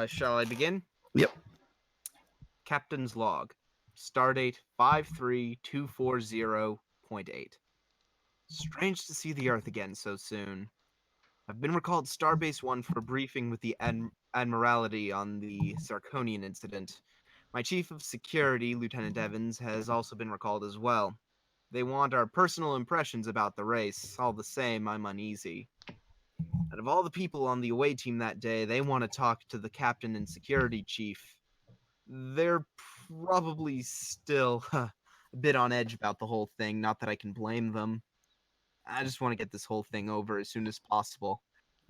Shall I begin? Yep. Captain's log. Stardate 53240.8. Strange to see the Earth again so soon. I've been recalled to Starbase 1 for a briefing with the Admiralty on the Zirconian incident. My Chief of Security, Lieutenant Evans, has also been recalled as well. They want our personal impressions about the race. All the same, I'm uneasy. Out of all the people on the away team that day, they want to talk to the captain and security chief. They're probably still a bit on edge about the whole thing, not that I can blame them. I just want to get this whole thing over as soon as possible.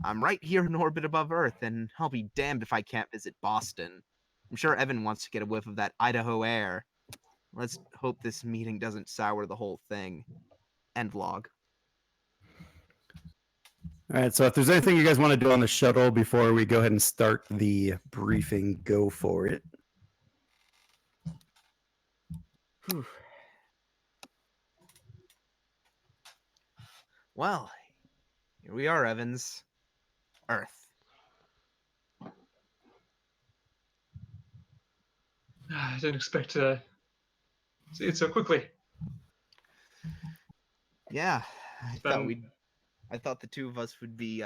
I'm right here in orbit above Earth, and I'll be damned if I can't visit Boston. I'm sure Evan wants to get a whiff of that Idaho air. Let's hope this meeting doesn't sour the whole thing. End log. All right, so if there's anything you guys want to do on the shuttle before we go ahead and start the briefing, go for it. Whew. Well, here we are, Evans. Earth. I didn't expect to see it so quickly. Yeah, I thought the two of us would be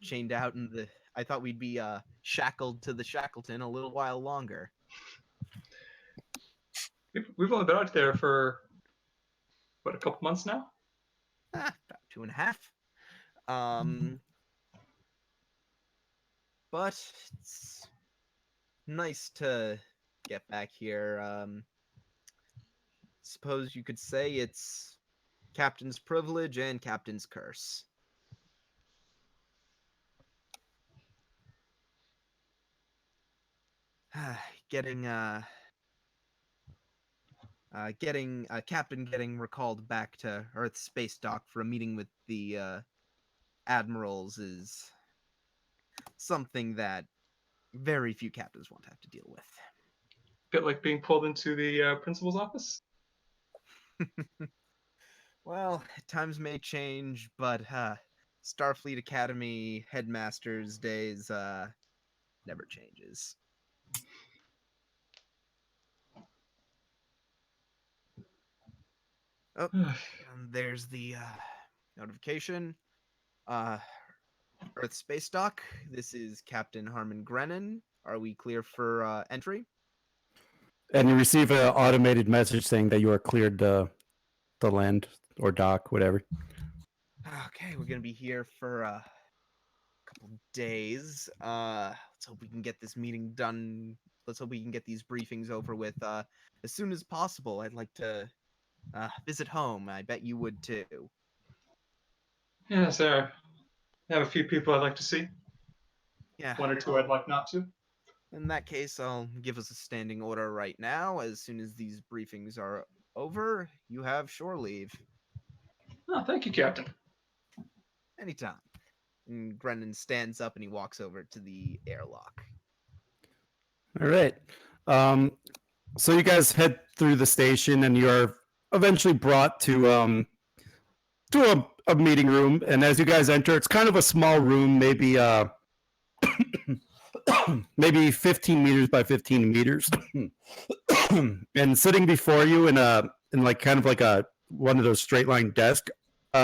chained out in the. I thought we'd be shackled to the Shackleton a little while longer. We've only been out there for what, a couple months now. About 2.5. But it's nice to get back here. Suppose you could say it's Captain's privilege and Captain's curse. Getting Captain getting recalled back to Earth space dock for a meeting with the admirals is something that very few captains won't have to deal with. Bit like being pulled into the principal's office. Well, times may change, but Starfleet Academy headmasters days never changes. Oh, and there's the notification. Earth Space Dock. This is Captain Harmon Grennan. Are we clear for entry? And you receive an automated message saying that you are cleared to land or dock, whatever. Okay, we're gonna be here for a couple days. Let's hope we can get this meeting done. Let's hope we can get these briefings over with as soon as possible. I'd like to visit home. I bet you would too. Yeah, sir. I have a few people I'd like to see. Yeah. One or two I'd like not to. In that case, I'll give us a standing order right now. As soon as these briefings are over, you have shore leave. Oh, thank you, Captain. Anytime. And Grennan stands up and he walks over to the airlock. All right. So you guys head through the station and you are eventually brought to a meeting room. And as you guys enter, it's kind of a small room, maybe maybe 15 meters by 15 meters. And sitting before you in like kind of like one of those straight line desks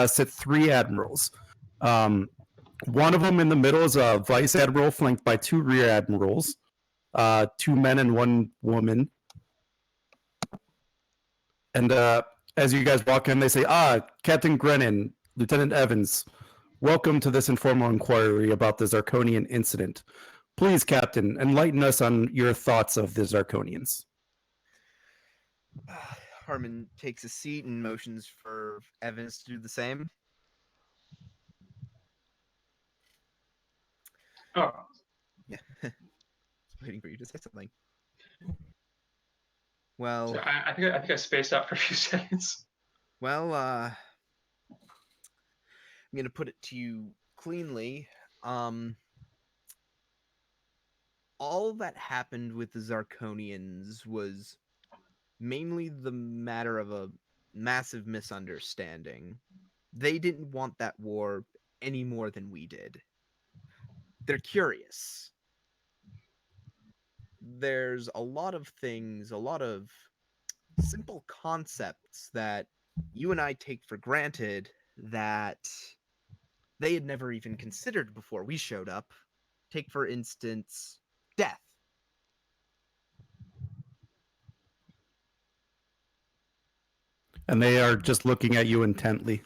sit three admirals. One of them in the middle is a vice admiral flanked by two rear admirals, two men and one woman. And as you guys walk in, they say, Captain Grennan, Lieutenant Evans, welcome to this informal inquiry about the Zirconian incident. Please, Captain, enlighten us on your thoughts of the Zirconians. Harmon takes a seat and motions for Evans to do the same. Oh. Yeah. Waiting for you to say something. Well, So I think I spaced out for a few seconds. Well, I'm gonna put it to you cleanly. All that happened with the Zirconians was mainly the matter of a massive misunderstanding. They didn't want that war any more than we did. They're curious. there's a lot of things, a lot of simple concepts that you and I take for granted that they had never even considered before we showed up. Take, for instance, death. And they are just looking at you intently.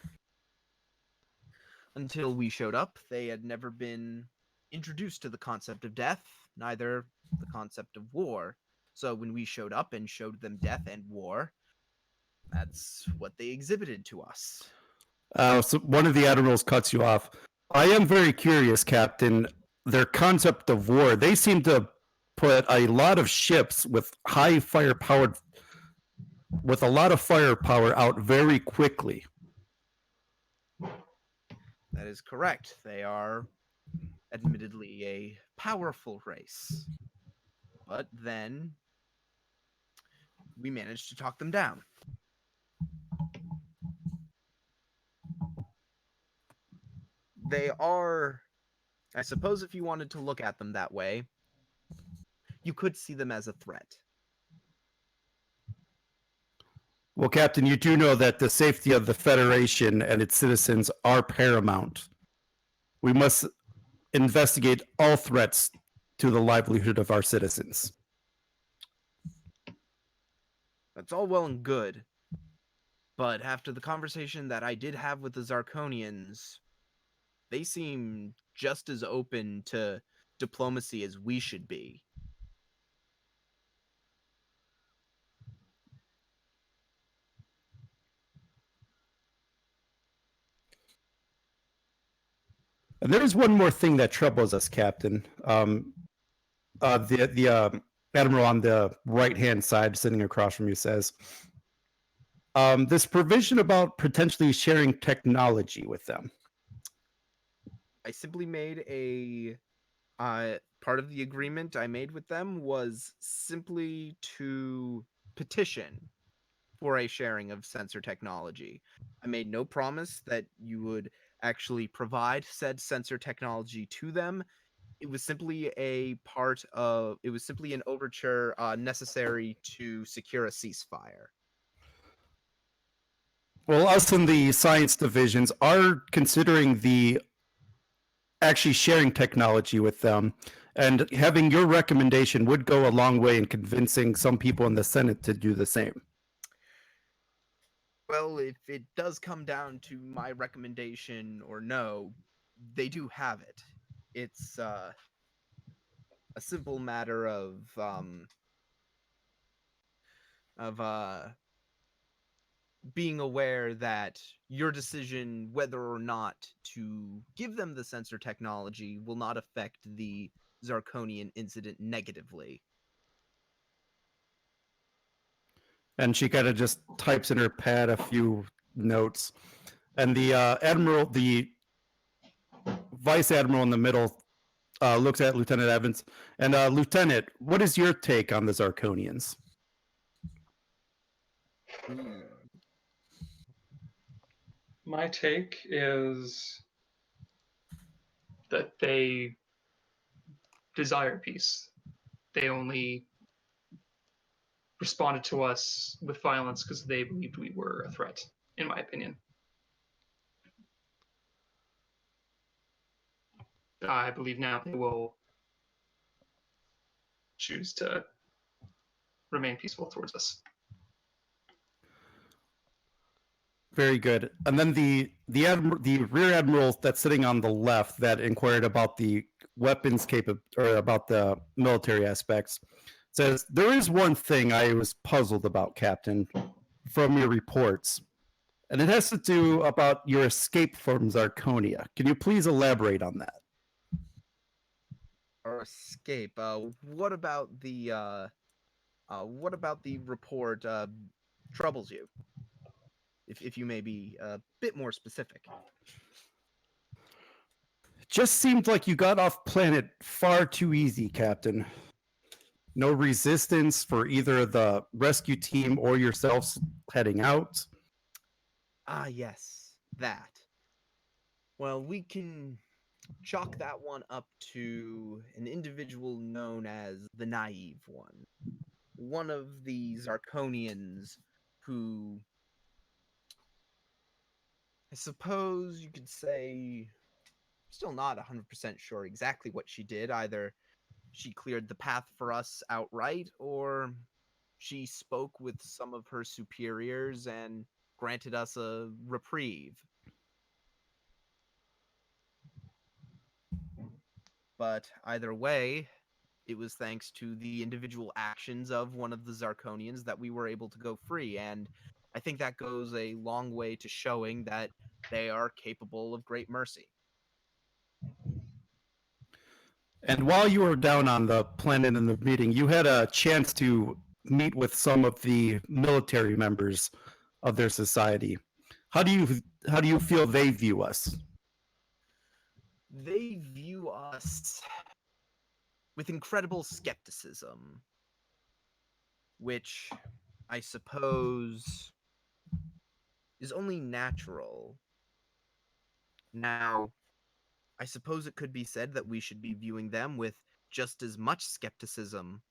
Until we showed up, they had never been introduced to the concept of death, neither the concept of war. So when we showed up and showed them death and war, that's what they exhibited to us. So one of the admirals cuts you off. I am very curious, Captain. Their concept of war, they seem to put a lot of ships with high firepower, with a lot of firepower out very quickly. That is correct. They are admittedly a powerful race. But then we managed to talk them down. They are, I suppose, if you wanted to look at them that way, you could see them as a threat. Well, Captain, you do know that the safety of the Federation and its citizens are paramount. We must investigate all threats to the livelihood of our citizens. That's all well and good. But after the conversation that I did have with the Zarkonians, they seem just as open to diplomacy as we should be. And there is one more thing that troubles us, Captain. The admiral on the right-hand side, sitting across from you, says, "This provision about potentially sharing technology with them." I simply made a part of the agreement I made with them was simply to petition for a sharing of sensor technology. I made no promise that you would actually provide said sensor technology to them. It was simply it was simply an overture necessary to secure a ceasefire. Well, us in the science divisions are considering the actually sharing technology with them, and having your recommendation would go a long way in convincing some people in the Senate to do the same. Well, if it does come down to my recommendation or no, they do have it. It's a simple matter of being aware that your decision whether or not to give them the sensor technology will not affect the Zarkonian incident negatively. And she kind of just types in her pad a few notes. And the admiral, the vice admiral in the middle, looks at Lieutenant Evans. And Lieutenant, what is your take on the Zarkonians? My take is that they desire peace. They only responded to us with violence because they believed we were a threat, in my opinion. I believe now they will choose to remain peaceful towards us. Very good. And then the rear admiral that's sitting on the left that inquired about the weapons or about the military aspects says, "There is one thing I was puzzled about, Captain, from your reports, and it has to do about your escape from Zarkonia. Can you please elaborate on that?" Or escape. What about the report troubles you? If you may be a bit more specific. It just seemed like you got off planet far too easy, Captain. No resistance for either the rescue team or yourselves heading out. Ah, yes, that. Well, we can chalk that one up to an individual known as the Naive One. One of the Zarkonians who, I suppose you could say, still not 100% sure exactly what she did. Either she cleared the path for us outright, or she spoke with some of her superiors and granted us a reprieve. But either way, it was thanks to the individual actions of one of the Zarkonians that we were able to go free, and I think that goes a long way to showing that they are capable of great mercy. And while you were down on the planet in the meeting, you had a chance to meet with some of the military members of their society. How do you feel they view us? They view us with incredible skepticism, which I suppose is only natural. Now, I suppose it could be said that we should be viewing them with just as much skepticism,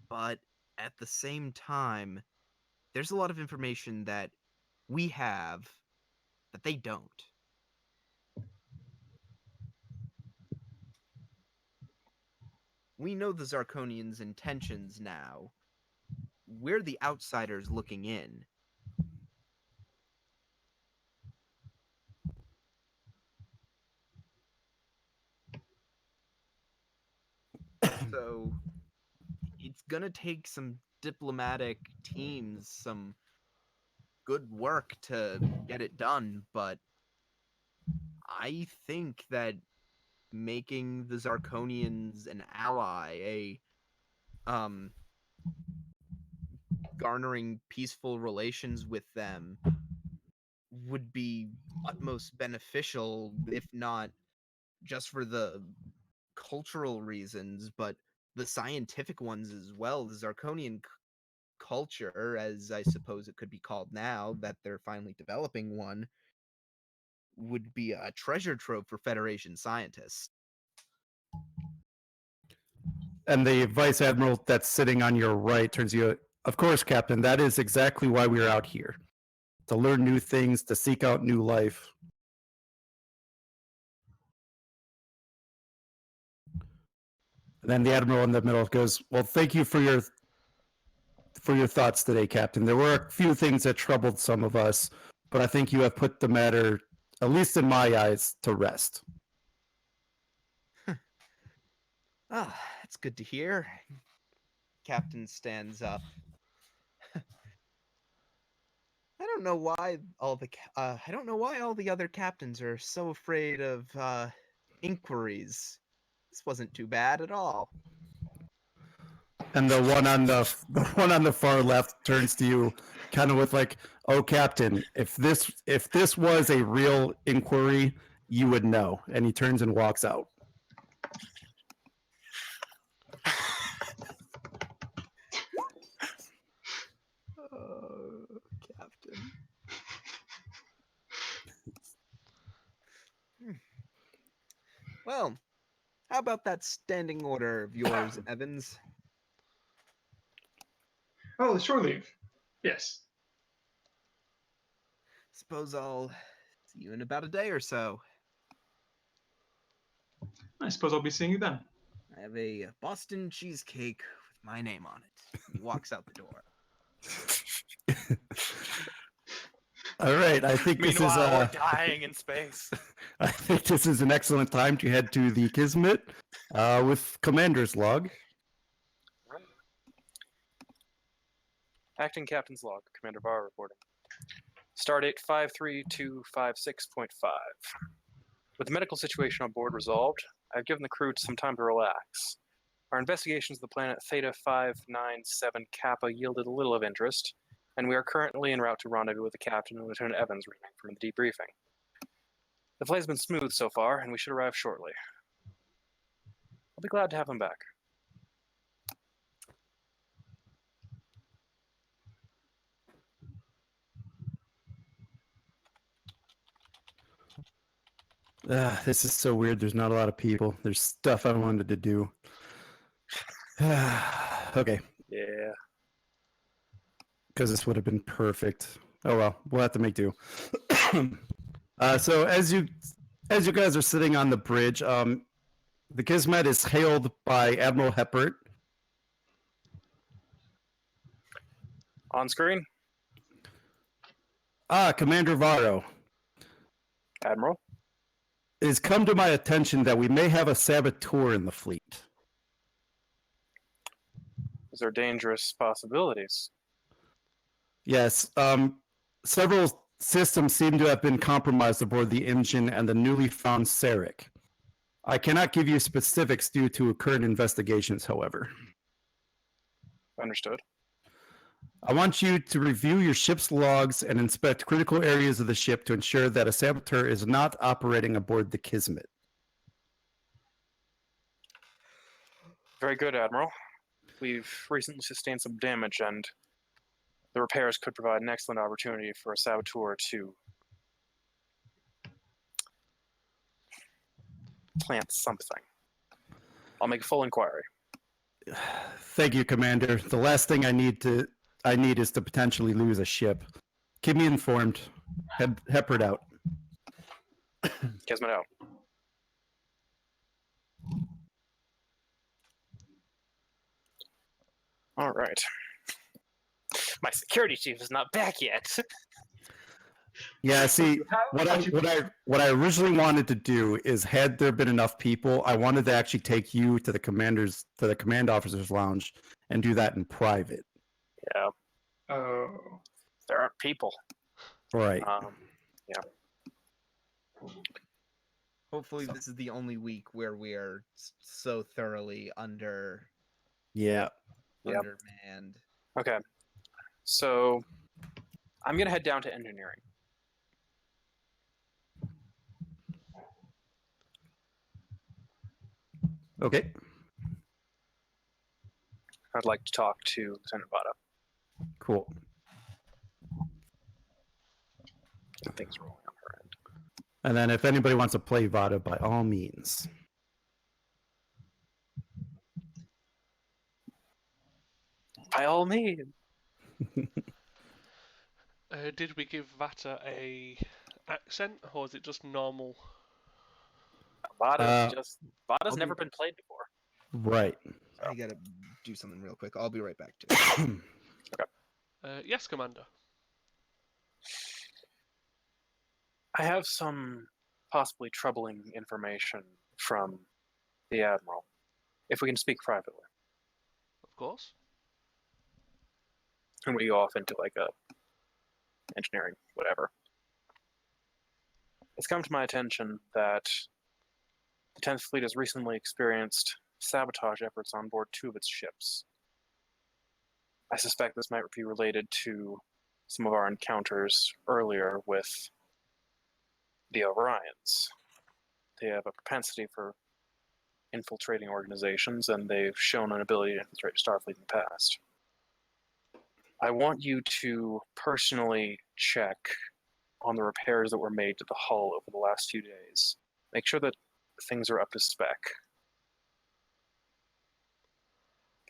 but at the same time, there's a lot of information that we have that they don't. We know the Zarkonians' intentions now. We're the outsiders looking in. So it's gonna take some diplomatic teams, some good work to get it done, but I think that making the Zarkonians an ally, a um garnering peaceful relations with them would be utmost beneficial, if not just for the cultural reasons, but the scientific ones as well. The Zarkonian culture, as I suppose it could be called now that they're finally developing one, would be a treasure trove for Federation scientists. And the vice admiral that's sitting on your right turns to you. Of course, Captain. That is exactly why we're out here, to learn new things, to seek out new life. And then the admiral in the middle goes, "Well, thank you for your thoughts today, Captain. There were a few things that troubled some of us, but I think you have put the matter, at least in my eyes, to rest." Ah, that's good to hear. Captain stands up. I don't know why all the other captains are so afraid of inquiries. This wasn't too bad at all. And the one on the far left turns to you, kind of with like, "Oh, Captain, if this was a real inquiry, you would know." And he turns and walks out. Oh, Captain. Well, how about that standing order of yours, Evans? Oh, the shore leave. Yes. Suppose I'll see you in about a day or so. I suppose I'll be seeing you then. I have a Boston cheesecake with my name on it. And he walks out the door. All right, I think this is Meanwhile, we're dying in space. I think this is an excellent time to head to the Kismet with Commander's Log. Acting Captain's Log, Commander Barr reporting. Stardate 53256.5. With the medical situation on board resolved, I've given the crew some time to relax. Our investigations of the planet Theta 597 Kappa yielded a little of interest, and we are currently en route to rendezvous with the captain and Lieutenant Evans returning from the debriefing. The flight has been smooth so far, and we should arrive shortly. I'll be glad to have him back. This is so weird. There's not a lot of people. There's stuff I wanted to do. Okay, Yeah. because this would have been perfect. Oh well, we'll have to make do. So as you guys are sitting on the bridge, the Kismet is hailed by Admiral Heppert. On screen, Commander Varo, Admiral. it has come to my attention that we may have a saboteur in the fleet. These are dangerous possibilities. Yes, several systems seem to have been compromised aboard the engine and the newly found Sarek. I cannot give you specifics due to current investigations, however. Understood. I want you to review your ship's logs and inspect critical areas of the ship to ensure that a saboteur is not operating aboard the Kismet. Very good, Admiral. We've recently sustained some damage, and the repairs could provide an excellent opportunity for a saboteur to plant something. I'll make a full inquiry. Thank you, Commander. The last thing I need is to potentially lose a ship. Keep me informed. Heppard out. Kismet out. All right. My security chief is not back yet. Yeah, see, what I originally wanted to do is, had there been enough people, I wanted to actually take you to the command officers lounge and do that in private. Yeah, Oh. there aren't people. Right. Yeah. Hopefully, this is the only week where we are so thoroughly Yeah. Yep. undermanned. Okay. So I'm gonna head down to engineering. Okay. I'd like to talk to Lieutenant Vada. Cool. Things rolling on her end. And then if anybody wants to play Vada, by all means. By all means. Did we give Vata a accent, or is it just normal? Vada's I'll never be- been played before. Right. I gotta do something real quick. I'll be right back to it. Yes, Commander. I have some possibly troubling information from the Admiral. If we can speak privately. Of course. And we go off into like a engineering, whatever. It's come to my attention that the 10th Fleet has recently experienced sabotage efforts on board 2 of its ships. I suspect this might be related to some of our encounters earlier with the Orions. They have a propensity for infiltrating organizations, and they've shown an ability to infiltrate Starfleet in the past. I want you to personally check on the repairs that were made to the hull over the last few days. Make sure that things are up to spec.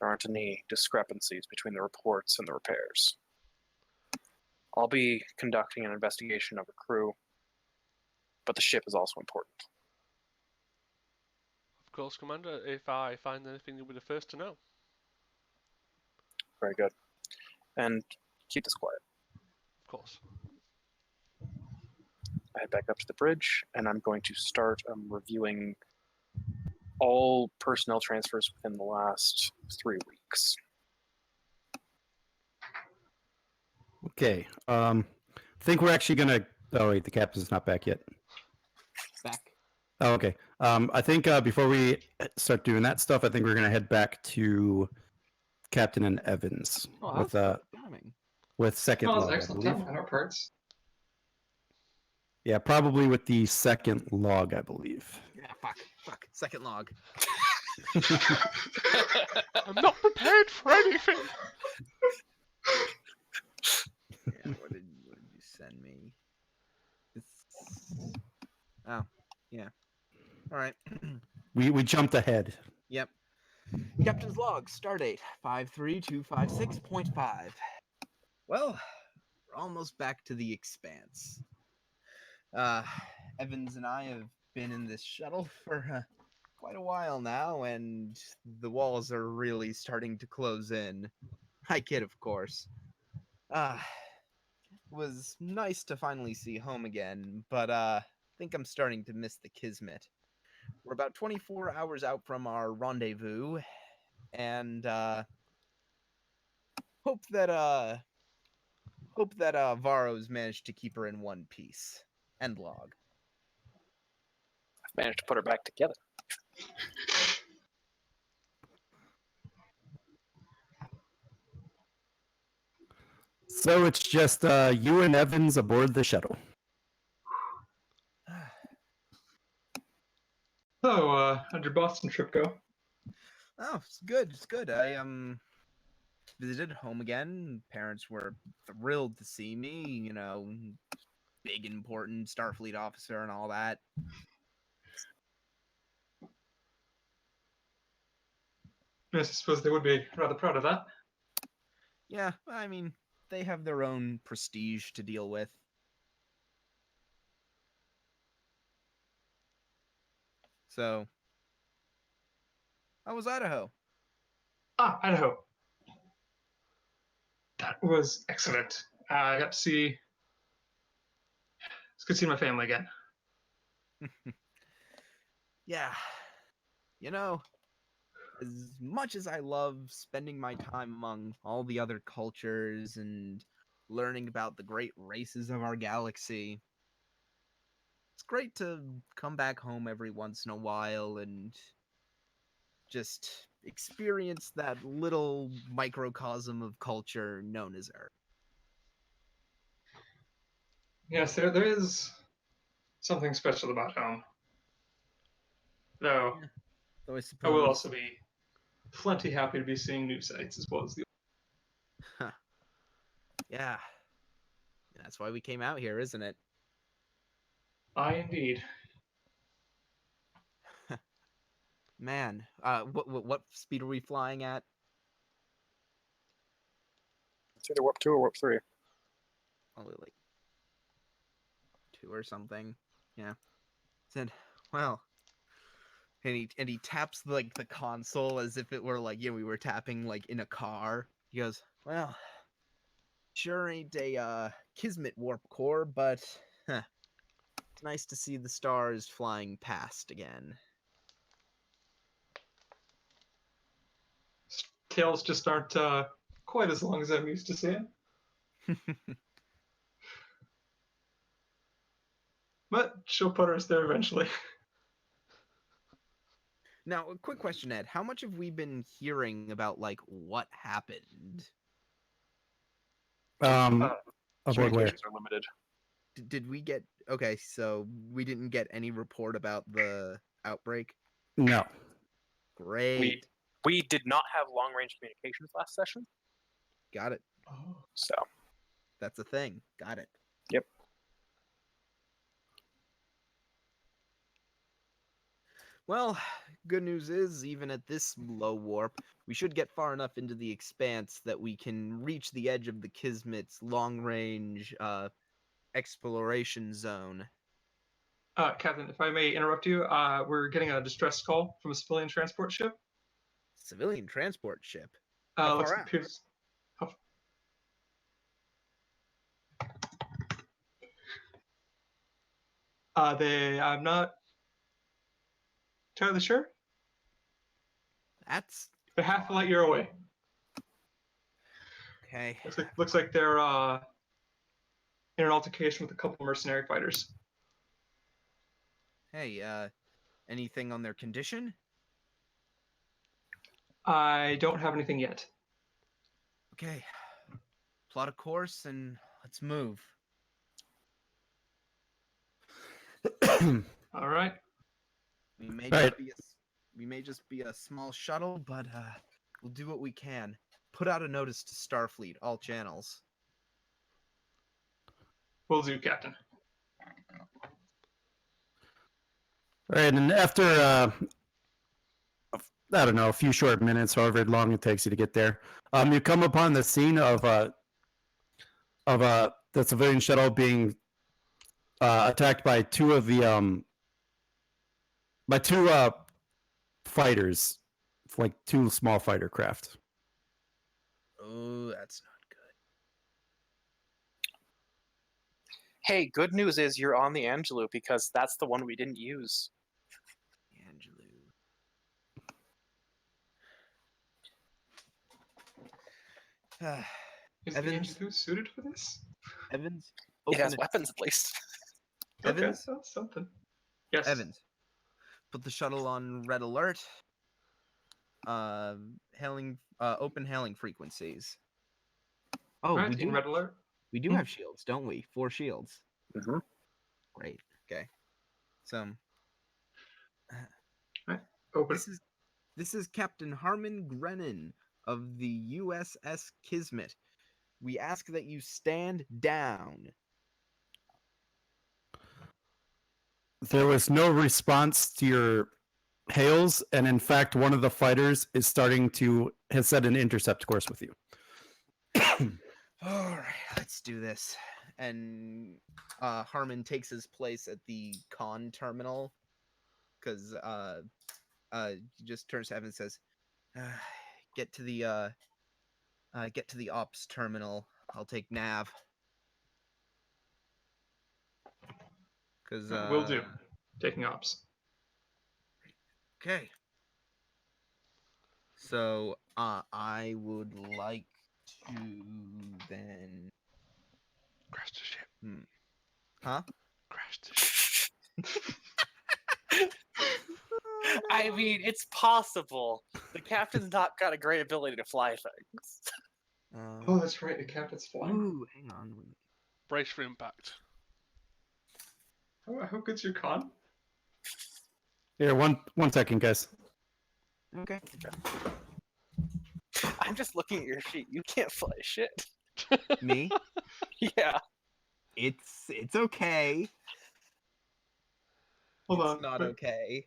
There aren't any discrepancies between the reports and the repairs. I'll be conducting an investigation of the crew, but the ship is also important. Of course, Commander. If I find anything, you'll be the first to know. Very good. And keep this quiet. Of course. I head back up to the bridge, and I'm going to start reviewing all personnel transfers within the last 3 weeks. Okay. I think we're actually gonna. Oh wait, the captain's not back yet. Back. Oh, okay. I think before we start doing that stuff, I think we're gonna head back to Captain and Evans Oh, with that's timing. with second Oh, log, that's I excellent believe. time on our parts. Yeah, probably with the second log, I believe. Yeah, fuck. Second log. I'm not prepared for anything. Yeah, what did you send me? Oh, yeah. All right. We jumped ahead. Yep. Captain's log, stardate 53256.5. Well, we're almost back to the expanse. Evans and I have been in this shuttle for quite a while now, and the walls are really starting to close in. I kid, of course. It was nice to finally see home again, but I think I'm starting to miss the kismet. We're about 24 hours out from our rendezvous, and hope that Varro's managed to keep her in one piece. End log. I've managed to put her back together. So it's just you and Evans aboard the shuttle. So, how'd your Boston trip go? Oh, it's good. It's good. I visited home again. Parents were thrilled to see me. You know, big important Starfleet officer and all that. Yes, I suppose they would be rather proud of that. Yeah, I mean, they have their own prestige to deal with. So, how was Idaho? Ah, Idaho. That was excellent. I got to see. It's good seeing my family again. Yeah, you know, as much as I love spending my time among all the other cultures and learning about the great races of our galaxy, it's great to come back home every once in a while and just experience that little microcosm of culture known as Earth. Yes, there is something special about home. Though Yeah. Though I I will suppose, also be plenty happy to be seeing new sights as well as the. yeah, that's why we came out here, isn't it? I indeed. Man, what speed are we flying at? It's either warp 2 or warp 3. Probably like 2 or something. Yeah. Said, well, and he taps like the console as if it were like, yeah, we were tapping like in a car. He goes, well, sure ain't a Kismet warp core, but it's nice to see the stars flying past again. Tails just aren't quite as long as I'm used to seeing. But she'll put us there eventually. Now, a quick question, Ed. How much have we been hearing about like what happened? Aboard where? Communications are limited. Did we get okay? So we didn't get any report about the outbreak. No. Great, We did not have long range communications last session, got it. Oh. so That's a thing. Got it. yep. Well, good news is, even at this low warp, we should get far enough into the expanse that we can reach the edge of the Kismet's long-range exploration zone. Captain, if I may interrupt you, we're getting a distress call from a civilian transport ship. Civilian transport ship. How Looks far out? appears. I'm not entirely sure. That's They're half a light year away. okay. Looks like they're in an altercation with a couple mercenary fighters. Hey, anything on their condition? I don't have anything yet. Okay. Plot a course and let's move. All right. We may Right. just be a small shuttle, but we'll do what we can. Put out a notice to Starfleet, all channels. Will do, Captain. All right, and after I don't know, a few short minutes, however long it takes you to get there, you come upon the scene of the civilian shuttle being attacked by two fighters, like two small fighter craft. Oh, that's not good. Hey, good news is you're on the Angelou because that's the one we didn't use. Angelou. Is Evans? the Angelou suited for this? Evans, It has open weapons at least. Okay, Evans, that's something. Yes. Evans, put the shuttle on red alert. Open hailing frequencies. Oh, Right, in red alert. we do have shields, don't we? 4 shields. Mm-hmm. Great. Okay. So Open. this is Captain Harmon Grennan of the USS Kismet. We ask that you stand down. There was no response to your hails, and in fact, one of the fighters has set an intercept course with you. All right, let's do this. And Harmon takes his place at the con terminal because he just turns to Evan and says, "Get to the ops terminal. I'll take nav." Because Will do. Taking ops. Okay. So I would like to then. Crash the ship. Huh? Crash the ship. I mean, it's possible. The captain's not got a great ability to fly things. Oh, that's right. The captain's flying. Ooh, hang on. Brace for impact. How good's your con? Here, one second, guys. Okay. I'm just looking at your sheet. You can't fly shit. Me? Yeah. It's okay. Hold It's on. not wait. okay.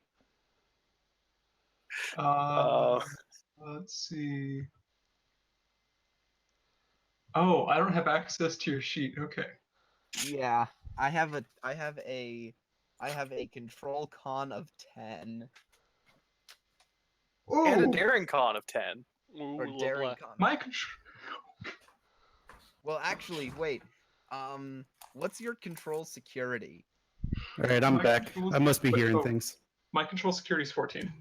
Let's see. Oh, I don't have access to your sheet. Okay. Yeah, I have a control con of 10 And a Oh, daring con of 10. Ooh, or lovely. daring con. my control. Well, actually, wait. What's your control security? All right, I'm My back. controls- I must be wait, hearing oh. things. My control security is 14.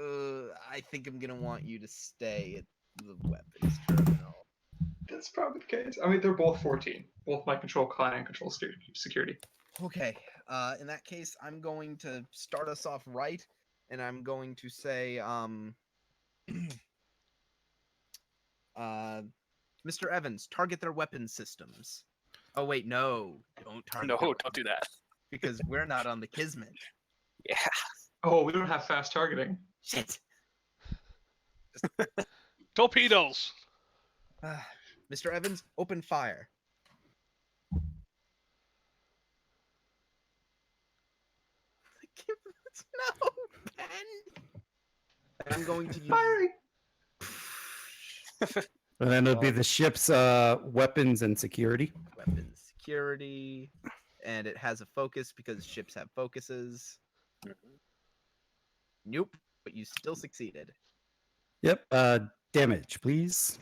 I think I'm gonna want you to stay at the weapons terminal. That's probably the case. I mean, they're both 14. Both my control con and control security. Okay. In that case, I'm going to start us off right, and I'm going to say, Mr. Evans, target their weapon systems. Oh wait, no, don't target. No, their don't do that. because we're not on the Kismet. Yeah. Oh, we don't have fast targeting. Shit. Torpedoes! Mr. Evans, open fire. No, Ben. And I'm going to use Firing. And then it'll be the ship's weapons and security. weapons security, and it has a focus because ships have focuses. Nope, but you still succeeded. Yep. Damage, please.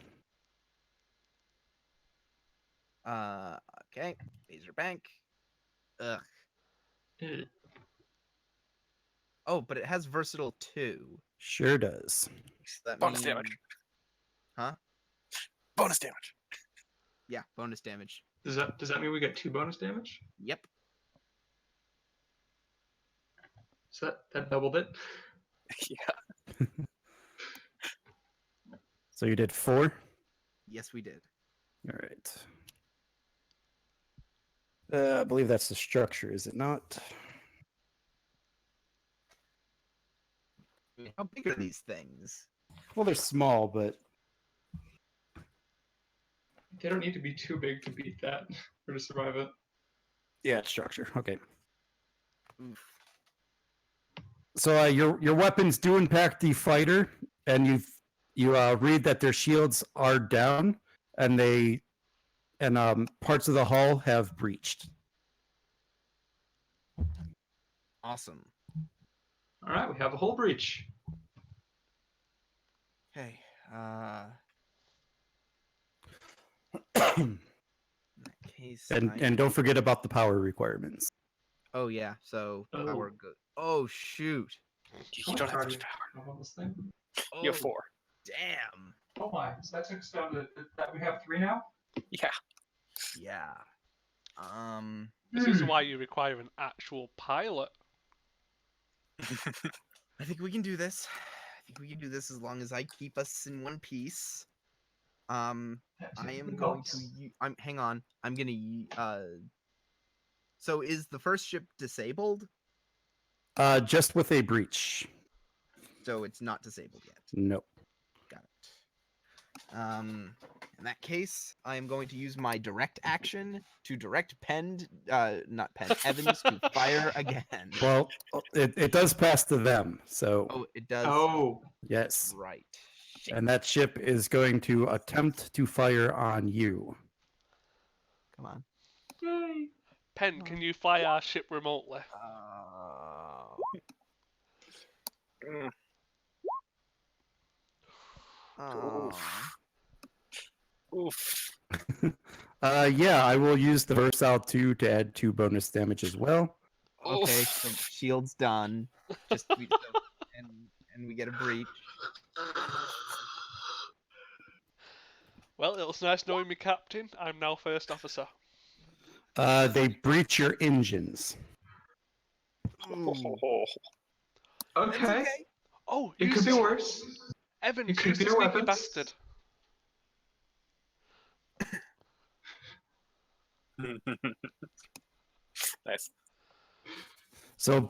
Okay, laser bank. Ugh. Oh, but it has versatile 2. Sure does. So that Bonus means... damage. Huh? Bonus damage. Yeah, bonus damage. Does that mean we get 2 bonus damage? Yep. So that doubled it. Yeah. So you did 4. Yes, we did. All right. I believe that's the structure, is it not? How big are these things? Well, they're small, but They don't need to be too big to beat that or to survive it. yeah, it's structure. Okay. Oof. So your weapons do impact the fighter, and you read that their shields are down, and parts of the hull have breached. Awesome. All right, we have a hull breach. Okay. In that case, and don't forget about the power requirements. Oh yeah. So Oh. power good. Oh shoot. You don't have much power. Have on this thing? Oh, You have 4. damn. Oh my! So that took us down to that. We have 3 now. Yeah. Yeah. This is why you require an actual pilot. I think we can do this. I think we can do this as long as I keep us in one piece. I am going to. Hang on. I'm gonna. So is the first ship disabled? Just with a breach. So it's not disabled yet. No. Got it. In that case, I am going to use my direct action to direct not Evans to fire again. Well, it does pass to them. So Oh, it does. Oh. yes, Right. Shit. and that ship is going to attempt to fire on you. Come on. Yay. Pen, can you fly our ship remotely? Mm. Oh. Oof. Yeah, I will use the Versatile 2 to add 2 bonus damage as well. Okay, Oof. so shield's done. And we get a breach. Well, it was nice knowing me, Captain. I'm now first officer. They breach your engines. Ooh. That's Okay. okay. Oh, It you could be s- worse. Evans, It could you be sneaky weapons. bastard. Nice. So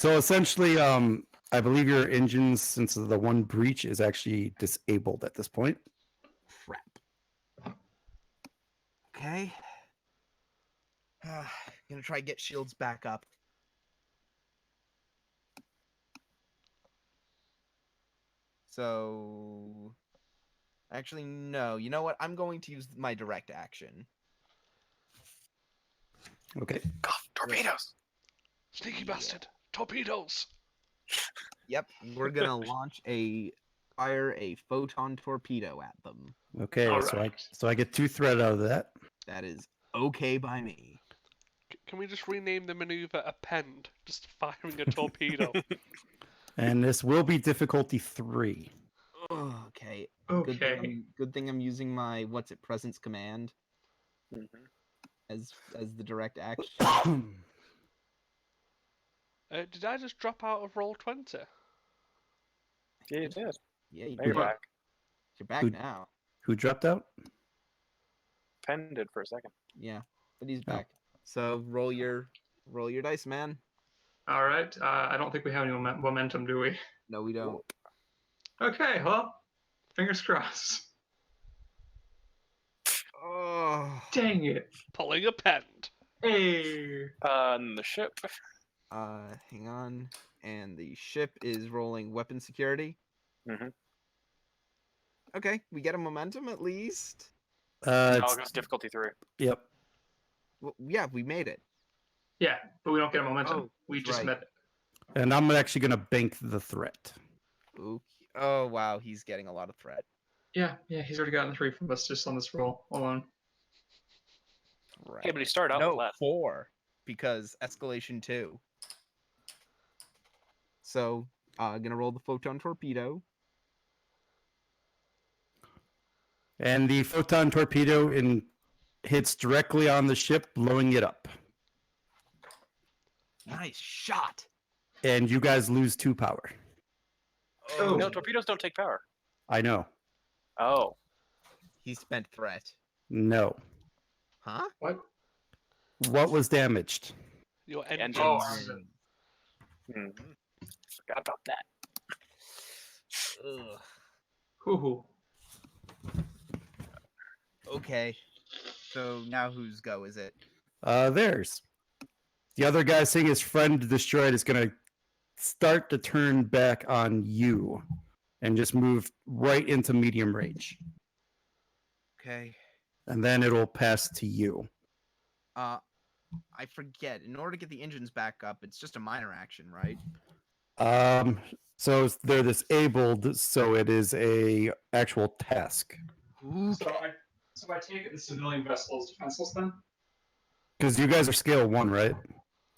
essentially, I believe your engines, since the one breach is actually disabled at this point. Crap. Okay. Gonna try get shields back up. So, actually, no. You know what? I'm going to use my direct action. Okay. Golf torpedoes. Sneaky Yeah. bastard. Torpedoes. Yep, we're gonna fire a photon torpedo at them. Okay. All So right. I get 2 threat out of that. That is okay by me. Can we just rename the maneuver Append? Just firing a torpedo. And this will be difficulty 3. Okay. Okay. Good thing I'm using my presence command Mhm. as the direct action. Did I just drop out of roll 20? Yeah, you did. Yeah, you Now you're did. back. You're back Who- now. Who dropped out? Penn did for a second. Yeah, but he's Oh. back. So roll your dice, man. All right. I don't think we have any momentum, do we? No, we don't. Okay. Well, fingers crossed. Oh. Dang it. Pulling Append. Hey. And the ship. Hang on. And the ship is rolling weapon security. Mm-hmm. Okay, we get a momentum at least. No, It's- it goes difficulty 3. yep. Well, yeah, we made it. Yeah, but we don't get a momentum. Oh, we that's just right. met it. And I'm actually going to bank the threat. Okay. Oh wow, he's getting a lot of threat. Yeah, he's already gotten 3 from us just on this roll alone. Right. Hey, but he started out No, with less. 4 because escalation 2. So, gonna roll the photon torpedo. And the photon torpedo hits directly on the ship, blowing it up. Nice shot. And you guys lose 2 power. Oh. No, torpedoes don't take power. I know. Oh. He spent threat. No. Huh? What? What was damaged? Your The engines. engines. Oh, Mm-hmm. Forgot about that. Ugh. Hoo-hoo. Okay. So now whose go is it? Theirs. The other guy seeing his friend destroyed is going to start to turn back on you and just move right into medium range. Okay. And then it'll pass to you. I forget. In order to get the engines back up, it's just a minor action, right? So they're disabled, so it is a actual task. So I take it the civilian vessel is defenseless then? Because you guys are scale 1, right?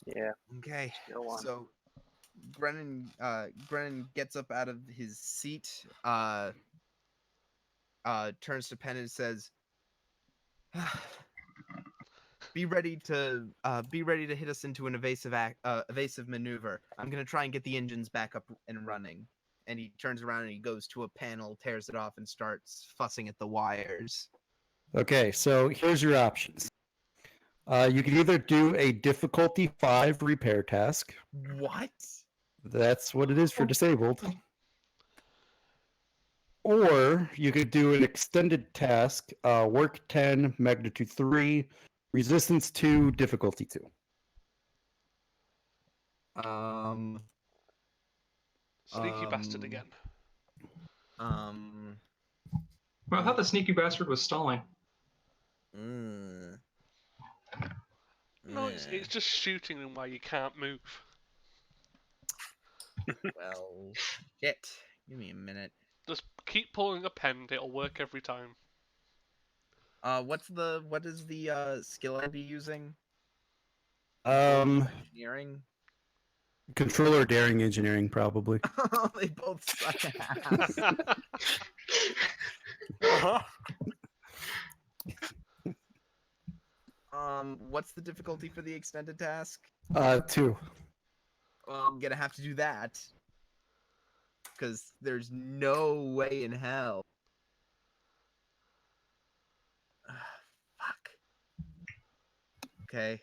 Yeah. Okay. Skill 1. So Grennan gets up out of his seat, turns to Penn and says, be ready to hit us into an evasive maneuver. I'm gonna try and get the engines back up and running. And he turns around and he goes to a panel, tears it off, and starts fussing at the wires. Okay, so here's your options. You can either do a difficulty 5 repair task. What? That's what it is for disabled. Or you could do an extended task, work 10, magnitude 3, resistance 2, difficulty 2. Sneaky bastard again. Um. Well, I thought the sneaky bastard was stalling. Mm, No, it's just shooting them while you can't move. well, shit. Give me a minute. Just keep pulling a pen, it'll work every time. What is the skill I'd be using? Um, Engineering. controller daring engineering, probably. They both suck ass. Uh-huh. What's the difficulty for the extended task? 2. Well, I'm gonna have to do that. Because there's no way in hell. Fuck. Okay.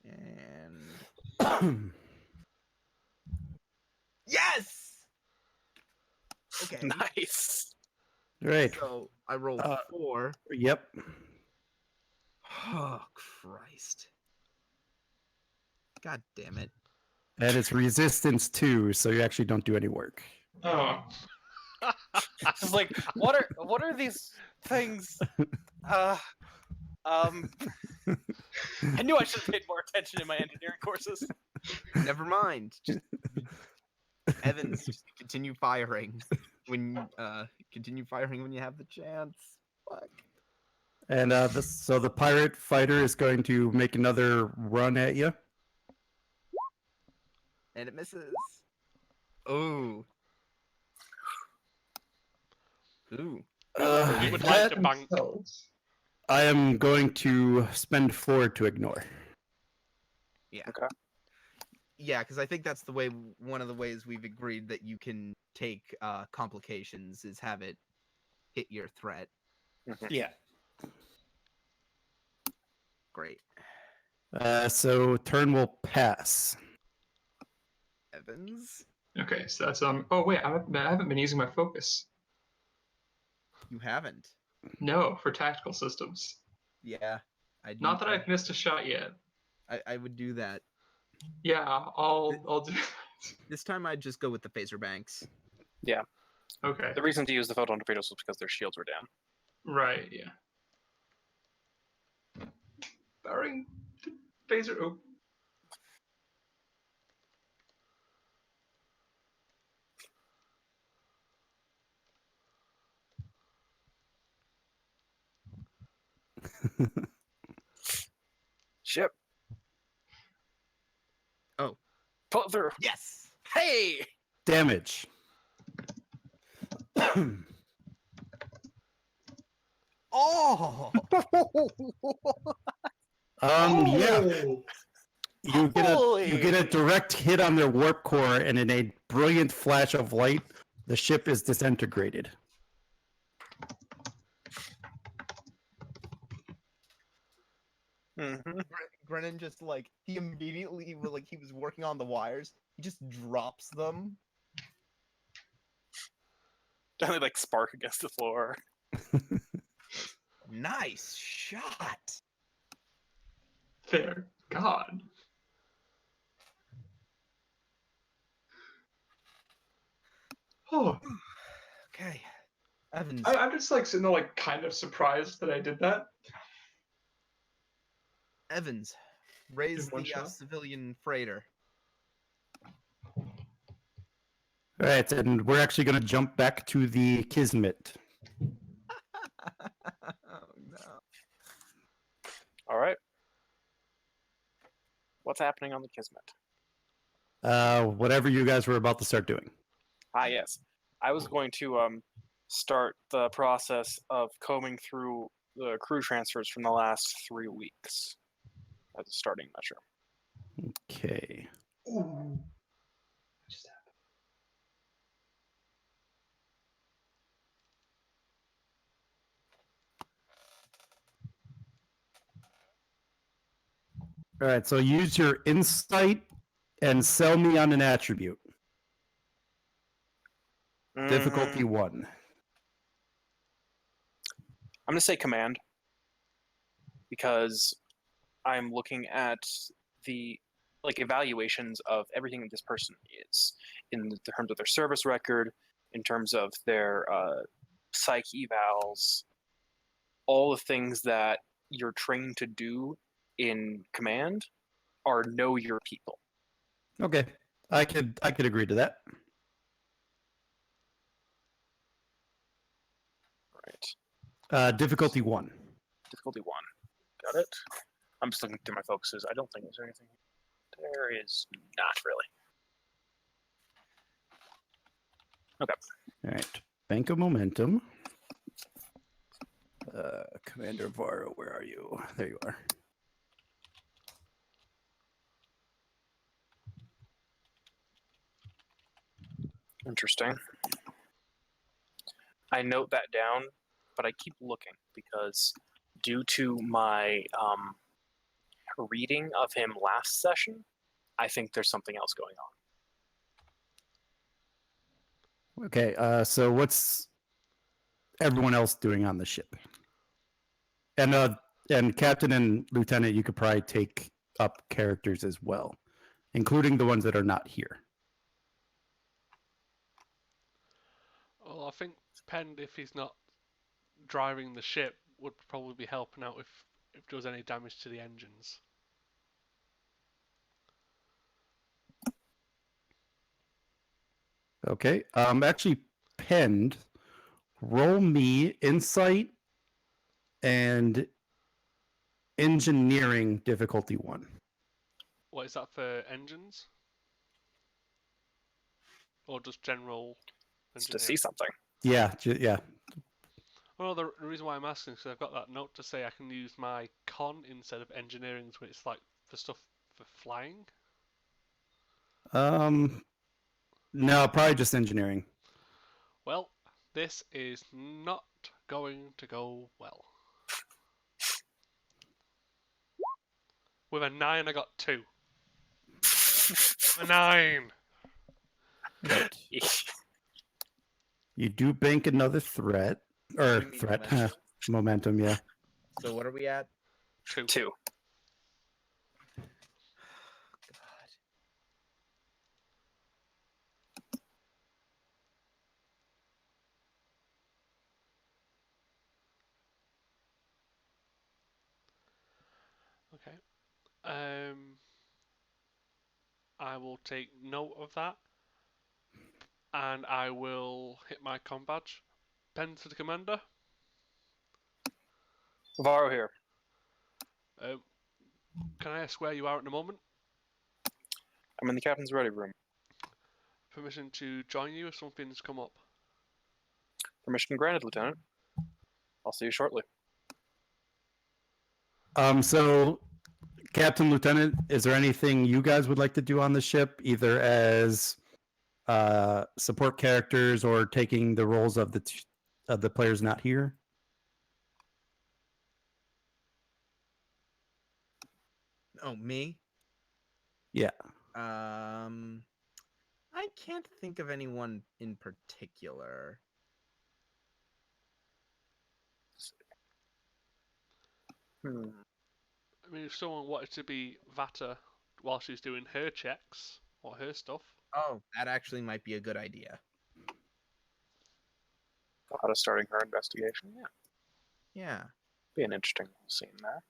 And yes. Okay. Nice. Right. So I rolled 4. Yep. Oh Christ. God damn it. And it's resistance 2, so you actually don't do any work. Oh. It's like, what are these things? I knew I should have paid more attention in my engineering courses. Never mind. Just Evans, just continue firing when you have the chance. Fuck. And so the pirate fighter is going to make another run at you. And it misses. Ooh. Ooh. We would like to bank. I am going to spend 4 to ignore. Yeah. Okay. Yeah, because I think that's one of the ways we've agreed that you can take complications is have it hit your threat. Yeah. Great. So turn will pass. Evans, Okay, so that's Oh wait, I haven't been using my focus. you haven't. No, for tactical systems. Yeah. Not that I've missed a shot yet. I would do that. Yeah, I'll do. This time I'd just go with the phaser banks. Okay. The reason to use the photon torpedoes was because their shields were down. Right. Yeah. Firing phaser. Oh. Ship. Oh. Pull it through. Yes. Hey! Damage. Oh. Yeah. Oh! You get a direct hit on their warp core, and in a brilliant flash of light, the ship is disintegrated. Mm-hmm. Grennan just he immediately he was working on the wires. He just drops them. They like spark against the floor. Nice shot. Fair God. Oh, Okay. Evans. I'm just like sitting there, like kind of surprised that I did that. Evans. Raise In one the shot. civilian freighter. All right, and we're actually going to jump back to the Kismet. Oh no. All right. What's happening on the Kismet? Whatever you guys were about to start doing. Ah, yes. I was going to start the process of combing through the crew transfers from the last 3 weeks as a starting measure. Okay. Ooh. Just All right, so use your insight and sell me on an attribute. Difficulty 1. I'm going to say command because I'm looking at the evaluations of everything that this person is in terms of their service record, in terms of their psych evals, all the things that you're trained to do in command are know your people. Okay, I could agree to that. Right. Difficulty 1. Difficulty 1. Got it. I'm just looking through my focuses. I don't think there's anything. There is not really. Okay. All right, bank of momentum. Commander Varro, where are you? There you are. Interesting. I note that down, but I keep looking because due to my reading of him last session, I think there's something else going on. Okay, so what's everyone else doing on the ship? And Captain and Lieutenant, you could probably take up characters as well, including the ones that are not here. Well, I think Pend, if he's not driving the ship, would probably be helping out if there was any damage to the engines. Okay, actually, Pend, roll me insight and engineering difficulty 1. What is that for engines? Or just general It's to engineering? see something. Yeah, yeah. Well, the reason why I'm asking is because I've got that note to say I can use my con instead of engineering, so it's like for stuff for flying. No, probably just engineering. Well, this is not going to go well. With a 9, I got 2. A 9! Right. You do bank another threat. Or You mean threat. momentum? Momentum, yeah. So what are we at? 2. 2. God. Okay. I will take note of that. And I will hit my com badge. Pen to the commander. Varro here. Can I ask where you are at the moment? I'm in the captain's ready room. Permission to join you if something's come up. Permission granted, Lieutenant. I'll see you shortly. So Captain, Lieutenant, is there anything you guys would like to do on the ship, either as support characters or taking the roles of the players not here? Oh, me? Yeah. I can't think of anyone in particular. I mean, if someone wanted to be Vata while she's doing her checks or her stuff. Oh, that actually might be a good idea. Vada starting her investigation. Yeah, Yeah. be an interesting scene there.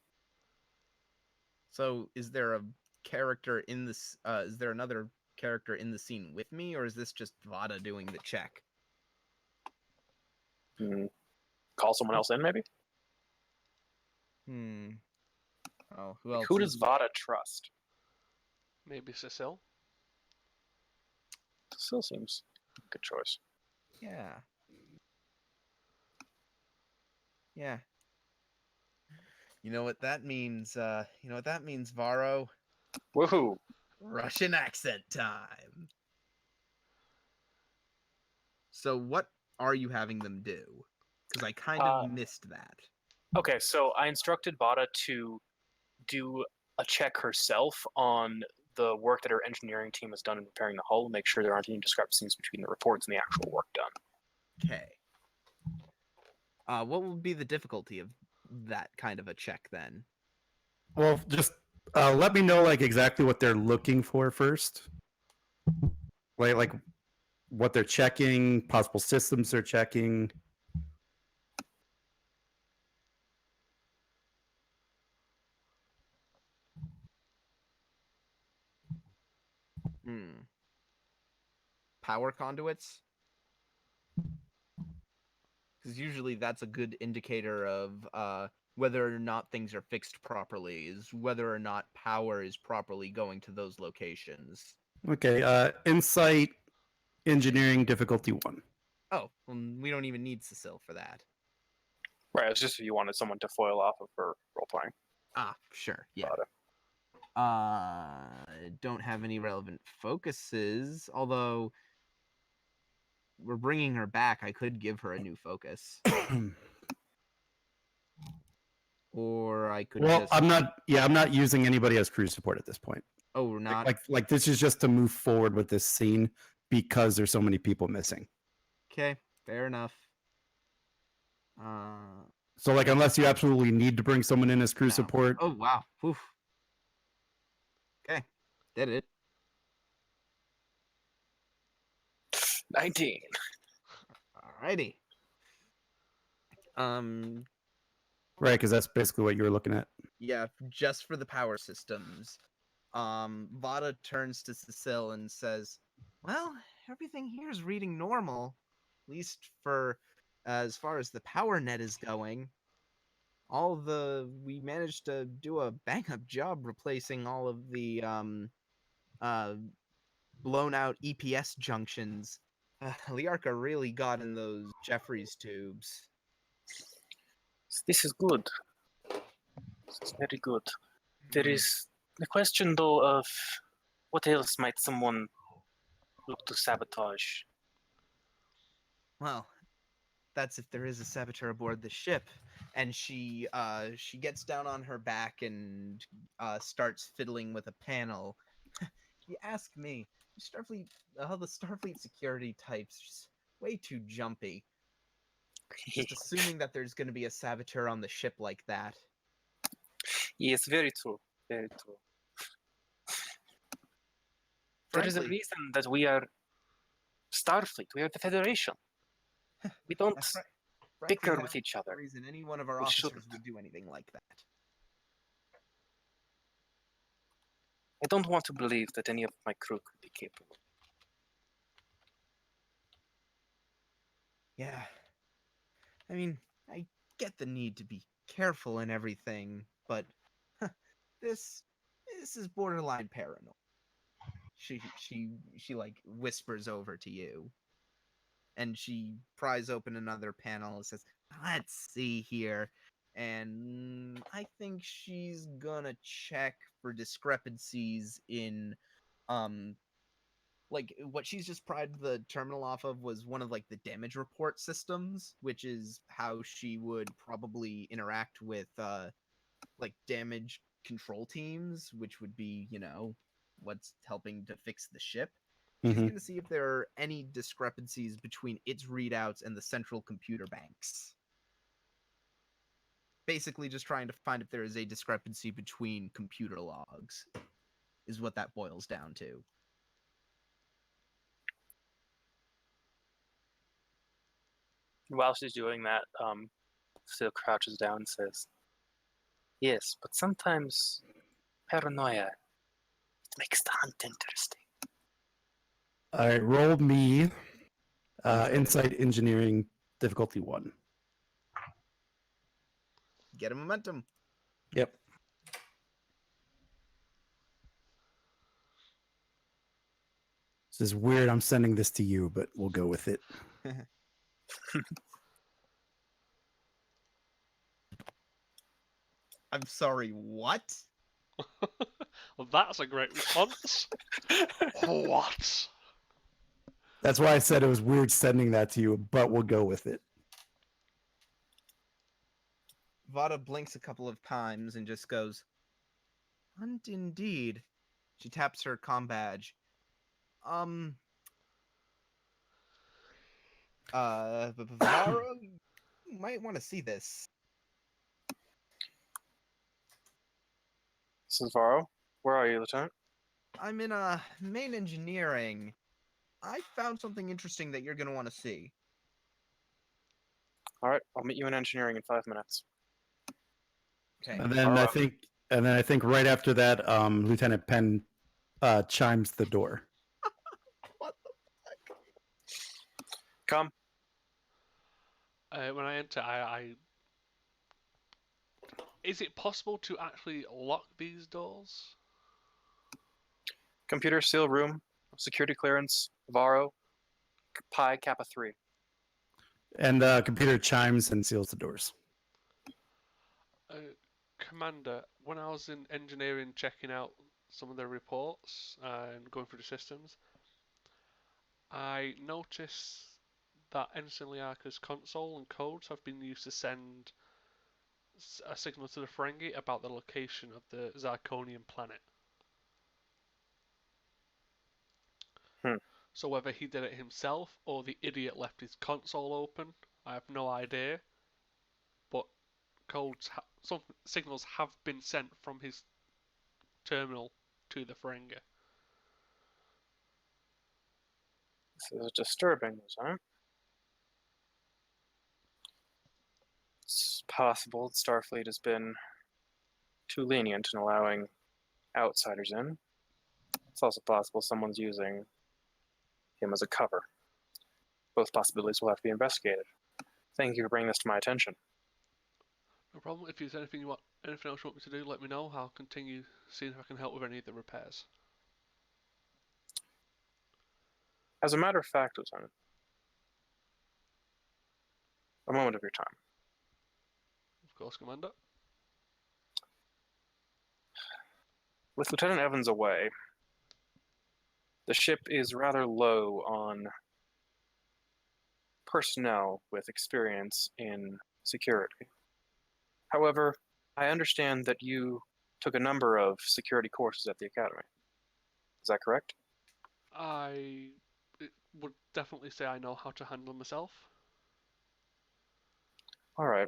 So, is there a character in this? Is there another character in the scene with me, or is this just Vada doing the check? Call someone else in, maybe? Hmm. Oh, who Like, else? who does Vada trust? Maybe Cecile. Still seems a good choice. Yeah. Yeah. You know what that means? You know what that means, Varro? Woohoo! Russian accent time. So, what are you having them do? Because I kind of missed that. Okay, so I instructed Vada to do a check herself on the work that her engineering team has done in repairing the hull, make sure there aren't any discrepancies between the reports and the actual work done. Okay. What would be the difficulty of that kind of a check then? Well, just let me know like exactly what they're looking for first. Like what they're checking, possible systems they're checking. Hmm. Power conduits? Because usually that's a good indicator of whether or not things are fixed properly, is whether or not power is properly going to those locations. Okay, insight engineering difficulty 1. Oh, well, we don't even need Cecile for that. Right, it's just if you wanted someone to foil off of her role playing. Ah, sure, yeah. Vada. Don't have any relevant focuses, although we're bringing her back. I could give her a new focus. Or I could Well, just... I'm not using anybody as crew support at this point. Oh, we're not? Like this is just to move forward with this scene because there's so many people missing. Okay, fair enough. So like unless you absolutely need to bring someone in as crew No. support. Oh, wow. Oof. Okay, did it. 19. Alrighty. Right, because that's basically what you were looking at. Yeah, just for the power systems. Vada turns to Cecile and says, well, everything here is reading normal. At least for as far as the power net is going. We managed to do a bang-up job replacing all of the blown out EPS junctions. Liarka really got in those Jeffries tubes. This is good. This is very good. There is the question, though, of what else might someone look to sabotage? Well, that's if there is a saboteur aboard the ship. And she gets down on her back and starts fiddling with a panel. You ask me, Starfleet, all the Starfleet security types, just way too jumpy. Just assuming that there's going to be a saboteur on the ship like that. Yes, very true. Very true. There is a Frankly, reason that we are Starfleet. We are the Federation. We don't bicker with each other. reason any one of our We officers shouldn't. would do anything like that. I don't want to believe that any of my crew could be capable. Yeah. I mean, I get the need to be careful and everything, but this is borderline paranoid. She like whispers over to you. And she pries open another panel and says, let's see here. And I think she's gonna check for discrepancies in like what she's just pried the terminal off of was one of like the damage report systems, which is how she would probably interact with like damage control teams, which would be, what's helping to fix the ship. She's Mhm. going to see if there are any discrepancies between its readouts and the central computer banks. Basically, just trying to find if there is a discrepancy between computer logs, is what that boils down to. While she's doing that, Seal crouches down and says, "Yes, but sometimes paranoia makes the hunt interesting." All right, roll me insight engineering difficulty 1. Get a momentum. Yep. This is weird. I'm sending this to you, but we'll go with it. I'm sorry, what? Well, that's a great response. What? That's why I said it was weird sending that to you, but we'll go with it. Vada blinks a couple of times and just goes, "Hunt indeed." She taps her comm badge. Vara, you might want to see this. This is Varro. Where are you, Lieutenant? I'm in main engineering. I found something interesting that you're gonna want to see. All right, I'll meet you in engineering in 5 minutes. Okay. And then Alright. I think right after that, Lieutenant Penn chimes the door. What the fuck? Come. When I enter, is it possible to actually lock these doors? Computer seal room, security clearance, Varro, Pi Kappa 3. And computer chimes and seals the doors. Commander, when I was in engineering checking out some of the reports and going through the systems, I noticed that Ensign Liaka's console and codes have been used to send a signal to the Ferengi about the location of the Zirconian planet. So whether he did it himself or the idiot left his console open, I have no idea. But some signals have been sent from his terminal to the Ferengi. This is disturbing, isn't it? It's possible that Starfleet has been too lenient in allowing outsiders in. It's also possible someone's using him as a cover. Both possibilities will have to be investigated. Thank you for bringing this to my attention. No problem. If there's anything else you want me to do, let me know. I'll continue seeing if I can help with any of the repairs. As a matter of fact, Lieutenant, a moment of your time. Of course, Commander. With Lieutenant Evans away, the ship is rather low on personnel with experience in security. However, I understand that you took a number of security courses at the Academy. Is that correct? I would definitely say I know how to handle myself. All right.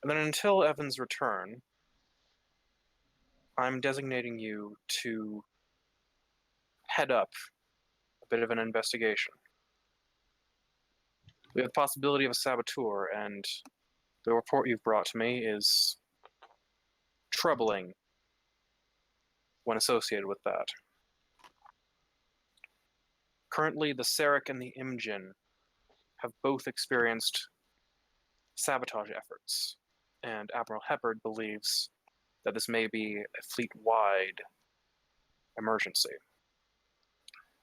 And then until Evan's return, I'm designating you to head up a bit of an investigation. We have the possibility of a saboteur, and the report you've brought to me is troubling when associated with that. Currently, the Sarek and the Imjin have both experienced sabotage efforts, and Admiral Heppard believes that this may be a fleet-wide emergency.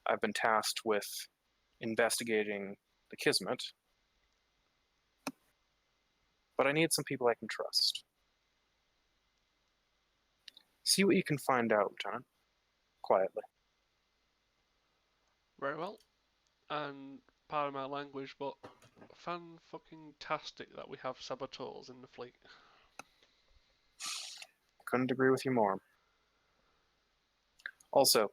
I've been tasked with investigating the Kismet, but I need some people I can trust. See what you can find out, Lieutenant. Quietly. Very well. And pardon my language, but fan-fucking-tastic that we have saboteurs in the fleet. Couldn't agree with you more. Also,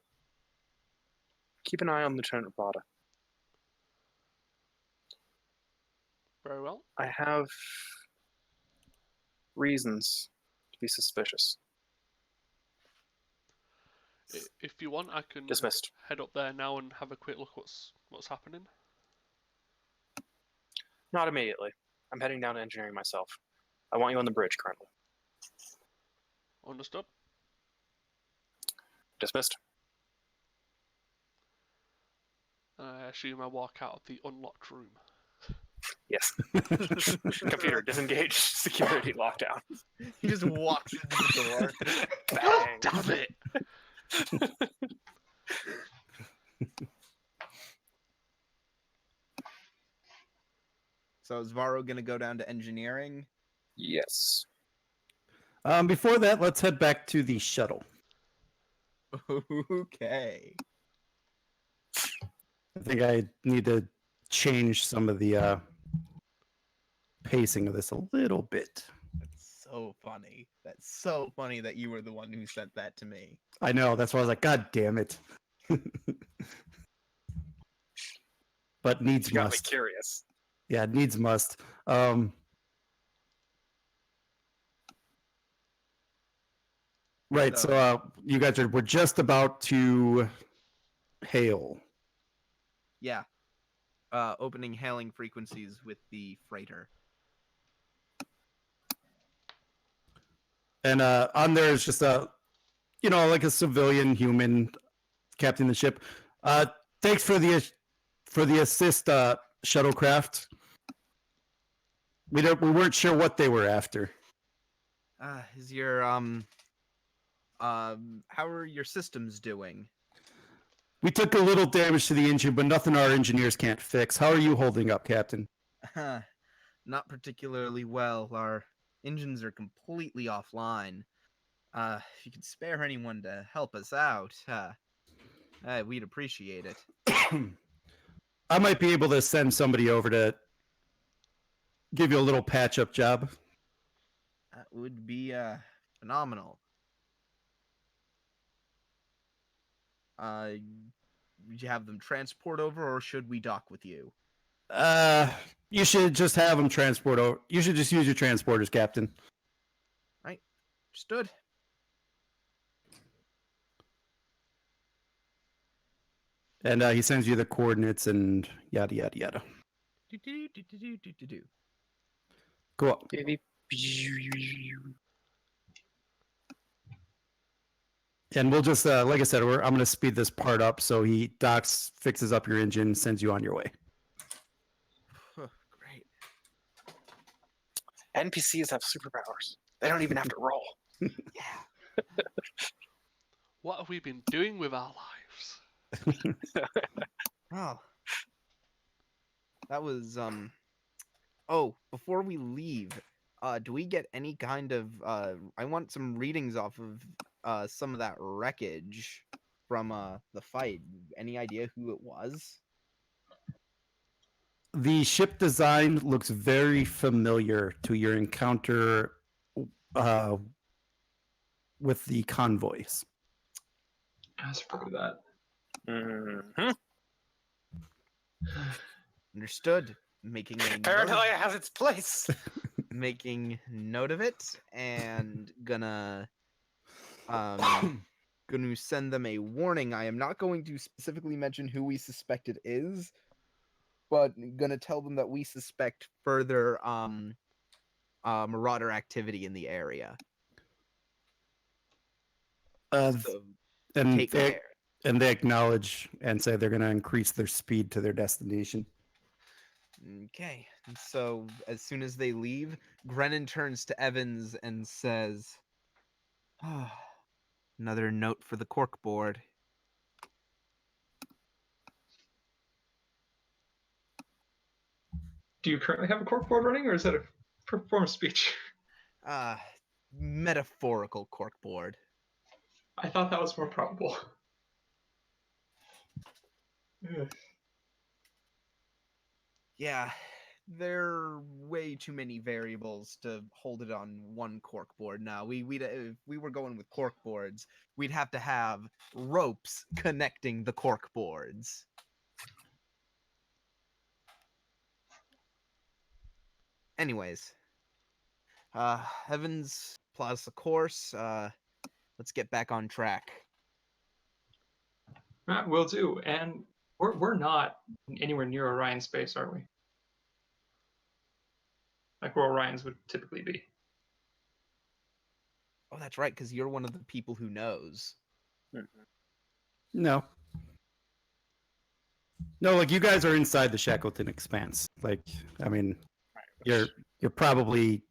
keep an eye on Lieutenant Vada. Very well. I have reasons to be suspicious. If you want, I can Dismissed. head up there now and have a quick look what's happening. Not immediately. I'm heading down to engineering myself. I want you on the bridge currently. Understood. Dismissed. I assume I walk out of the unlocked room. Yes. Computer disengaged. Security lockdown. He just walks into the door. Bang. Damn it! So is Varro gonna go down to engineering? Yes. Before that, let's head back to the shuttle. Okay. I think I need to change some of the pacing of this a little bit. That's so funny. That's so funny that you were the one who sent that to me. I know, that's why I was like, God damn it. But needs You got me must. curious. Yeah, needs must. Right, so you guys we're just about to hail. Yeah. Opening hailing frequencies with the freighter. And on there is just like a civilian human captaining the ship. Thanks for the assist, shuttlecraft. We weren't sure what they were after. Is your how are your systems doing? We took a little damage to the engine, but nothing our engineers can't fix. How are you holding up, Captain? Not particularly well. Our engines are completely offline. If you could spare anyone to help us out, we'd appreciate it. I might be able to send somebody over to give you a little patch-up job. That would be phenomenal. Would you have them transport over, or should we dock with you? You should just have them transport over. You should just use your transporters, Captain. Right. Understood. And he sends you the coordinates and yada yada yada. Do. Cool. And we'll just, like I said, I'm going to speed this part up so he docks, fixes up your engine, sends you on your way. Great. NPCs have superpowers. They don't even have to roll. Yeah. What have we been doing with our lives? Oh. That was Oh, before we leave, do we get any kind of I want some readings off of some of that wreckage from the fight. Any idea who it was? The ship design looks very familiar to your encounter with the convoys. Ask for that. Mm-hmm. Understood. Making a Paranoia has its place. making note of it, and gonna send them a warning. I am not going to specifically mention who we suspect it is, but gonna tell them that we suspect further marauder activity in the area. So and take care. And they acknowledge and say they're going to increase their speed to their destination. Okay. And so as soon as they leave, Grennan turns to Evans and says, oh, another note for the corkboard. Do you currently have a corkboard running, or is that a performance speech? Metaphorical corkboard. I thought that was more probable. Yeah, there are way too many variables to hold it on one corkboard. Now, we'd if we were going with corkboards, we'd have to have ropes connecting the corkboards. Anyways, Evans plots the course. Let's get back on track. Will do. And we're not anywhere near Orion space, are we? like where Orions would typically be. Oh, that's right, because you're one of the people who knows. Mhm. No. No, like you guys are inside the Shackleton Expanse. Like, I mean, you're probably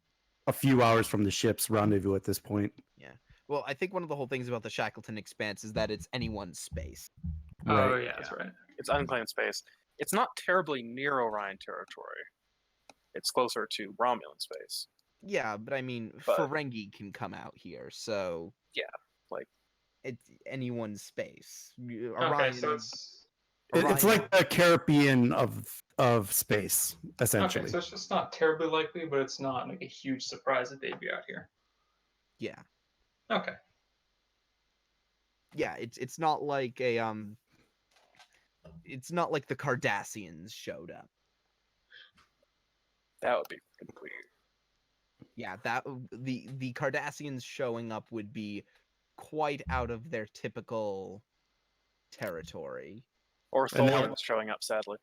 a few hours from the ship's rendezvous at this point. Yeah. Well, I think one of the whole things about the Shackleton Expanse is that it's anyone's space. Oh Right. yeah, that's right. It's unclaimed space. It's not terribly near Orion territory. It's closer to Romulan space. Yeah, but I mean, But- Ferengi can come out here, so Yeah, like it's anyone's space. Okay, so it's It's Orion- like the Caribbean of space, essentially. okay, so it's just not terribly likely, but it's not like a huge surprise that they'd be out here. yeah, Okay. yeah. It's not like a it's not like the Cardassians showed up. that would be freaking weird. Yeah, the Cardassians showing up would be quite out of their typical territory. Or And that- Tholians showing up, sadly.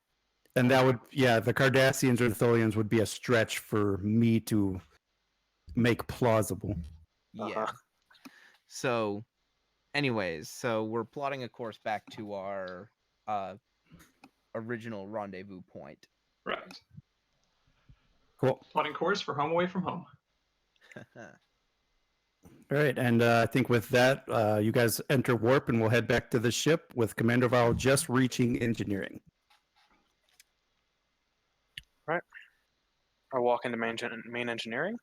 And that would, yeah, the Cardassians or the Tholians would be a stretch for me to make plausible. Yeah. So, anyways, so we're plotting a course back to our original rendezvous point. Right. Cool. Plotting course for home away from home. All right, and I think with that, you guys enter warp, and we'll head back to the ship with Commander Val just reaching engineering. I walk into main engineering,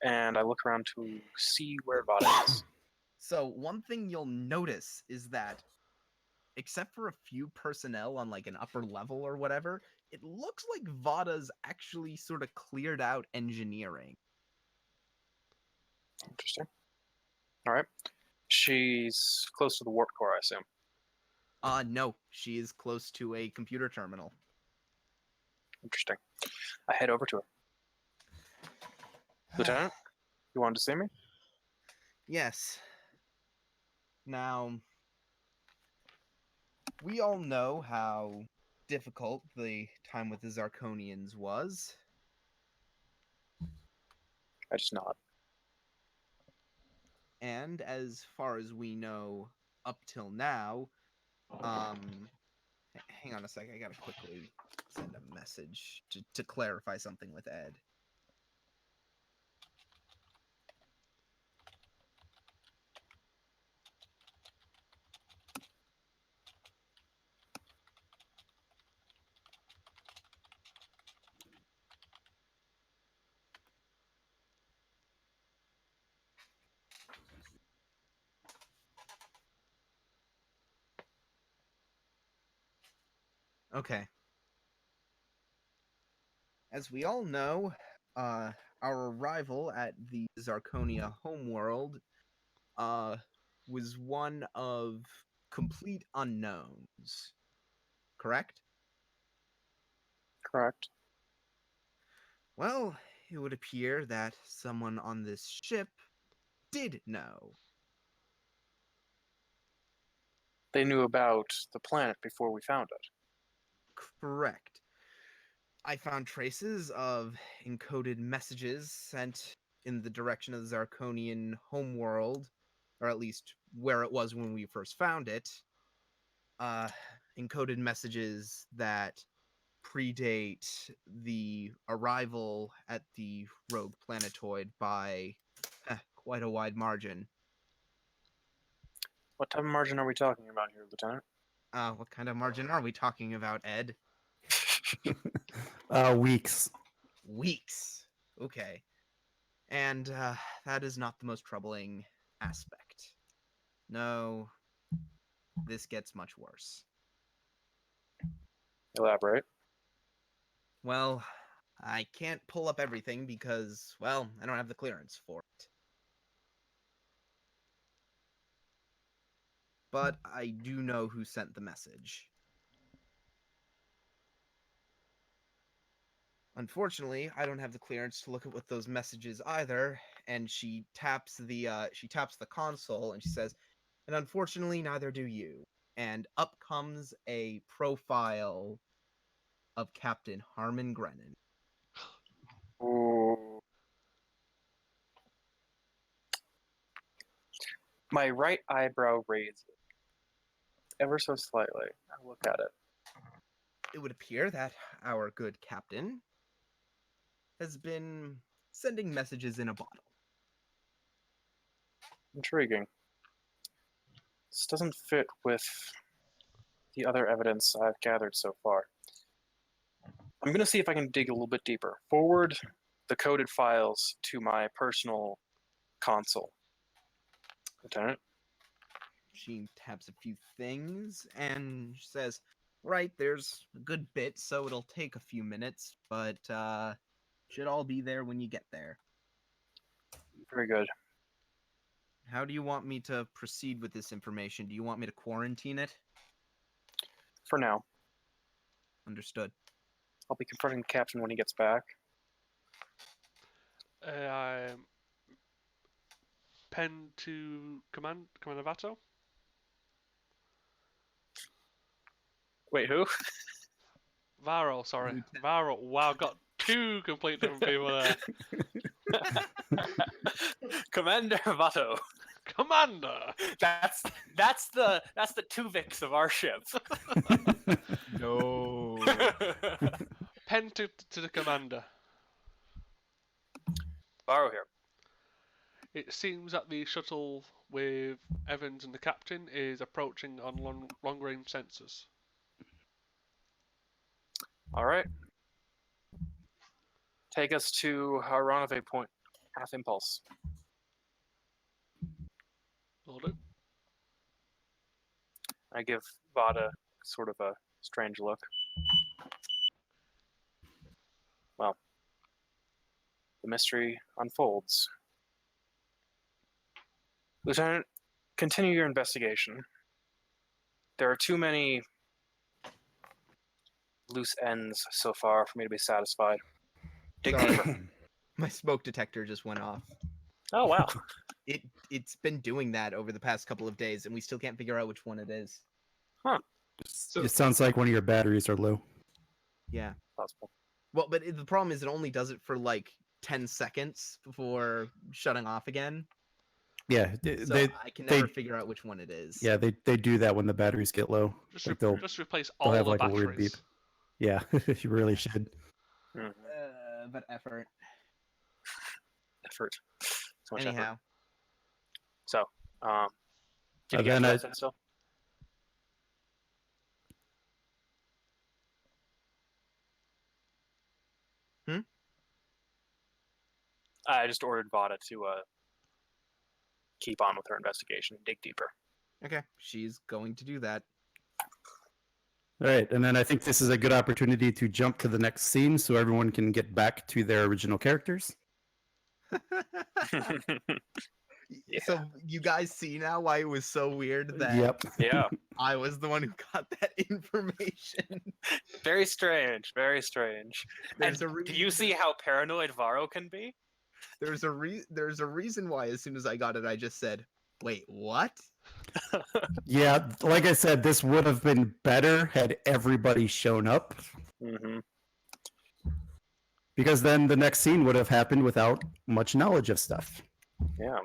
and I look around to see where Vada is. So one thing you'll notice is that, except for a few personnel on like an upper level or whatever, it looks like Vada's actually sort of cleared out engineering. Interesting. All right. She's close to the warp core, I assume. No, she is close to a computer terminal. Interesting. I head over to her. Lieutenant, you wanted to see me? Yes. Now, we all know how difficult the time with the Zarkonians was. I just nod. And as far as we know up till now, hang on a sec, I gotta quickly send a message to clarify something with Ed. Okay. As we all know, our arrival at the Zarkonia homeworld was one of complete unknowns. Correct? Correct. Well, it would appear that someone on this ship did know. They knew about the planet before we found it. Correct. I found traces of encoded messages sent in the direction of the Zarkonian homeworld, or at least where it was when we first found it. Encoded messages that predate the arrival at the rogue planetoid by quite a wide margin. What type of margin are we talking about here, Lieutenant? What kind of margin are we talking about, Ed? Weeks. Weeks. Okay. And that is not the most troubling aspect. No, this gets much worse. Elaborate. Well, I can't pull up everything because, well, I don't have the clearance for it. But I do know who sent the message. Unfortunately, I don't have the clearance to look at what those messages either, and she taps the console and she says, "And unfortunately, neither do you." And up comes a profile of Captain Harmon Grennan. My right eyebrow raises ever so slightly. I look at it. It would appear that our good captain has been sending messages in a bottle. Intriguing. This doesn't fit with the other evidence I've gathered so far. I'm going to see if I can dig a little bit deeper. Forward the coded files to my personal console. Lieutenant? She taps a few things and says, right, there's a good bit, so it'll take a few minutes, but should all be there when you get there. Very good. How do you want me to proceed with this information? Do you want me to quarantine it? For now, Understood. I'll be confronting the captain when he gets back. Pen to Commander Vato. Wait, who? Varro, sorry. Lieutenant. Varro. Wow, got two complete different people there. Commander Vato. Commander! That's the Tuvix of our ship. No. Pen to the commander. Borrow here. It seems that the shuttle with Evans and the captain is approaching on long-range sensors. All right. Take us to our rendezvous point. Half impulse. Will do. I give Vada sort of a strange look. Well, the mystery unfolds. Lieutenant, continue your investigation. There are too many loose ends so far for me to be satisfied. Dig Sorry. deeper. My smoke detector just went off. Oh, wow. It's been doing that over the past couple of days, and we still can't figure out which one it is. So- It sounds like one of your batteries are low. Yeah. Possible. Well, but the problem is it only does it for like 10 seconds before shutting off again. Yeah, So they I can they- never figure out which one it is. yeah they do that when the batteries get low. Just, Like they'll replace they'll all have the like a batteries. weird beep. Yeah, you really should. Mhm. But effort. Effort. So much effort. Anyhow, So, did you then get that still? Hmm? I just ordered Vada to keep on with her investigation, dig deeper. okay, she's going to do that. All right, and then I think this is a good opportunity to jump to the next scene so everyone can get back to their original characters. So you guys see now why it was so weird that Yep. Yeah, I was the one who got that information. very strange, very strange. There's And a do you reason. see how paranoid Varro can be? There's a reason why as soon as I got it, I just said, "Wait, what?" Yeah, like I said, this would have been better had everybody shown up, Mm-hmm. because then the next scene would have happened without much knowledge of stuff. Yeah.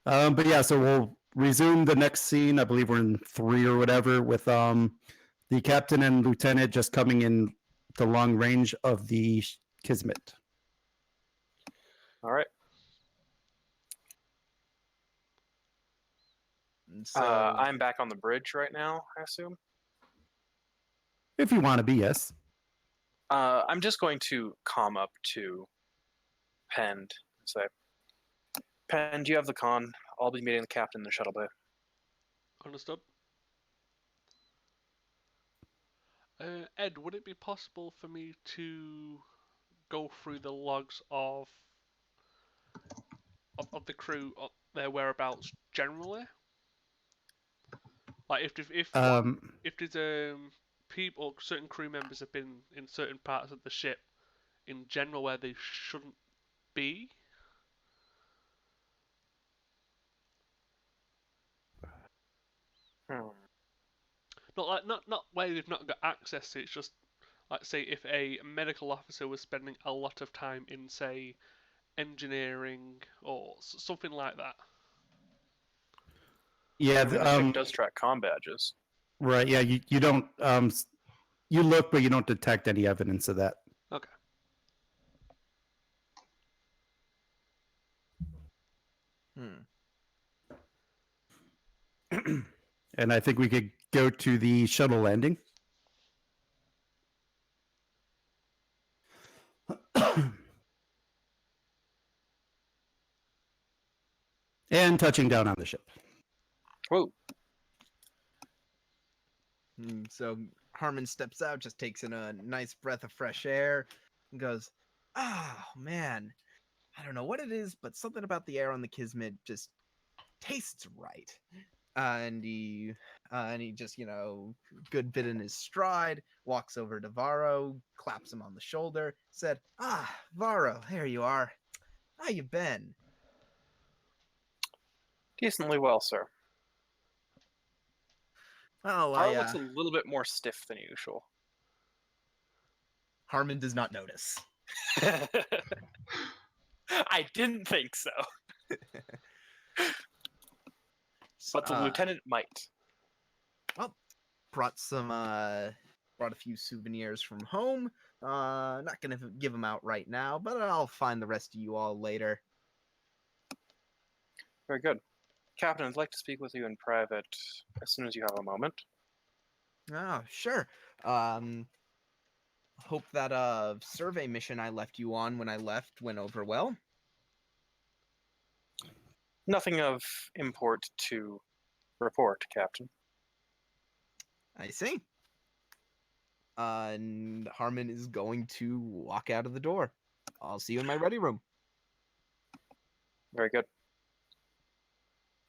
But yeah, so we'll resume the next scene. I believe we're in 3 or whatever, with the captain and lieutenant just coming in the long range of the Kismet. All right. And so I'm back on the bridge right now, I assume. If you want to be, yes. I'm just going to calm up to Penn and say, Penn, do you have the con? I'll be meeting the captain in the shuttle bay. Understood. Ed, would it be possible for me to go through the logs of the crew, their whereabouts generally? Like if there's people, certain crew members have been in certain parts of the ship in general where they shouldn't be. Not where they've not got access to. It's just like, say, if a medical officer was spending a lot of time in, say, engineering or something like that. Yeah, I mean, the ship does track comm badges. right. Yeah, you don't you look, but you don't detect any evidence of that. Okay. Hmm. And I think we could go to the shuttle landing. And touching down on the ship. Whoa. So Harmon steps out, just takes in a nice breath of fresh air, and goes, "Oh man, I don't know what it is, but something about the air on the Kismet just tastes right." And he just, good bit in his stride, walks over to Varro, claps him on the shoulder, said, "Ah, Varro, there you are. How you been?" Decently well, sir. Oh, Varro looks a little bit more stiff than usual. Harmon does not notice. I didn't think so. But the lieutenant might. Well, brought a few souvenirs from home. Not gonna give them out right now, but I'll find the rest of you all later. Very good. Captain, I'd like to speak with you in private as soon as you have a moment. Oh, sure. Hope that survey mission I left you on when I left went over well. Nothing of import to report, Captain. I see. And Harmon is going to walk out of the door. I'll see you in my ready room. Very good.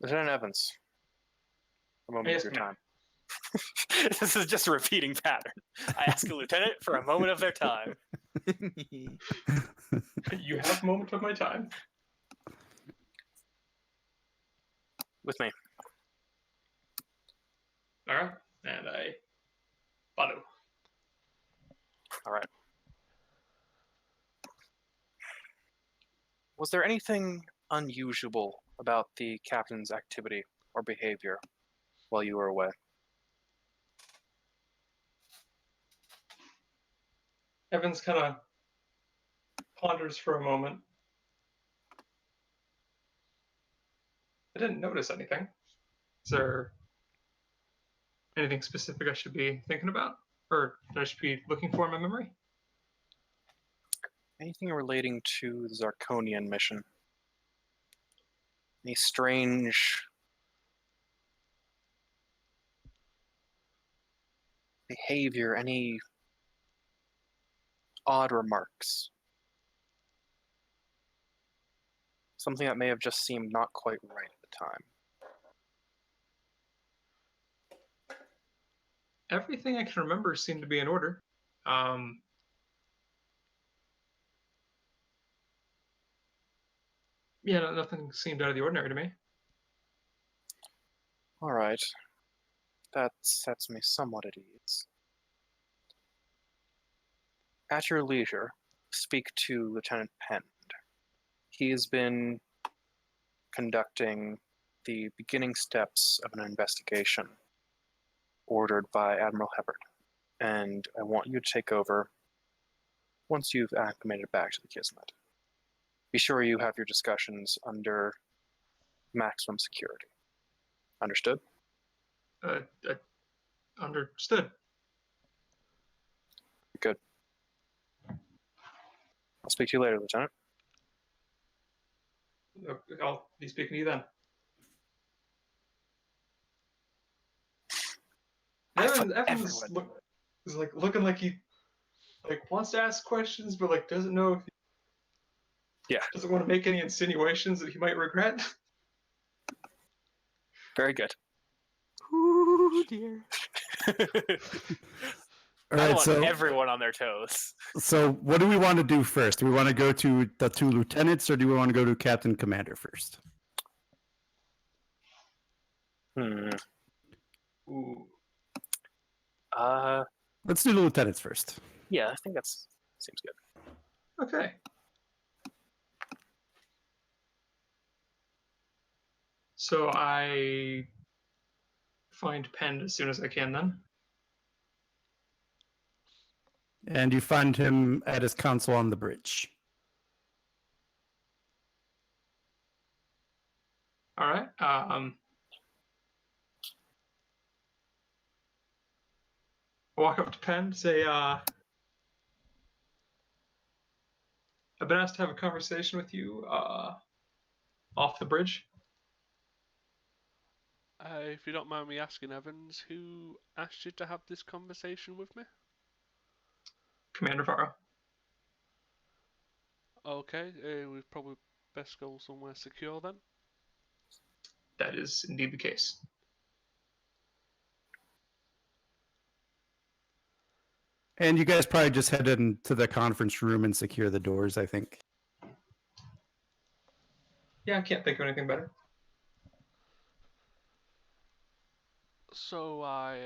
Lieutenant Evans, a moment Yes, of your ma'am. time. This is just a repeating pattern. I ask a lieutenant for a moment of their time. You have a moment of my time. With me. All right, and I follow. All right. Was there anything unusual about the captain's activity or behavior while you were away? Evans kind of ponders for a moment. I didn't notice anything. Is there anything specific I should be thinking about, or that I should be looking for in my memory? Anything relating to the Zarkonian mission? Any strange behavior, any odd remarks? Something that may have just seemed not quite right at the time. Everything I can remember seemed to be in order. Yeah, nothing seemed out of the ordinary to me. All right. That sets me somewhat at ease. At your leisure, speak to Lieutenant Pend. He has been conducting the beginning steps of an investigation ordered by Admiral Heppard, and I want you to take over once you've acclimated back to the Kismet. Be sure you have your discussions under maximum security. Understood? Understood. Good. I'll speak to you later, Lieutenant. I'll be speaking to you then. Evans is like looking like he wants to ask questions, but doesn't know if he doesn't want to make any insinuations that he might regret. Very good. Ooh, dear. All I right, want everyone on their toes. So what do we want to do first? Do we want to go to the two lieutenants, or do we want to go to Captain Commander first? Ooh. Let's do the lieutenants first. Yeah, I think that seems good. Okay. So I find Pend as soon as I can then. And you find him at his console on the bridge. All right. I walk up to Pend, say, I've been asked to have a conversation with you off the bridge. If you don't mind me asking, Evans, who asked you to have this conversation with me? Commander Varro. Okay, we'd probably best go somewhere secure then. That is indeed the case. And you guys probably just head into the conference room and secure the doors, I think. Yeah, I can't think of anything better. So I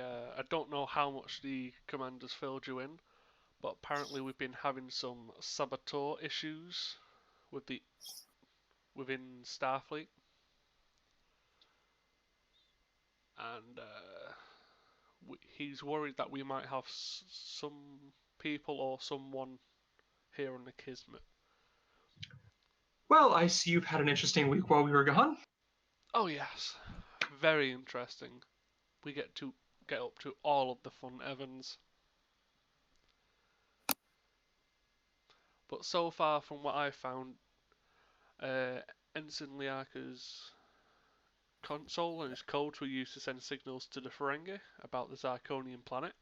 don't know how much the commanders filled you in, but apparently we've been having some saboteur issues with within Starfleet, and he's worried that we might have some people or someone here on the Kismet. Well, I see you've had an interesting week while we were gone. Oh yes, very interesting. We get to get up to all of the fun, Evans. But so far, from what I found, Ensign Liaka's console and his codes were used to send signals to the Ferengi about the Zirconian planet.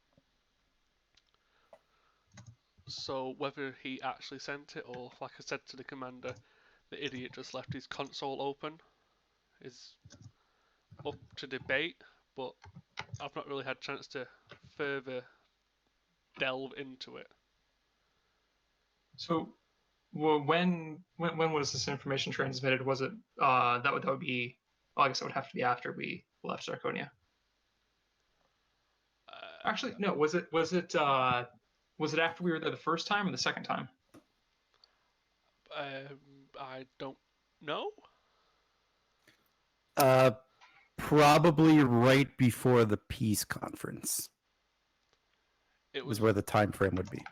So whether he actually sent it or, like I said to the commander, the idiot just left his console open is up to debate, but I've not really had a chance to further delve into it. So, well, when was this information transmitted? Was it that would be? Well, I guess it would have to be after we left Zarconia. Actually, no. Was it after we were there the first time or the second time? I don't know. Probably right before the peace conference. It Was was where the time frame would be.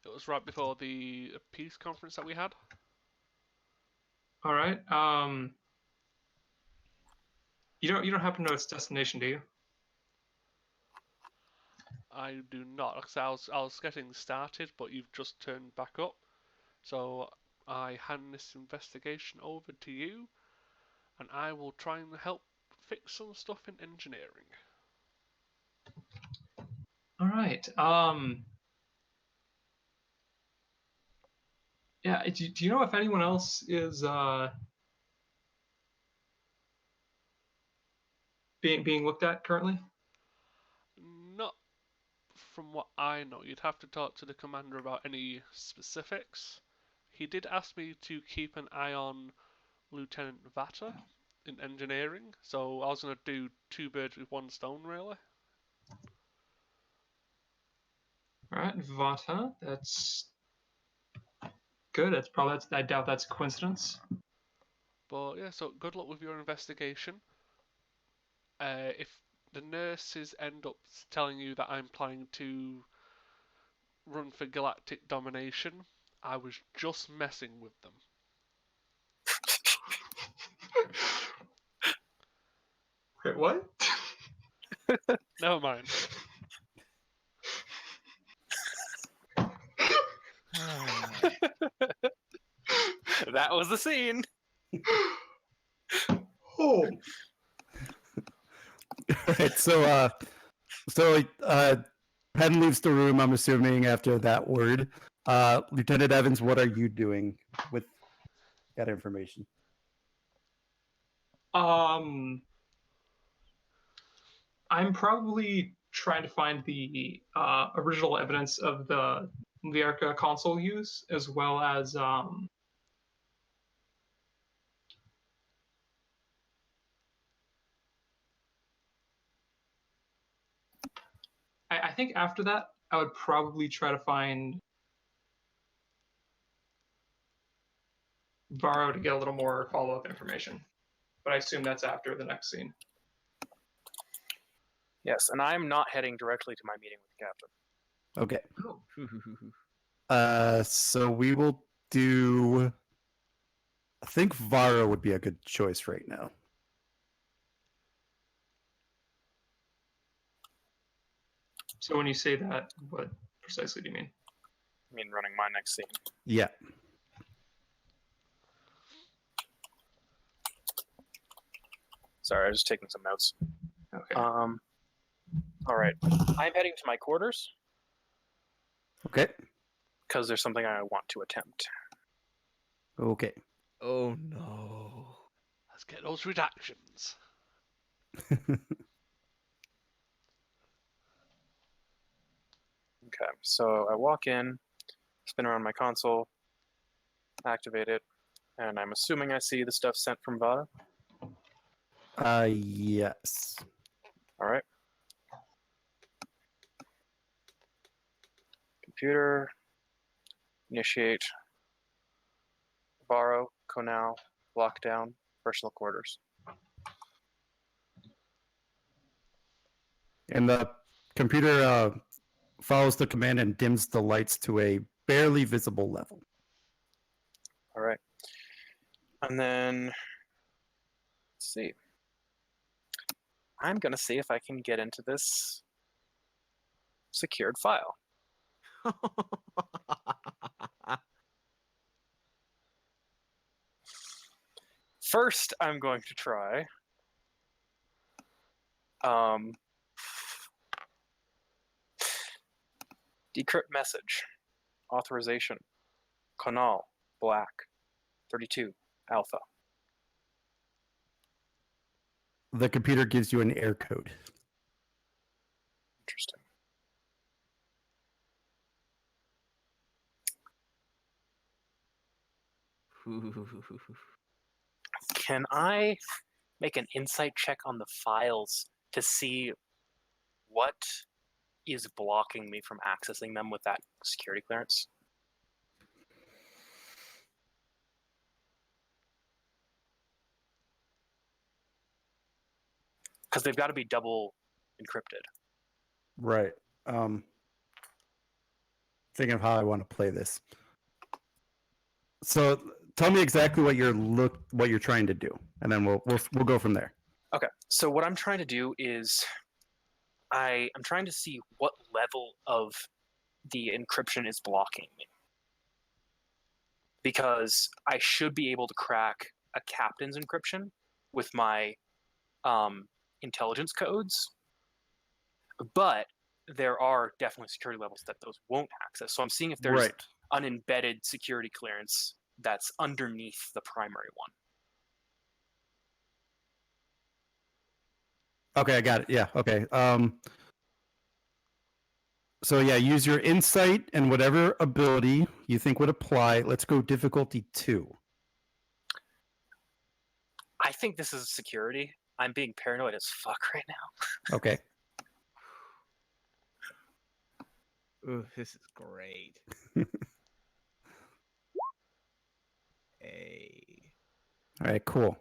It was right before the peace conference that we had. All right. You don't happen to know its destination, do you? I do not. Like I was getting started, but you've just turned back up. So I hand this investigation over to you, and I will try and help fix some stuff in engineering. All right. Yeah. Do you know if anyone else is being looked at currently? Not from what I know. You'd have to talk to the commander about any specifics. He did ask me to keep an eye on Lieutenant Vata in engineering, so I was going to do two birds with one stone, really. All right, Vata. That's good. I doubt that's a coincidence. But yeah, so good luck with your investigation. If the nurses end up telling you that I'm planning to run for galactic domination, I was just messing with them. Wait, what? Never mind. That was the scene. Oh. Right. So Penn leaves the room, I'm assuming, after that word. Lieutenant Evans, what are you doing with that information? I'm probably trying to find the original evidence of the Liarca console use, as well as I think after that, I would probably try to find Varro to get a little more follow-up information. But I assume that's after the next scene. Yes, and I'm not heading directly to my meeting with the captain. Okay. Oh. So we will do. I think Varo would be a good choice right now. So when you say that, what precisely do you mean? I mean, running my next scene. Yeah. Sorry, I was just taking some notes. Okay. All right. I'm heading to my quarters Okay. because there's something I want to attempt. Okay. Oh no. Let's get those redactions. Okay, so I walk in, spin around my console, activate it, and I'm assuming I see the stuff sent from Vada. Yes. All right. Computer, initiate, borrow, Conal, lockdown, personal quarters. And the computer follows the command and dims the lights to a barely visible level. All right. And then, let's see. I'm going to see if I can get into this secured file. First, I'm going to try decrypt message, authorization, Conal, black, 32, alpha. The computer gives you an error code. Interesting. Can I make an insight check on the files to see what is blocking me from accessing them with that security clearance? Because they've got to be double encrypted. Right. Thinking of how I want to play this. So tell me exactly what you're trying to do, and then we'll go from there. Okay, so what I'm trying to do is I'm trying to see what level of the encryption is blocking me. Because I should be able to crack a captain's encryption with my intelligence codes, but there are definitely security levels that those won't access. So I'm seeing if there's an embedded security clearance that's underneath the primary one. Okay, I got it. Yeah. Okay. So yeah, use your insight and whatever ability you think would apply. Let's go difficulty 2. I think this is security. I'm being paranoid as fuck right now. Okay. Ooh, this is great. Hey. All right, cool.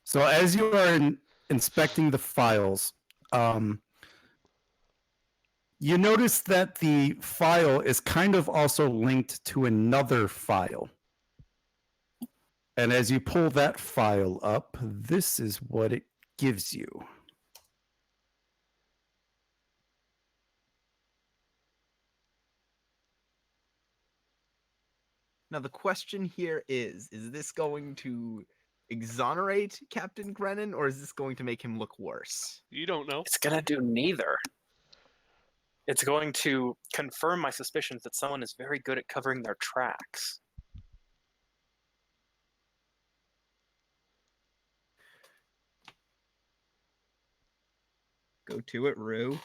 So as you are inspecting the files, you notice that the file is kind of also linked to another file. And as you pull that file up, this is what it gives you. Now the question here is this going to exonerate Captain Grennan, or is this going to make him look worse? You don't know. It's going to do neither. It's going to confirm my suspicions that someone is very good at covering their tracks. Go to it, Rue.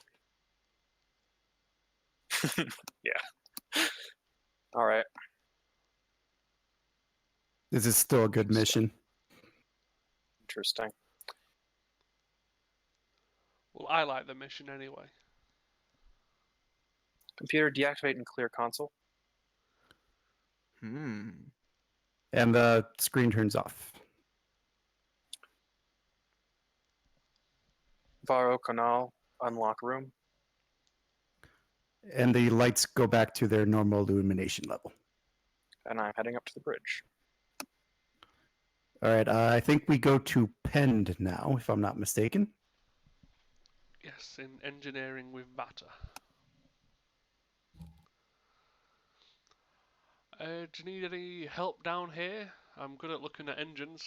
Yeah. All right. This is still a good mission. Interesting. Well, I like the mission anyway. Computer, deactivate and clear console. And the screen turns off. Varo, Conal, unlock room. And the lights go back to their normal illumination level. And I'm heading up to the bridge. All right, I think we go to Pend now, if I'm not mistaken. Yes, in engineering with Vata. Do you need any help down here? I'm good at looking at engines.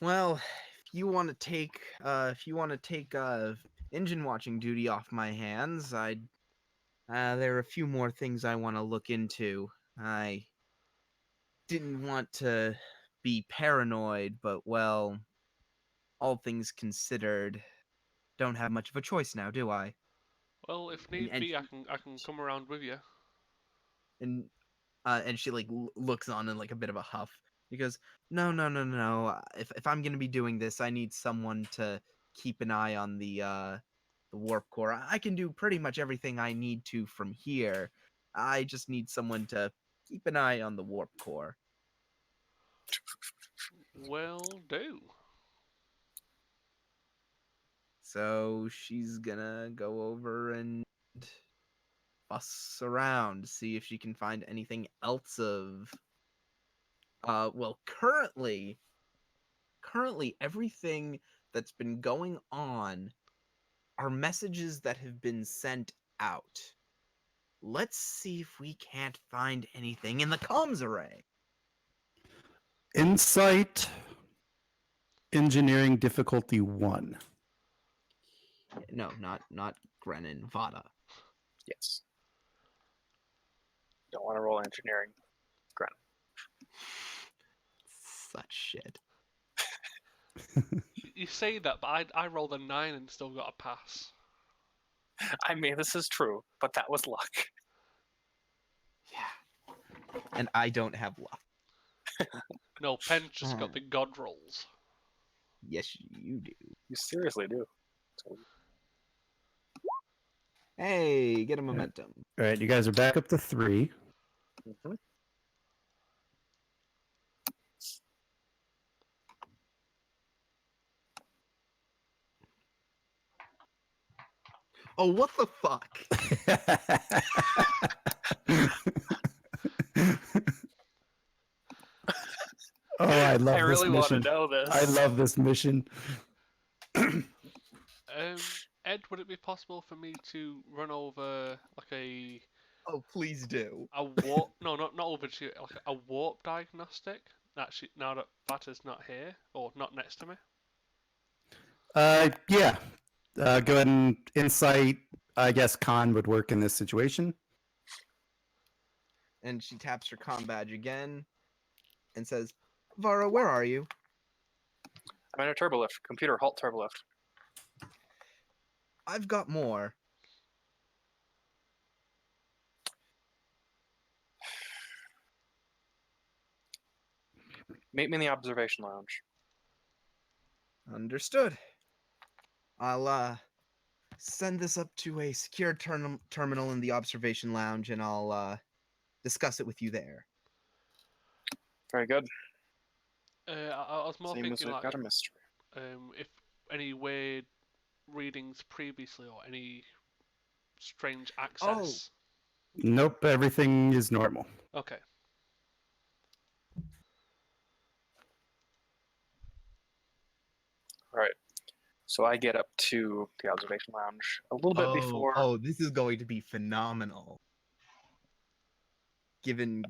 Well, if you want to take engine watching duty off my hands, there are a few more things I want to look into. I didn't want to be paranoid, but well, all things considered, don't have much of a choice now, do I? Well, if And need and be, I can come around with you. and she like looks on in like a bit of a huff. He goes, "No, no, no, no. If I'm gonna be doing this, I need someone to keep an eye on the warp core. I can do pretty much everything I need to from here. I just need someone to keep an eye on the warp core." Will do. So she's gonna go over and fuss around, see if she can find anything else of well, currently everything that's been going on are messages that have been sent out. Let's see if we can't find anything in the comms array. Insight, engineering difficulty 1. No, not Grennan, Vada. Yes. Don't want to roll engineering. Grunt. Such shit. You say that, but I rolled a 9 and still got a pass. I mean, this is true, but that was luck. Yeah. And I don't have luck. No, Penn just got the god rolls. Yes, you do. You seriously do. Hey, get a momentum. All right, you guys are back up to 3. Mm-hmm. Oh, what the fuck? Oh, I love I really this want to mission. know this. I love this mission. Ed, would it be possible for me to run over like a Oh, please do. warp? No, not over to you. Like a warp diagnostic. Actually, now that Vata's not here or not next to me. Yeah. Go ahead and insight. I guess Khan would work in this situation. And she taps her comm badge again and says, "Vara, where are you?" I'm in a turbolift. Computer, halt turbolift. "I've got more." Meet me in the observation lounge. Understood. I'll send this up to a secure terminal in the observation lounge, and I'll discuss it with you there. Very good. I was more Seems thinking we've like got a mystery. if any weird readings previously or any strange access. Nope, everything is normal. Okay. All right. So I get up to the observation lounge a little bit before. Oh, this is going to be phenomenal. Given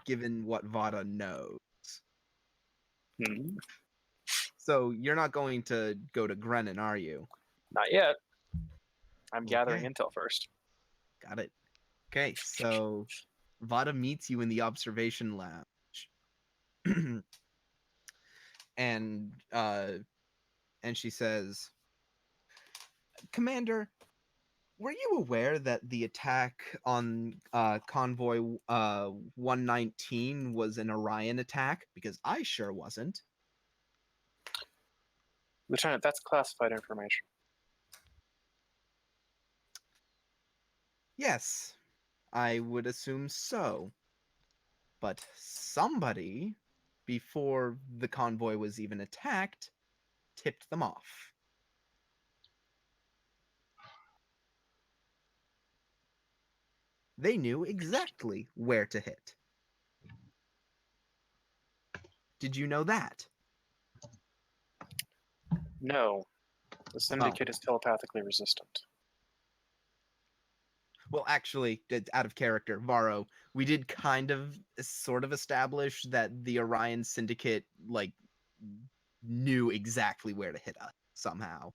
what Vada knows. Hmm, So you're not going to go to Grennan, are you? not yet. I'm gathering Okay. intel first. Got it. Okay, so Vada meets you in the observation lounge. and she says, "Commander, were you aware that the attack on convoy 119 was an Orion attack? Because I sure wasn't." Lieutenant, that's classified information. "Yes, I would assume so. But somebody, before the convoy was even attacked, tipped them off. They knew exactly where to hit. Did you know that? No, the Syndicate is telepathically resistant. Well, actually, out of character, Varro, we did kind of sort of establish that the Orion Syndicate, like, knew exactly where to hit us somehow.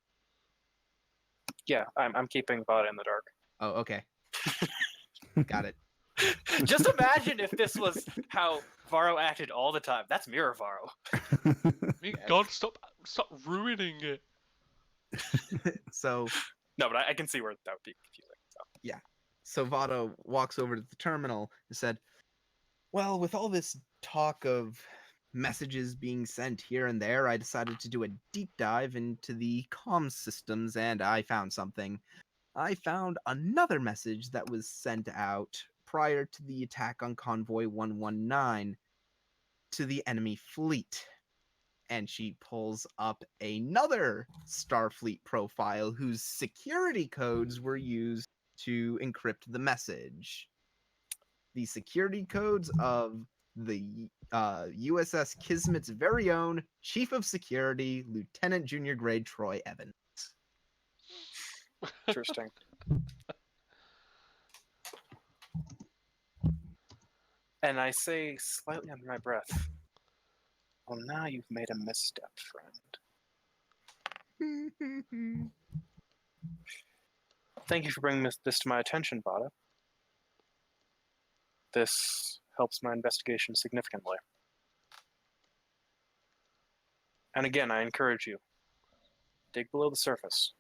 Yeah, I'm keeping Vada in the dark. Oh, okay. Got it. Just imagine if this was how Varro acted all the time. That's mirror Varro. God, stop ruining it. So No, but I can see where that would be confusing. So. yeah. So Vado walks over to the terminal and said, well, with all this talk of messages being sent here and there, I decided to do a deep dive into the comm systems and I found something. I found another message that was sent out prior to the attack on Convoy 119 to the enemy fleet. And she pulls up another Starfleet profile whose security codes were used to encrypt the message. The security codes of the USS Kismet's very own Chief of Security, Lieutenant Junior Grade Troy Evans. Interesting. And I say slightly under my breath, well, now you've made a misstep, friend. Thank you for bringing this to my attention, Vada. This helps my investigation significantly. And again, I encourage you, dig below the surface.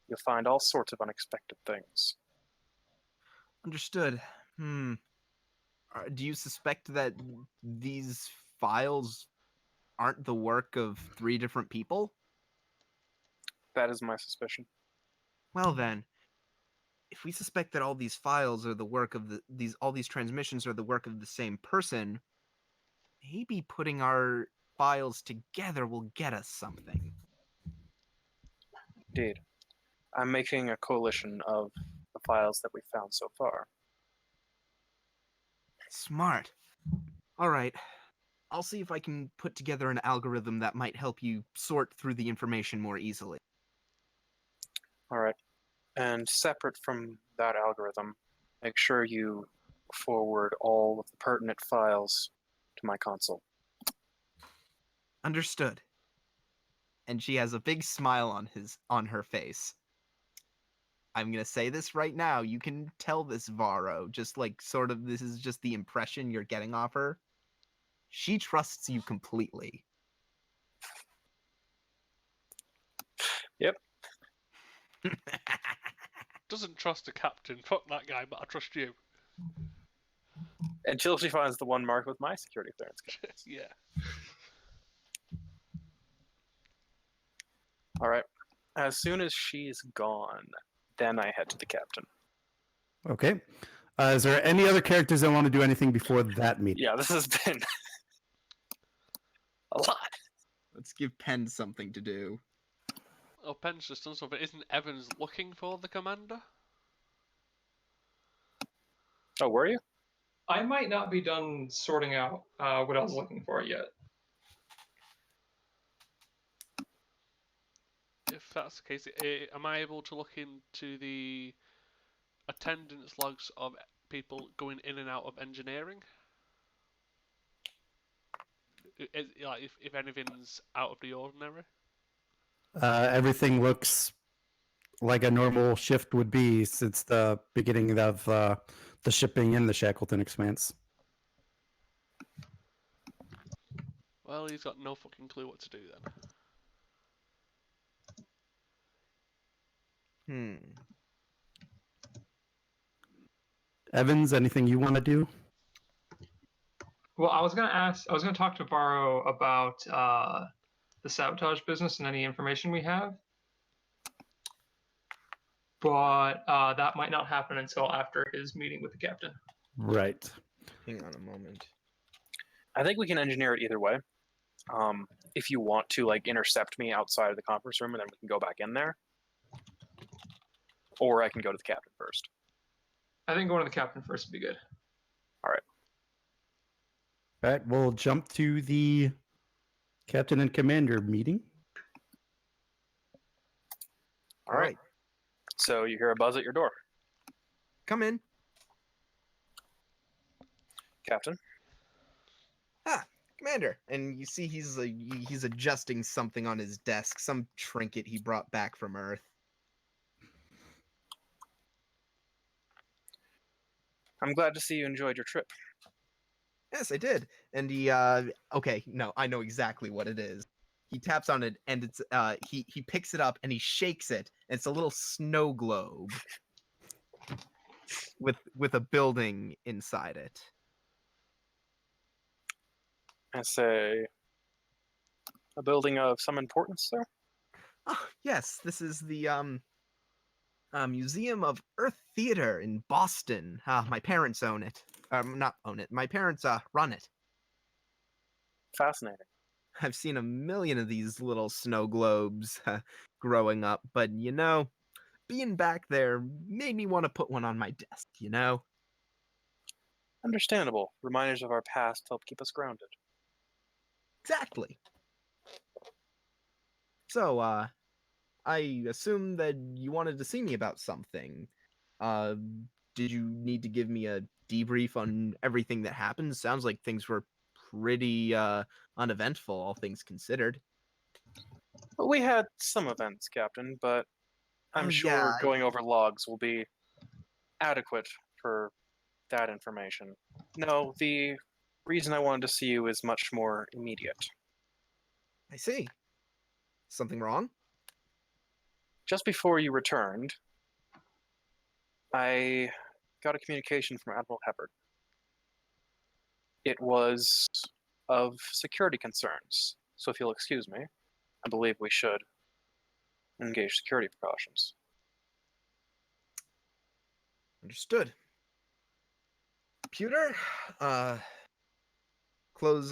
You'll find all sorts of unexpected things. Understood. Do you suspect that these files aren't the work of 3 different people? That is my suspicion. Well then, if we suspect that all these files are the work of all these transmissions are the work of the same person, maybe putting our files together will get us something. Indeed. I'm making a coalition of the files that we've found so far. Smart. All right. I'll see if I can put together an algorithm that might help you sort through the information more easily. All right. And separate from that algorithm, make sure you forward all of the pertinent files to my console. Understood. And she has a big smile on her face. I'm gonna say this right now. You can tell this Varro, just like sort of this is just the impression you're getting off her. She trusts you completely. Yep. Doesn't trust a captain. Fuck that guy, but I trust you. Until she finds the one marked with my security clearance. Yeah. All right. As soon as she's gone, then I head to the captain. Okay. Is there any other characters that want to do anything before that meeting? Yeah, this has been a lot. Let's give Penn something to do. Oh, Penn's just done something. Isn't Evans looking for the commander? Oh, were you? I might not be done sorting out what I was looking for yet. If that's the case, am I able to look into the attendance logs of people going in and out of engineering? Like if anything's out of the ordinary? Everything looks like a normal shift would be since the beginning of the shipping in the Shackleton Expanse. Well, he's got no fucking clue what to do then. Evans, anything you want to do? Well, I was gonna talk to Varro about the sabotage business and any information we have, but that might not happen until after his meeting with the captain. Right. Hang on a moment. I think we can engineer it either way. If you want to like intercept me outside of the conference room, and then we can go back in there, or I can go to the captain first. I think going to the captain first would be good. All right. All right, we'll jump to the captain and commander meeting. All right. So you hear a buzz at your door, Come in. Captain. Ah, Commander. And you see he's adjusting something on his desk, some trinket he brought back from Earth. I'm glad to see you enjoyed your trip. Yes, I did. And he okay, no, I know exactly what it is. He taps on it and it's he picks it up and he shakes it. And it's a little snow globe with a building inside it. I say, a building of some importance, sir? Oh, yes, this is the Museum of Earth Theater in Boston. My parents own it. Not own it. My parents run it. Fascinating. I've seen a million of these little snow globes growing up, but being back there made me want to put one on my desk, Understandable. Reminders of our past help keep us grounded. Exactly. So, I assume that you wanted to see me about something. Uh, did you need to give me a debrief on everything that happened? Sounds like things were pretty uneventful, all things considered. Well, we had some events, Captain, but I'm Oh sure yeah, going over logs will be adequate for that information. No, the reason I wanted to see you is much more immediate. I see. Something wrong? Just before you returned, I got a communication from Admiral Heppard. It was of security concerns, so if you'll excuse me, I believe we should engage security precautions. Understood. Computer, close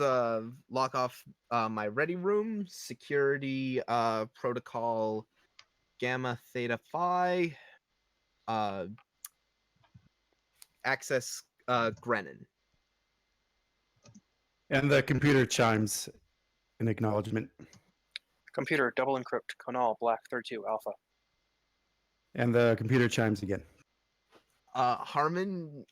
lock off my ready room, security protocol gamma theta phi, uh access Grennan. And the computer chimes in acknowledgement. Computer, double encrypt, Conal, Black 32, Alpha. And the computer chimes again. Harmon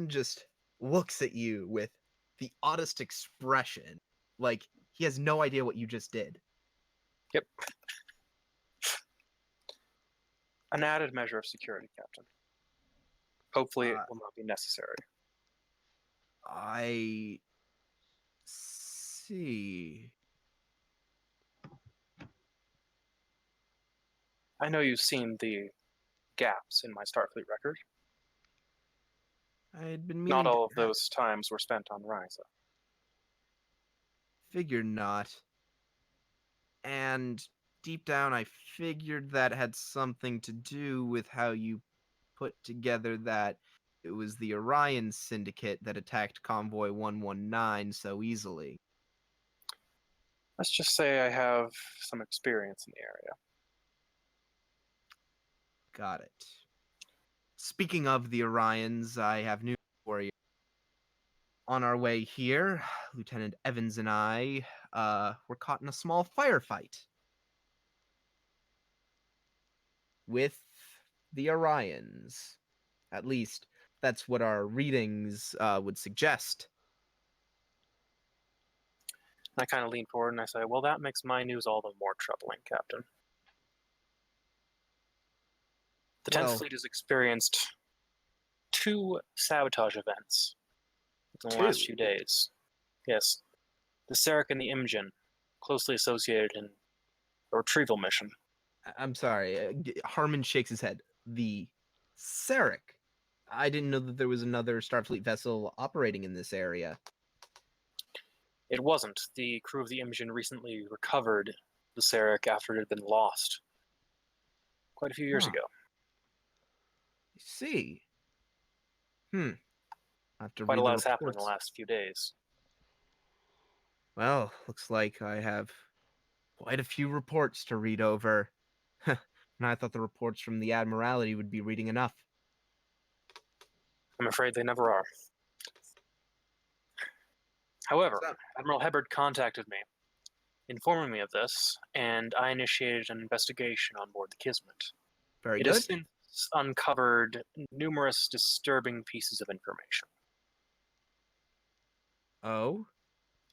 just looks at you with the oddest expression, like he has no idea what you just did. Yep. An added measure of security, Captain. Hopefully it will not be necessary. I see. I know you've seen the gaps in my Starfleet record. I had been Not meaning all to of those times were spent on Ryza. figure not. And deep down, I figured that had something to do with how you put together that it was the Orion Syndicate that attacked Convoy 119 so easily. Let's just say I have some experience in the area. Got it. Speaking of the Orions, I have news for you. On our way here, Lieutenant Evans and I were caught in a small firefight with the Orions. At least, that's what our readings would suggest. I kind of lean forward and I say, well, that makes my news all the more troubling, Captain. The 10th Well, Fleet has experienced 2 sabotage events in the last 2? few days. Yes, the Sarek and the Imjin, closely associated in a retrieval mission. I'm sorry. Harmon shakes his head. The Sarek. I didn't know that there was another Starfleet vessel operating in this area. It wasn't. The crew of the Imjin recently recovered the Sarek after it had been lost quite a few years Huh. ago. I see. I have to Quite read a the lot has happened in the reports. last few days. Well, looks like I have quite a few reports to read over. And I thought the reports from the Admiralty would be reading enough. I'm afraid they never are. However, So, Admiral Hebard contacted me, informing me of this, and I initiated an investigation on board the Kismet. very It has good. since uncovered numerous disturbing pieces of information. Oh?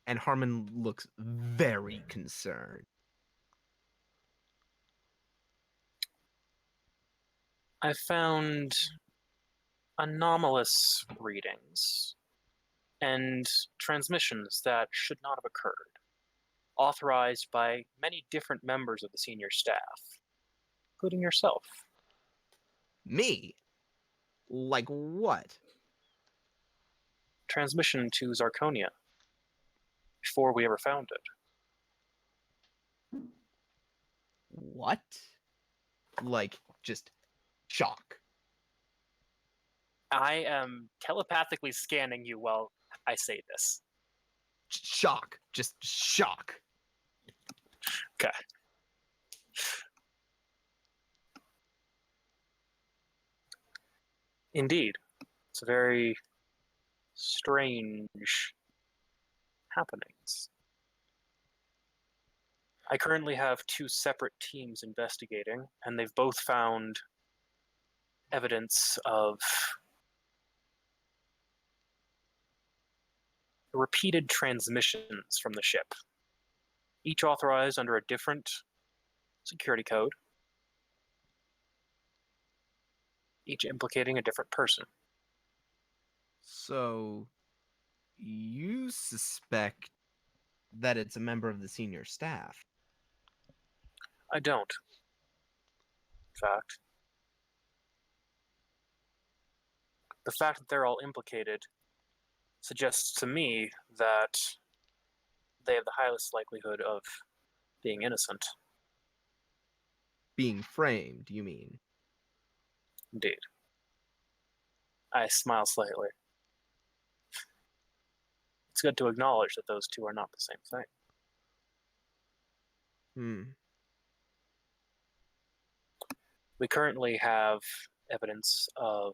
And Harmon looks very concerned. I found anomalous readings and transmissions that should not have occurred, authorized by many different members of the senior staff, including yourself. Me? Like what? Transmission to Zarconia before we ever found it. What? Like, just shock. I am telepathically scanning you while I say this. Shock. Just shock. Okay. Indeed. It's a very strange happenings. I currently have two separate teams investigating, and they've both found evidence of repeated transmissions from the ship, each authorized under a different security code, each implicating a different person. So, you suspect that it's a member of the senior staff? I don't, in fact. The fact that they're all implicated suggests to me that they have the highest likelihood of being innocent. Being framed, you mean? Indeed. I smile slightly. It's good to acknowledge that those two are not the same thing. Hmm. We currently have evidence of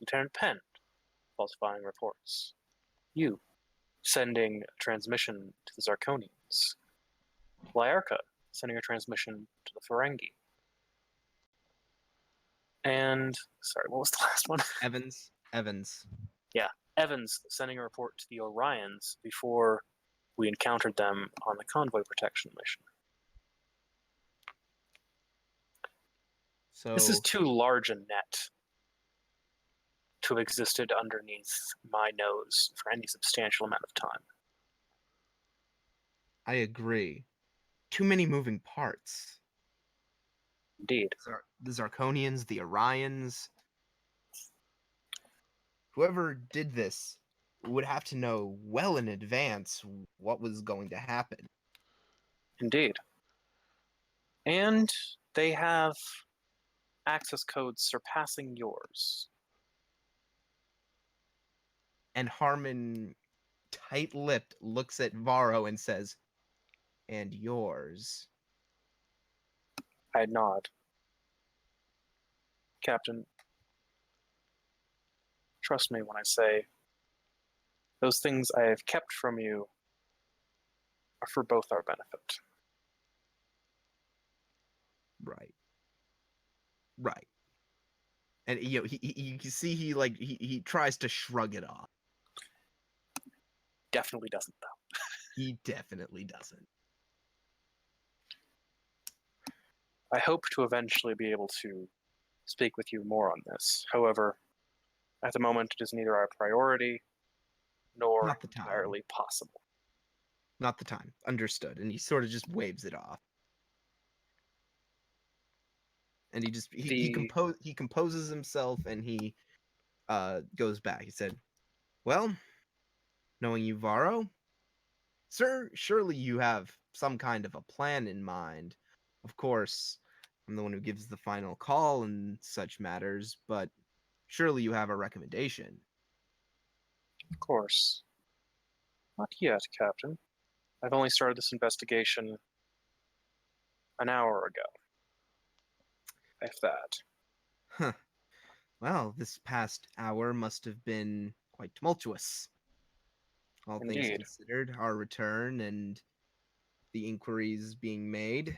Lieutenant Penn falsifying reports. You sending a transmission to the Zarconians. Lyarka sending a transmission to the Ferengi. And, sorry, what was the last one? Evans. Yeah, Evans sending a report to the Orions before we encountered them on the convoy protection mission. So, This is too large a net to have existed underneath my nose for any substantial amount of time. I agree. Too many moving parts. Indeed. The Zarconians, the Orions. Whoever did this would have to know well in advance what was going to happen. Indeed. And they have access codes surpassing yours. And Harmon, tight-lipped, looks at Varro and says, "And yours." I nod. Captain, trust me when I say those things I have kept from you are for both our benefit. Right. And you know, you can see he tries to shrug it off. Definitely doesn't, though. He definitely doesn't. I hope to eventually be able to speak with you more on this. However, at the moment, it is neither our priority nor Not the time. entirely possible. Not the time. Understood. And he sort of just waves it off. And he composes himself and he goes back. He said, "Well, knowing you, Varro, sir, surely you have some kind of a plan in mind. Of course, I'm the one who gives the final call in such matters, but surely you have a recommendation." Of course. Not yet, Captain. I've only started this investigation an hour ago. If that. Huh. Well, this past hour must have been quite tumultuous. All things Indeed. considered, our return and the inquiries being made.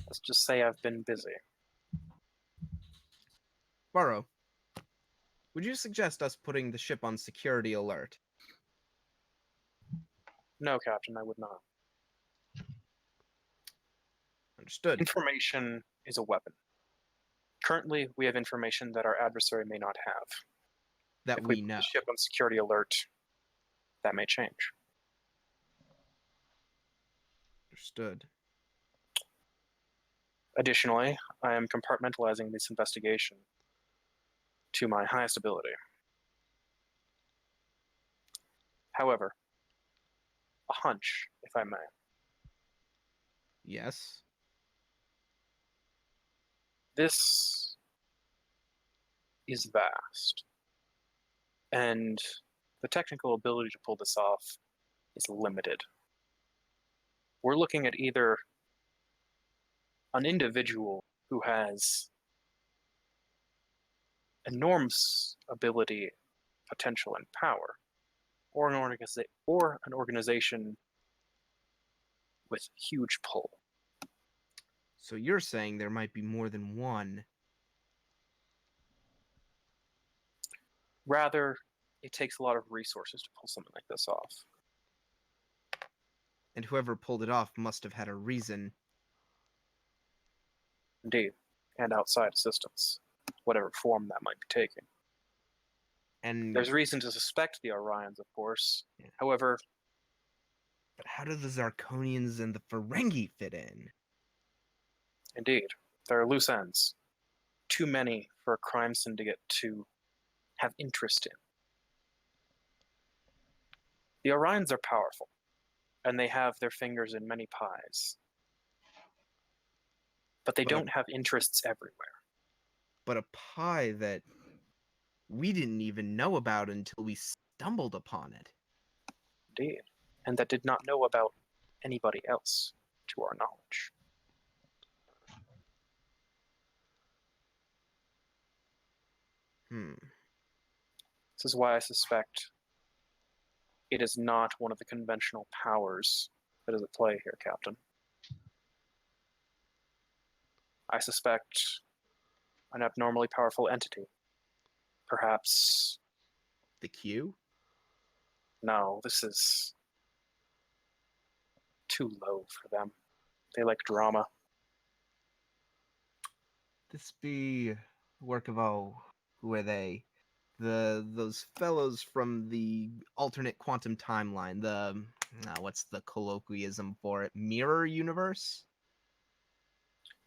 Let's just say I've been busy. Varro, would you suggest us putting the ship on security alert? No, Captain, I would not. Understood. Information is a weapon. Currently, we have information that our adversary may not have. That If we we put know. the ship on security alert, that may change. Understood. Additionally, I am compartmentalizing this investigation to my highest ability. However, a hunch, if I may. Yes. This is vast, and the technical ability to pull this off is limited. We're looking at either an individual who has enormous ability, potential, and power, or an organization with huge pull. So you're saying there might be more than one. Rather, it takes a lot of resources to pull something like this off. And whoever pulled it off must have had a reason. Indeed, and outside assistance, whatever form that might be taking. And There's reason to suspect the Orions, of course. Yeah. However, but how do the Zarkonians and the Ferengi fit in? indeed, there are loose ends. Too many for a crime syndicate to have interest in. The Orions are powerful, and they have their fingers in many pies. But they don't have interests everywhere. But a pie that we didn't even know about until we stumbled upon it. Indeed. And that did not know about anybody else, to our knowledge. This is why I suspect it is not one of the conventional powers that is at play here, Captain. I suspect an abnormally powerful entity. Perhaps... The Q? No, this is too low for them. They like drama. This be work of, who are they? Those fellows from the alternate quantum timeline. What's the colloquialism for it? Mirror universe?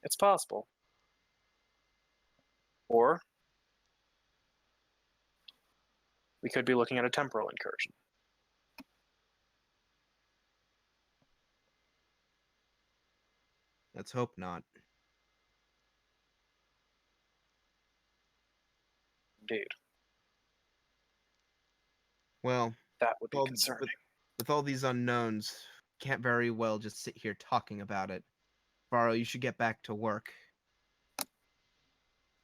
It's possible. Or we could be looking at a temporal incursion. Let's hope not. Indeed. Well, that would be concerning. With all these unknowns, can't very well just sit here talking about it. Varro, you should get back to work.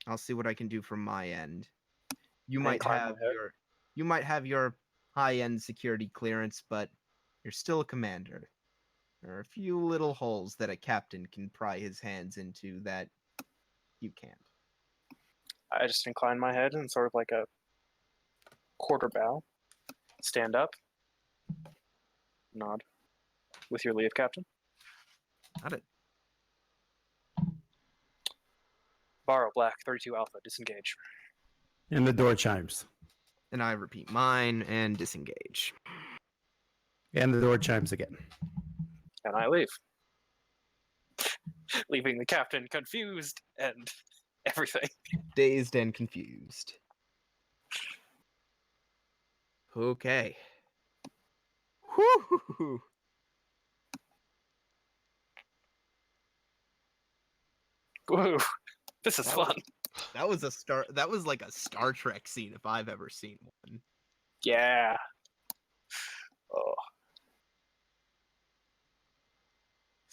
I'll see what I can do from my end. You might have your high-end security clearance, but you're still a commander. There are a few little holes that a captain can pry his hands into that you can't. I just incline my head in sort of like a quarter bow. Stand up. Nod. With your leave, Captain. Got it. Varro, Black, 32 Alpha, disengage. And the door chimes. And I repeat mine and disengage. And the door chimes again. And I leave. Leaving the captain confused and everything. Dazed and confused. Okay. Whoo! Woo! This is fun. That was like a Star Trek scene if I've ever seen one. Yeah. Oh.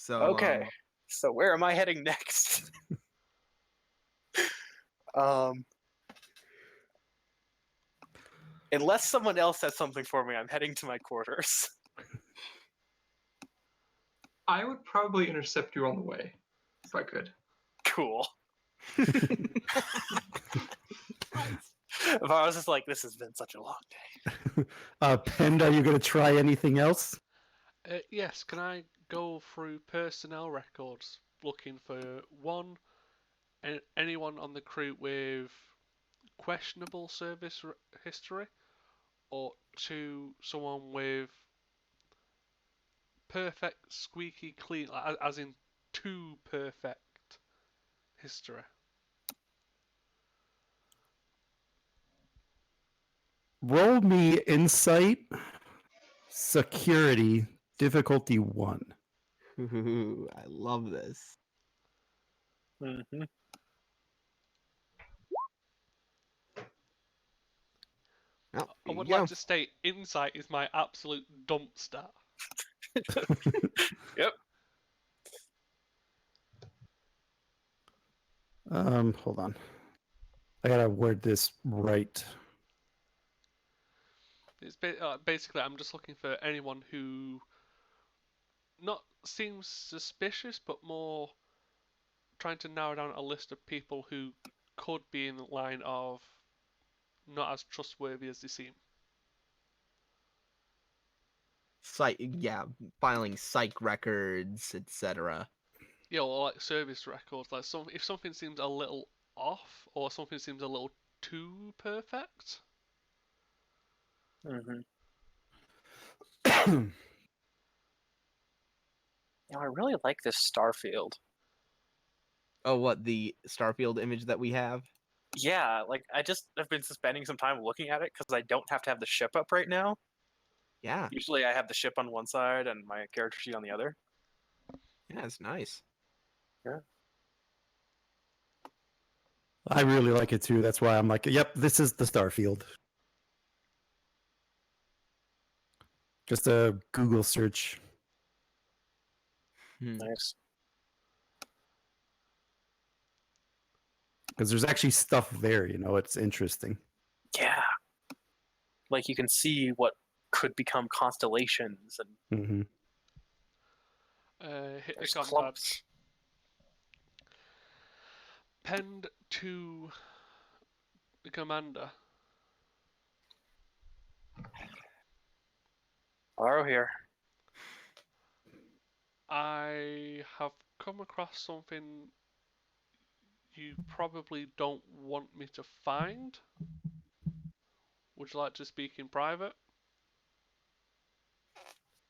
So Okay. So where am I heading next? um, unless someone else has something for me, I'm heading to my quarters. I would probably intercept you on the way, if I could. Cool. If I was just like, this has been such a long day. Pend, are you going to try anything else? Yes, can I go through personnel records looking for anyone on the crew with questionable service history, or two, someone with perfect squeaky clean, as in too perfect history? Roll me insight, security, difficulty 1. Ooh, I love this. Mm-hmm. Oh, I here would you like go. to state insight is my absolute dumpster. Yep. Hold on. I gotta word this right. It's basically I'm just looking for anyone who not seems suspicious, but more trying to narrow down a list of people who could be in the line of not as trustworthy as they seem. Yeah, filing psych records, etc. Yeah, or like service records. Like if something seems a little off or something seems a little too perfect. Mm-hmm. I really like this Starfield. Oh, what, the Starfield image that we have? Yeah, like I just have been spending some time looking at it because I don't have to have the ship up right now. Yeah, Usually I have the ship on one side and my character sheet on the other. yeah, it's nice. Yeah. I really like it too. That's why I'm like, yep, this is the Starfield. Just a Google search. Nice. Because there's actually stuff there, it's interesting. Yeah. Like you can see what could become constellations and Mm-hmm. Hit the there's comm clumps. tabs. Penned to the commander. Borrow here. I have come across something you probably don't want me to find. Would you like to speak in private?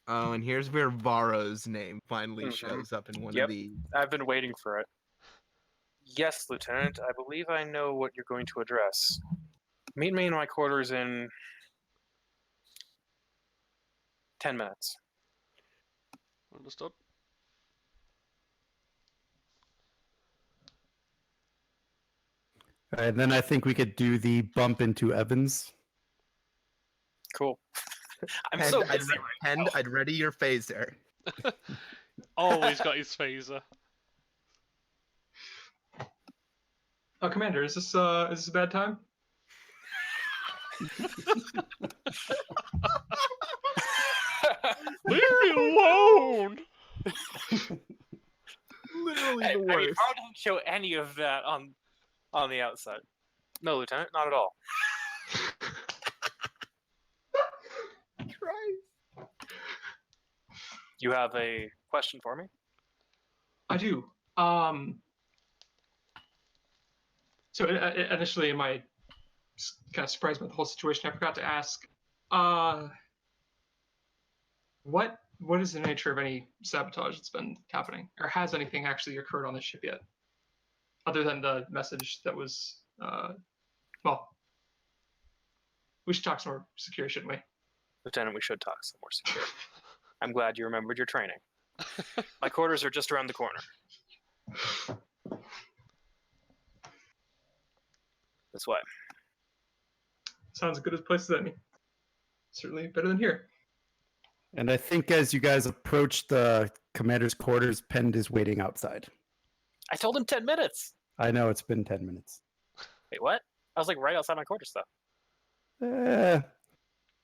Oh, and here's where Varro's name finally Mhm. shows up in one Yep. of these. I've been waiting for it. Yes, Lieutenant. I believe I know what you're going to address. Meet me in my quarters in 10 minutes. Understood. And then I think we could do the bump into Evans. Cool. I'm Pend, so busy right Pend, now. I'd ready your phaser. Always got his phaser. Oh, Commander, is this a bad time? Leave me alone! Literally I the mean, worst. Power doesn't show any of that on the outside. No, Lieutenant, not at all. Christ. You have a question for me? I do. So initially, in my kind of surprised by the whole situation, I forgot to ask, what is the nature of any sabotage that's been happening, or has anything actually occurred on the ship yet, other than the message that was, well, we should talk some more security, shouldn't we? Lieutenant, we should talk some more security. I'm glad you remembered your training. My quarters are just around the corner. This way. Sounds as good a place as any. Certainly better than here. And I think as you guys approach the commander's quarters, Pend is waiting outside. I told him 10 minutes. I know it's been 10 minutes. Wait, what? I was like right outside my quarters though.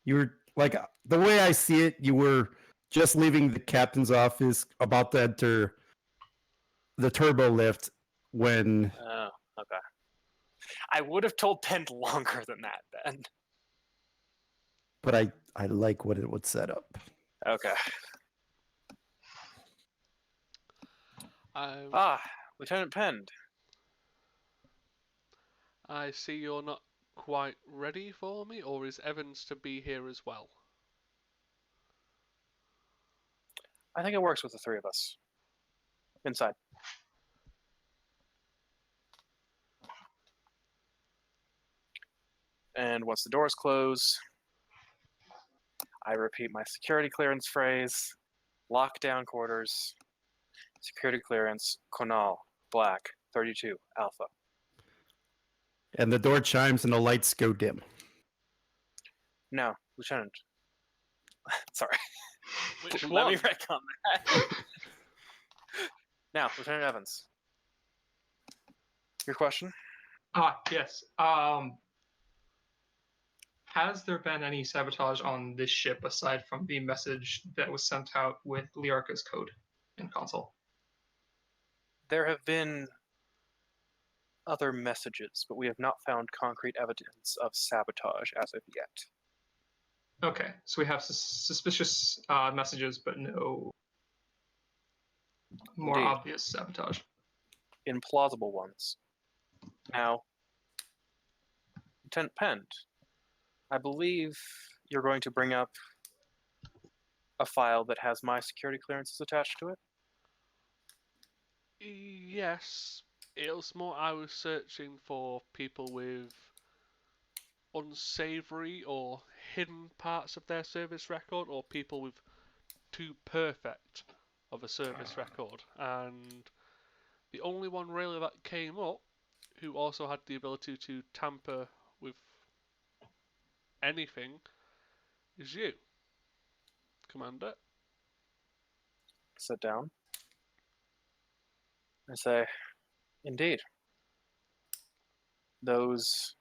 You were like, the way I see it, you were just leaving the captain's office, about to enter the turbo lift when. Oh, okay. I would have told Pend longer than that then. But I like what it would set up. Okay. I Lieutenant Pend. I see you're not quite ready for me, or is Evans to be here as well? I think it works with the three of us. Inside. And once the doors close, I repeat my security clearance phrase. Lockdown quarters. Security clearance. Conal. Black. 32. Alpha. And the door chimes and the lights go dim. No, Lieutenant. Sorry. Which Let one? me retcon that. Now, Lieutenant Evans. Your question? Yes. Has there been any sabotage on this ship aside from the message that was sent out with Liarka's code in console? There have been other messages, but we have not found concrete evidence of sabotage as of yet. Okay, so we have suspicious messages, but no more Indeed. obvious sabotage. Implausible ones. Now, Lieutenant Pend, I believe you're going to bring up a file that has my security clearances attached to it. Yes, it was more I was searching for people with unsavory or hidden parts of their service record, or people with too perfect of a service record. And the only one really that came up who also had the ability to tamper with anything is you, Commander. Sit down. I say, indeed. Those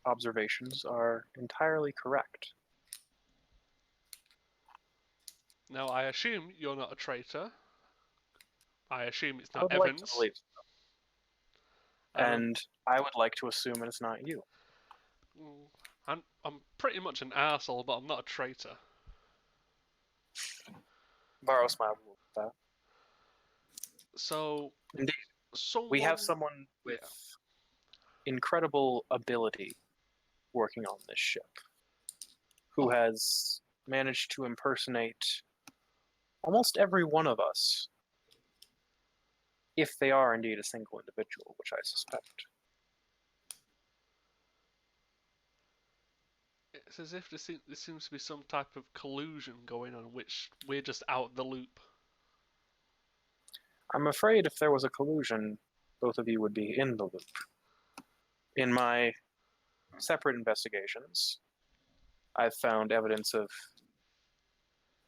observations are entirely correct. Now, I assume you're not a traitor. I assume it's I not would like to Evans. believe so. And I would like to assume it is not you. I'm pretty much an arsehole, but I'm not a traitor. Varro smiled a little at that. So, Indeed. someone... We have someone with incredible ability working on this ship who has managed to impersonate almost every one of us, if they are indeed a single individual, which I suspect. It's as if there seems to be some type of collusion going on, which we're just out the loop. I'm afraid if there was a collusion, both of you would be in the loop. In my separate investigations, I've found evidence of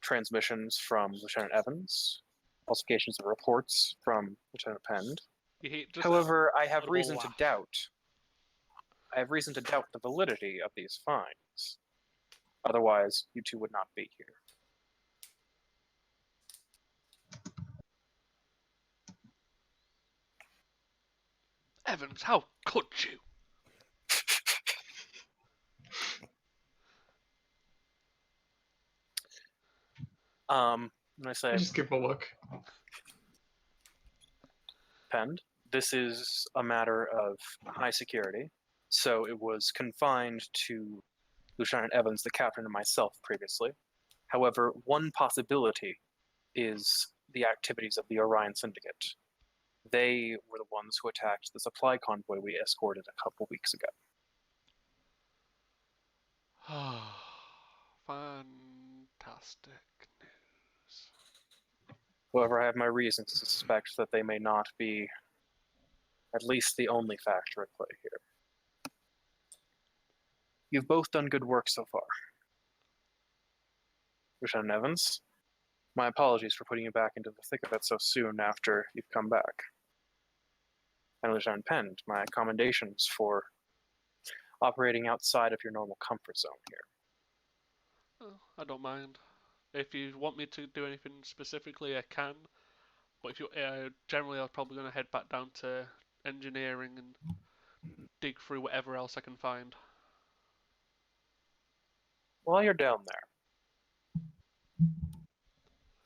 transmissions from Lieutenant Evans, falsifications of reports from Lieutenant Pend. However, I have reason to doubt. I have reason to doubt the validity of these finds. Otherwise, you two would not be here. Evans, how could you? And I say, I just give him a look. Pend, this is a matter of high security, so it was confined to Lieutenant Evans, the captain, and myself previously. However, one possibility is the activities of the Orion Syndicate. They were the ones who attacked the supply convoy we escorted a couple weeks ago. Fantastic news. However, I have my reasons to suspect that they may not be at least the only factor at play here. You've both done good work so far. Lieutenant Evans, my apologies for putting you back into the thick of it so soon after you've come back. And Lieutenant Pend, my commendations for operating outside of your normal comfort zone here. Oh, I don't mind. If you want me to do anything specifically, I can. But if you generally, I'm probably going to head back down to engineering and dig through whatever else I can find. While you're down there,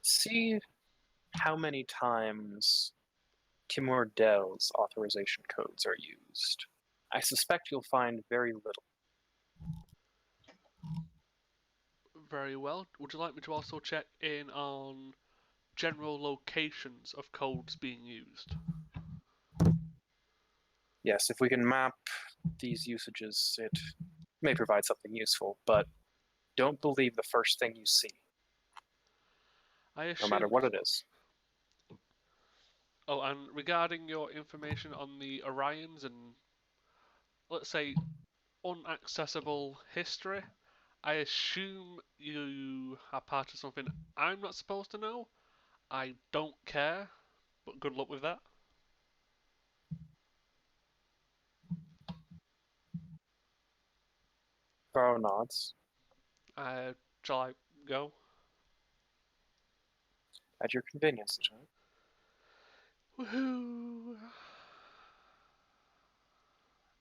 see how many times Timur Dell's authorization codes are used. I suspect you'll find very little. Very well. Would you like me to also check in on general locations of codes being used? Yes, if we can map these usages, it may provide something useful, but don't believe the first thing you see, I no assume. matter what it is. Oh, and regarding your information on the Orions and, let's say, unaccessible history, I assume you are part of something I'm not supposed to know. I don't care, but good luck with that. Varro nods. Shall I go? At your convenience, Lieutenant. Woohoo!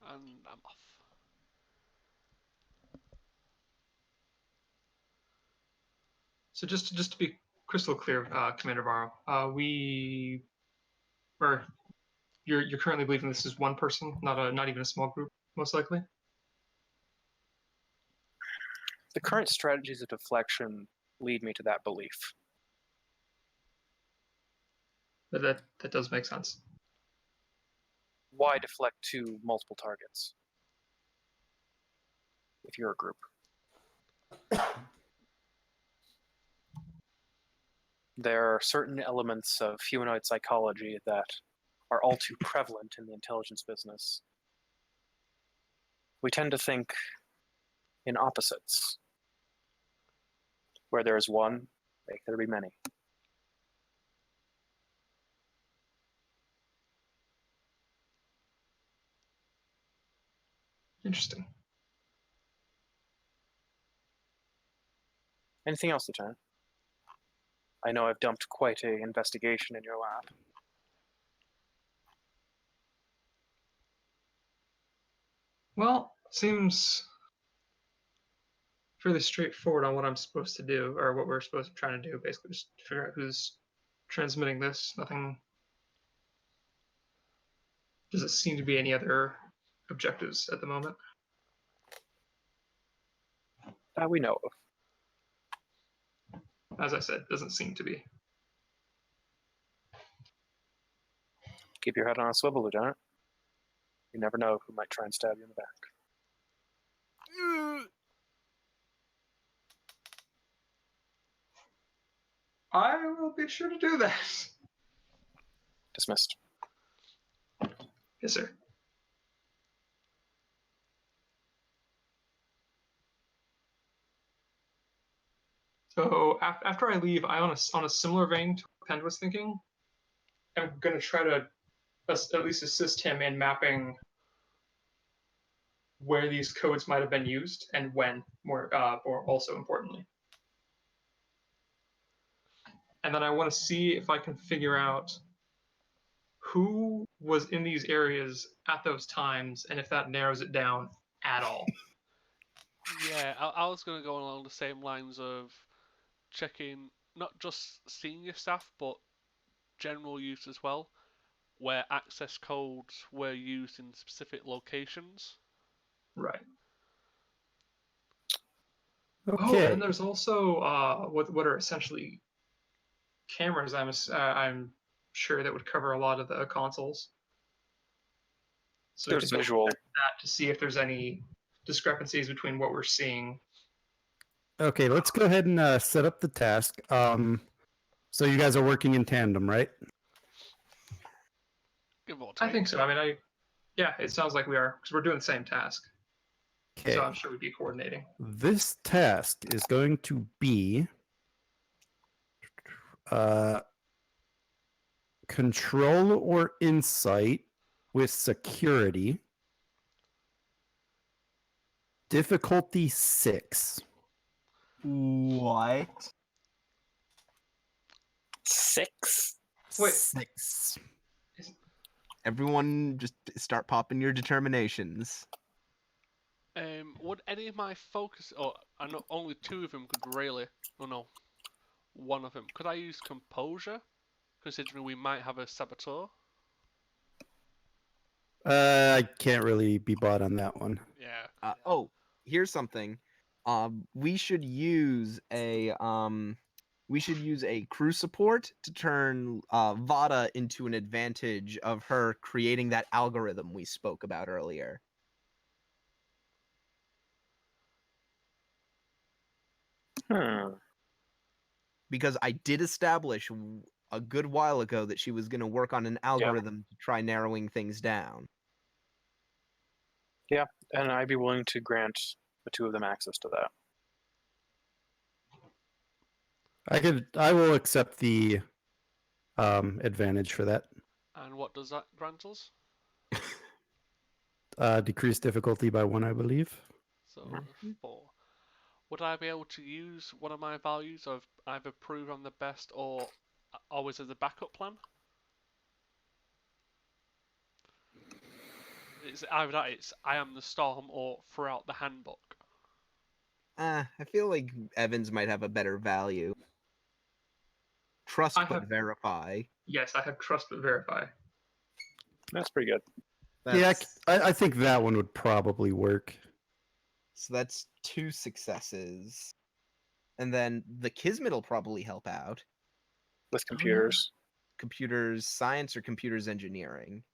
And I'm off. So just to be crystal clear, Commander Varro, you're currently believing this is one person, not even a small group, most likely. The current strategies of deflection lead me to that belief. That does make sense. Why deflect to multiple targets if you're a group? There are certain elements of humanoid psychology that are all too prevalent in the intelligence business. We tend to think in opposites. Where there is one, make there be many. Interesting. Anything else, Lieutenant? I know I've dumped quite an investigation in your lap. Well, seems fairly straightforward on what I'm supposed to do, or what we're supposed to try to do. Basically, just figure out who's transmitting this. Nothing. Doesn't seem to be any other objectives at the moment. That we know of. As I said, doesn't seem to be. Keep your head on a swivel, Lieutenant. You never know who might try and stab you in the back. I will be sure to do that. Dismissed. Yes, sir. So after I leave, I on a similar vein to what Pend was thinking, I'm going to try to at least assist him in mapping where these codes might have been used and when, more also importantly. And then I want to see if I can figure out who was in these areas at those times, and if that narrows it down at all. Yeah, I was going to go along the same lines of checking not just senior staff, but general use as well, where access codes were used in specific locations. Right. Okay. Oh, and there's also what are essentially cameras. I'm sure that would cover a lot of the consoles. So we There's could visual. check that to see if there's any discrepancies between what we're seeing. Okay, let's go ahead and set up the task. So you guys are working in tandem, right? Give or take. I think so. I mean, yeah, it sounds like we are, because we're doing the same task. Okay. So I'm sure we'd be coordinating. This task is going to be Control or insight with security. Difficulty 6. What? 6. Wait. 6. Everyone, just start popping your determinations. Would any of my focus? Oh, I know only 2 of them could really. Oh no, 1 of them. Could I use composure, considering we might have a saboteur? I can't really be bought on that one. Yeah. Oh, here's something. We should use a crew support to turn Vada into an advantage of her creating that algorithm we spoke about earlier. Because I did establish a good while ago that she was going to work on an algorithm to try narrowing things down. Yeah, and I'd be willing to grant the 2 of them access to that. I will accept the advantage for that. And what does that grant us? Decrease difficulty by 1, I believe. So 4. Would I be able to use one of my values of either prove I'm the best or always as a backup plan? It's either that it's I am the storm or throughout the handbook. I feel like Evans might have a better value. Trust but verify. Yes, I have trust but verify. That's pretty good. Yeah, I think that one would probably work. So that's 2 successes. And then the Kismet will probably help out. With computers. Computers science or computers engineering?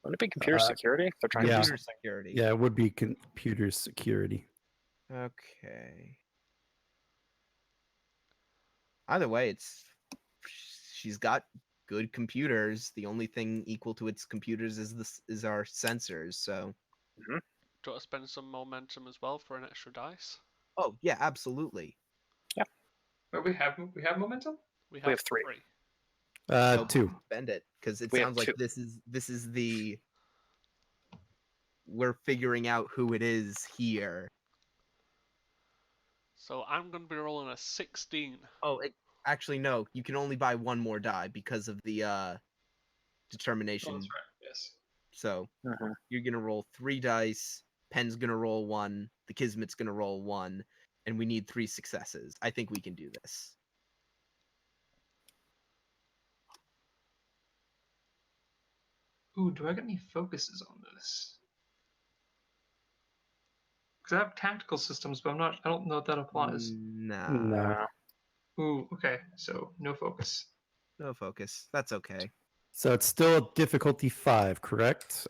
Wouldn't it be computer security? They're trying to do Computer something. security. Yeah, it would be computer security. Okay. Either way, she's got good computers. The only thing equal to its computers is our sensors. So. Do you want to spend some momentum as well for an extra dice? Oh yeah, absolutely. Yeah. But we have momentum. We have 3. 2. Spend it because it We have sounds like 2. this is the we're figuring out who it is here. So I'm going to be rolling a 16. Oh, actually no. You can only buy 1 more die because of the determination. Oh, that's right. Yes. So you're gonna roll 3 dice. Pen's gonna roll 1. The Kismet's gonna roll 1, and we need 3 successes. I think we can do this. Ooh, do I get any focuses on this? Because I have tactical systems, but I don't know if that applies. Nah, No. Ooh, okay. So no focus. no focus. That's okay. So it's still a difficulty 5, correct?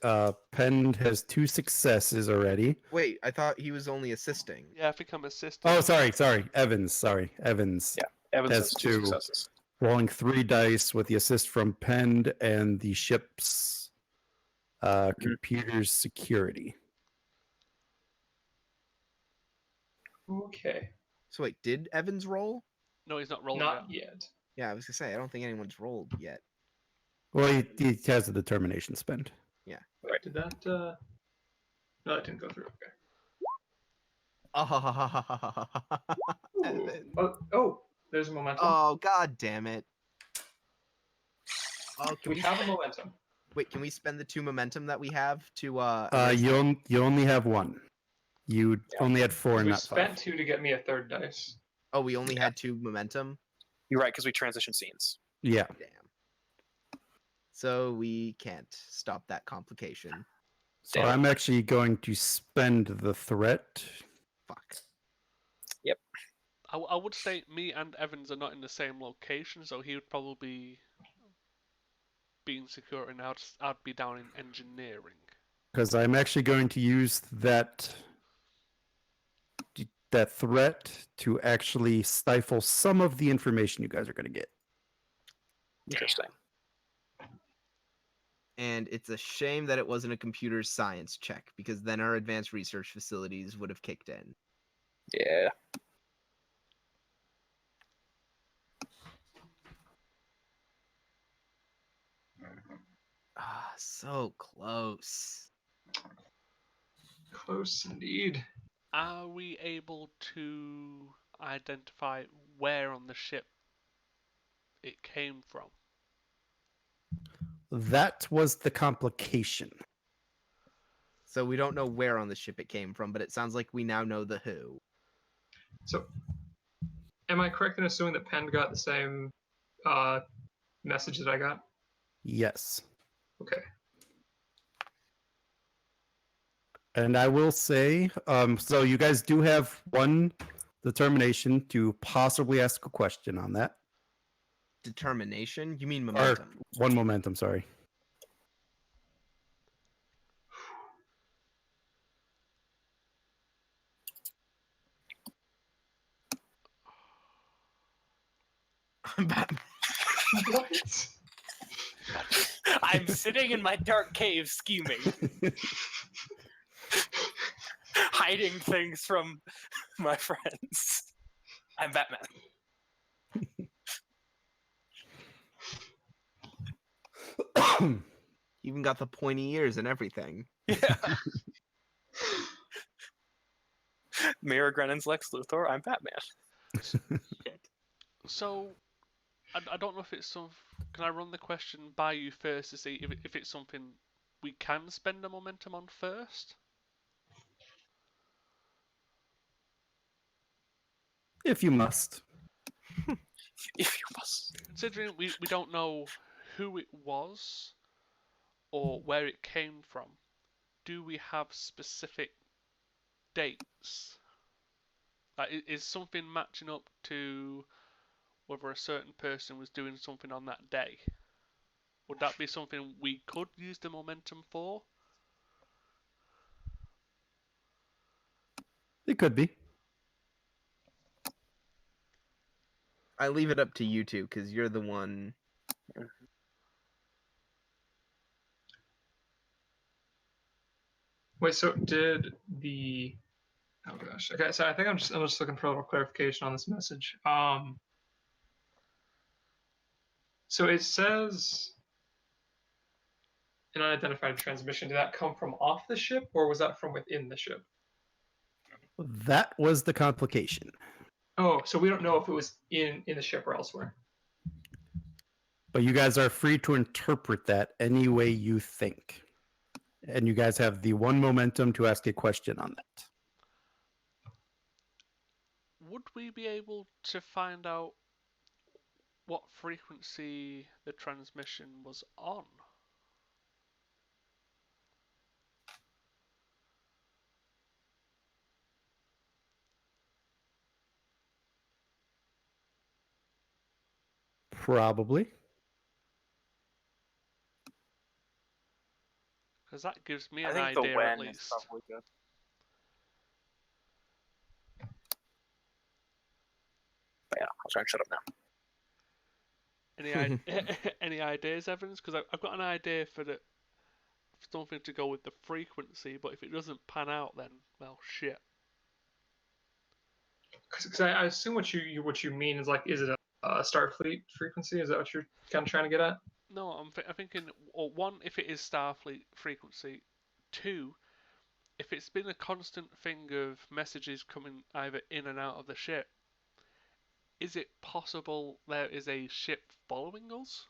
Penn has 2 successes already. Wait, I thought he was only assisting. Yeah, I think I'm assisting. Oh, sorry. Evans. Yeah, Evans has 2 successes. Rolling 3 dice with the assist from Penn and the ship's computer's security. Okay. So wait, did Evans roll? No, he's not rolling Not yet. yet. Yeah, I was gonna say I don't think anyone's rolled yet. Well, he has a determination spend. Yeah. Wait, did that? No, that didn't go through. Okay. Evan. Oh, there's a momentum. Oh god damn it. Oh, can we have a momentum. Wait, can we spend the 2 momentum that we have to You only have 1. You only had 4 and We not spent 5. 2 to get me a 3rd dice. Oh, we only had 2 momentum? You're right, because we transition scenes. Yeah. Damn. So we can't stop that complication. So I'm actually going to spend the threat. Fuck. Yep. I would say me and Evans are not in the same location, so he would probably be being secure, and I'd be down in engineering. Because I'm actually going to use that threat to actually stifle some of the information you guys are going to get. Interesting. And it's a shame that it wasn't a computer science check, because then our advanced research facilities would have kicked in. Yeah. So close. Close indeed. Are we able to identify where on the ship it came from? That was the complication. So we don't know where on the ship it came from, but it sounds like we now know the who. So, am I correct in assuming that Penn got the same message that I got? Yes. Okay. And I will say, so you guys do have one determination to possibly ask a question on that. Determination? You mean Or momentum? one momentum, sorry. What? I'm sitting in my dark cave scheming, hiding things from my friends. I'm Batman. Even got the pointy ears and everything. Yeah. Mayor Grennan's Lex Luthor. I'm Batman. So, I don't know if it's some. Can I run the question by you first to see if it's something we can spend a momentum on first? If you must. If you must. Considering we don't know who it was or where it came from, do we have specific dates? Like, is something matching up to whether a certain person was doing something on that day? Would that be something we could use the momentum for? It could be. I leave it up to you two, because you're the one. Wait, so did the oh gosh. Okay, so I think I'm just looking for a little clarification on this message. So it says an unidentified transmission. Did that come from off the ship or was that from within the ship? That was the complication. Oh, so we don't know if it was in the ship or elsewhere. But you guys are free to interpret that any way you think. And you guys have the one momentum to ask a question on that. Would we be able to find out what frequency the transmission was on? Probably. Because that gives me I an think the idea at when is least. probably good. But yeah, I'll try and shut up now. Any ideas, Evans? Because I've got an idea for something to go with the frequency, but if it doesn't pan out, then well, shit. Because I assume what you mean is like, is it a Starfleet frequency? Is that what you're kind of trying to get at? No, I'm thinking, or one, if it is Starfleet frequency. Two, if it's been a constant thing of messages coming either in and out of the ship, is it possible there is a ship following us?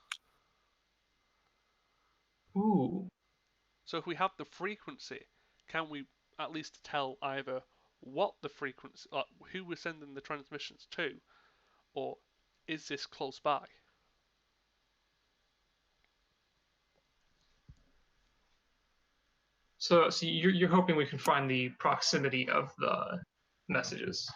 Ooh. So if we have the frequency, can we at least tell either what the frequency, like who we're sending the transmissions to, or is this close by? So you're hoping we can find the proximity of the messages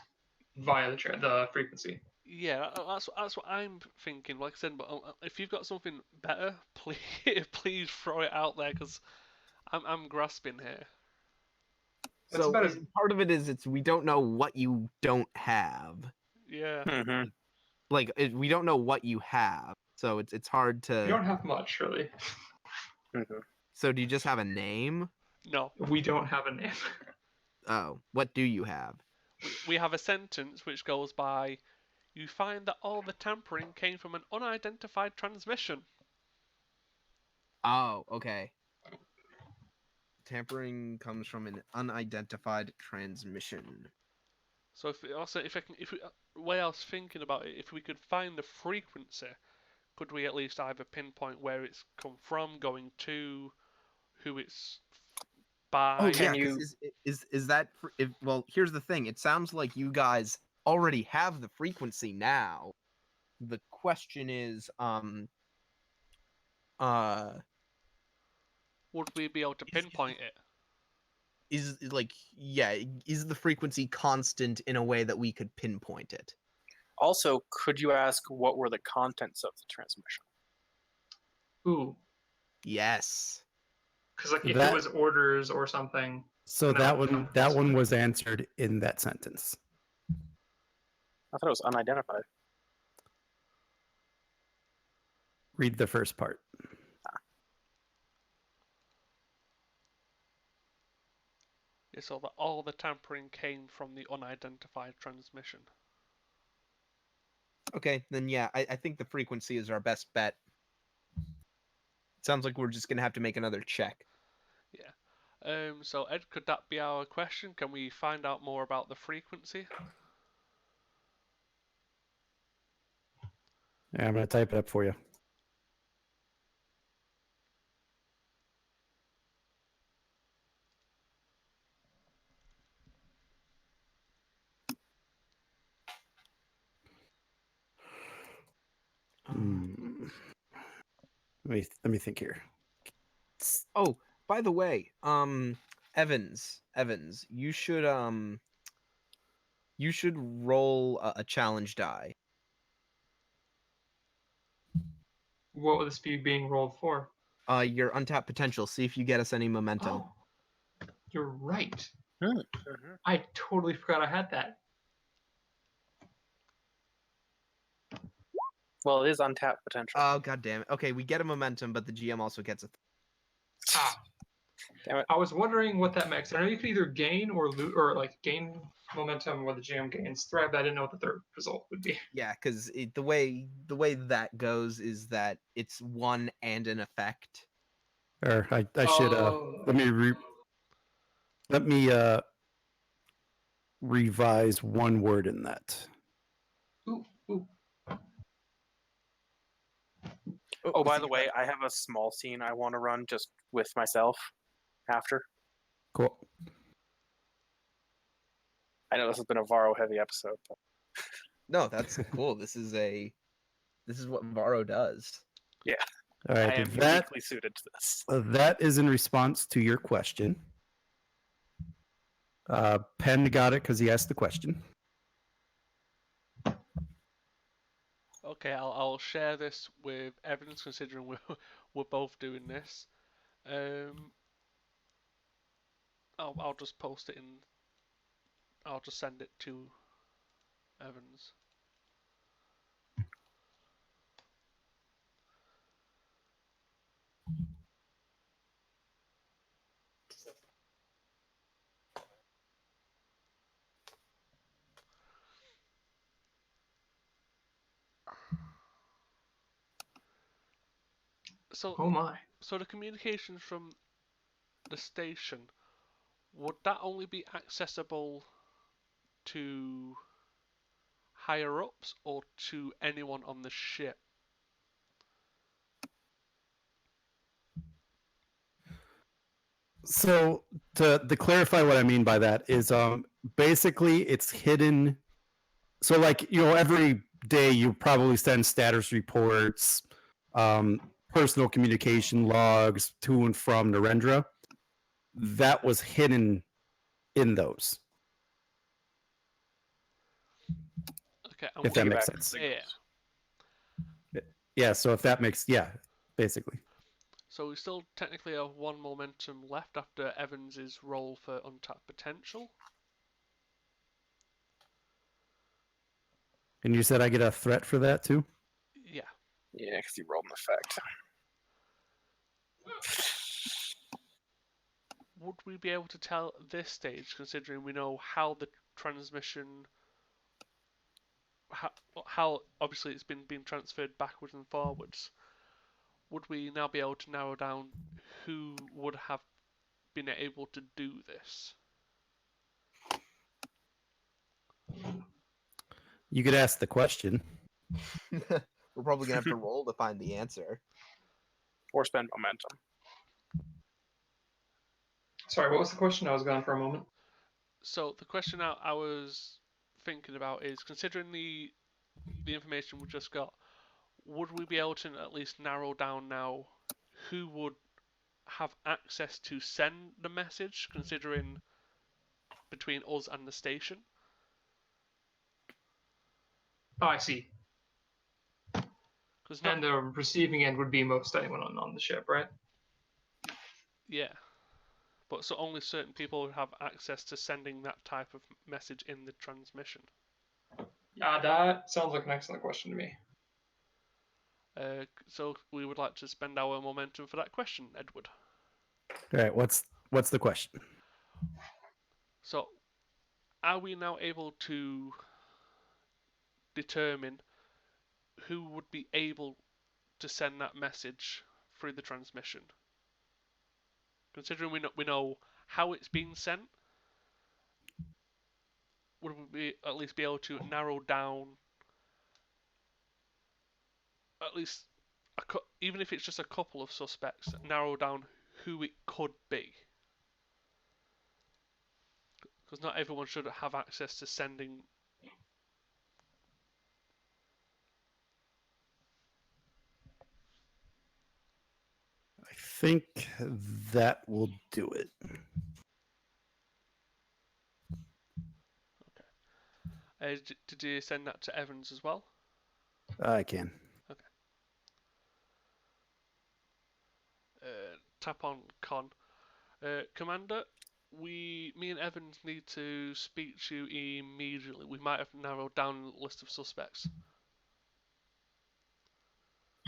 via the frequency. Yeah, that's what I'm thinking. Like I said, but if you've got something better, please please throw it out there because I'm grasping here. That's So about as part of it is we don't know what you don't have. Yeah. Mm-hmm. Like we don't know what you have, so it's hard we to. don't have much really. Mm-hmm. So do you just have a name? No. We don't have a name. Oh, what do you have? We have a sentence which goes by, you find that all the tampering came from an unidentified transmission. Oh, okay. tampering comes from an unidentified transmission. So way I was thinking about it, if we could find the frequency, could we at least either pinpoint where it's come from, going to, who it's by? Oh Can yeah, you- because is that well? Here's the thing. It sounds like you guys already have the frequency now. The question is, uh, Would we be able to pinpoint it? is like yeah, is the frequency constant in a way that we could pinpoint it? Also, could you ask what were the contents of the transmission? Ooh, Yes. because like if That- it was orders or something. So No, that one was answered in that sentence. I thought it was unidentified. Read the first part. Yeah, so that all the tampering came from the unidentified transmission. Okay, then yeah, I think the frequency is our best bet. Sounds like we're just gonna have to make another check. Yeah. So Ed, could that be our question? Can we find out more about the frequency? Yeah, I'm going to type it up for you. Hmm. Let me think here. Oh, by the way, Evans, you should roll a challenge die. What would this be being rolled for? Your untapped potential. See if you get us any momentum. Oh, you're right. Mm-hmm. I totally forgot I had that. Well, it is untapped potential. Oh god damn it. Okay, we get a momentum, but the GM also gets a. Ah, Damn it. I was wondering what that meant. 'Cause I know you can either gain or lose, or like gain momentum where the GM gains threat, but I didn't know what the third result would be. Yeah, because the way that goes is that it's one and an effect. Or I should Oh. let me revise one word in that. Ooh, ooh. Oh, by the way, I have a small scene I want to run just with myself after. Cool. I know this has been a Varro heavy episode, but No, that's cool. This is what Varro does. All I right. am uniquely suited to this. That is in response to your question. Penn got it because he asked the question. Okay, I'll share this with Evans, considering we're both doing this. I'll just post it in. I'll just send it to Evans. So, Oh my. so the communications from the station, would that only be accessible to higher ups or to anyone on the ship? So to clarify what I mean by that is basically it's hidden. So like every day you probably send status reports, personal communication logs to and from Narendra. That was hidden in those. Okay, If that Piggyback makes sense. signals. Yeah. So if that makes basically. So we still technically have one momentum left after Evans's roll for untapped potential. And you said I get a threat for that too? Yeah. Yeah, because you rolled an effect. Would we be able to tell at this stage, considering we know how the transmission, how obviously it's been being transferred backwards and forwards, would we now be able to narrow down who would have been able to do this? You could ask the question. We're probably gonna have to roll to find the answer. Or spend momentum. Sorry, what was the question? I was gone for a moment. So the question I was thinking about is, considering the information we just got, would we be able to at least narrow down now who would have access to send the message, considering between us and the station? Oh, I see. Because not, And the receiving end would be most anyone on the ship, right? yeah, but so only certain people would have access to sending that type of message in the transmission. Yeah, that sounds like an excellent question to me. So we would like to spend our momentum for that question, Edward. All right, what's the question? So, are we now able to determine who would be able to send that message through the transmission? Considering we know how it's being sent, would we at least be able to narrow down at least even if it's just a couple of suspects, narrow down who it could be? Because not everyone should have access to sending. I think that will do it. Did you send that to Evans as well? I can. Tap on Con. Commander, me and Evans need to speak to you immediately. We might have narrowed down a list of suspects.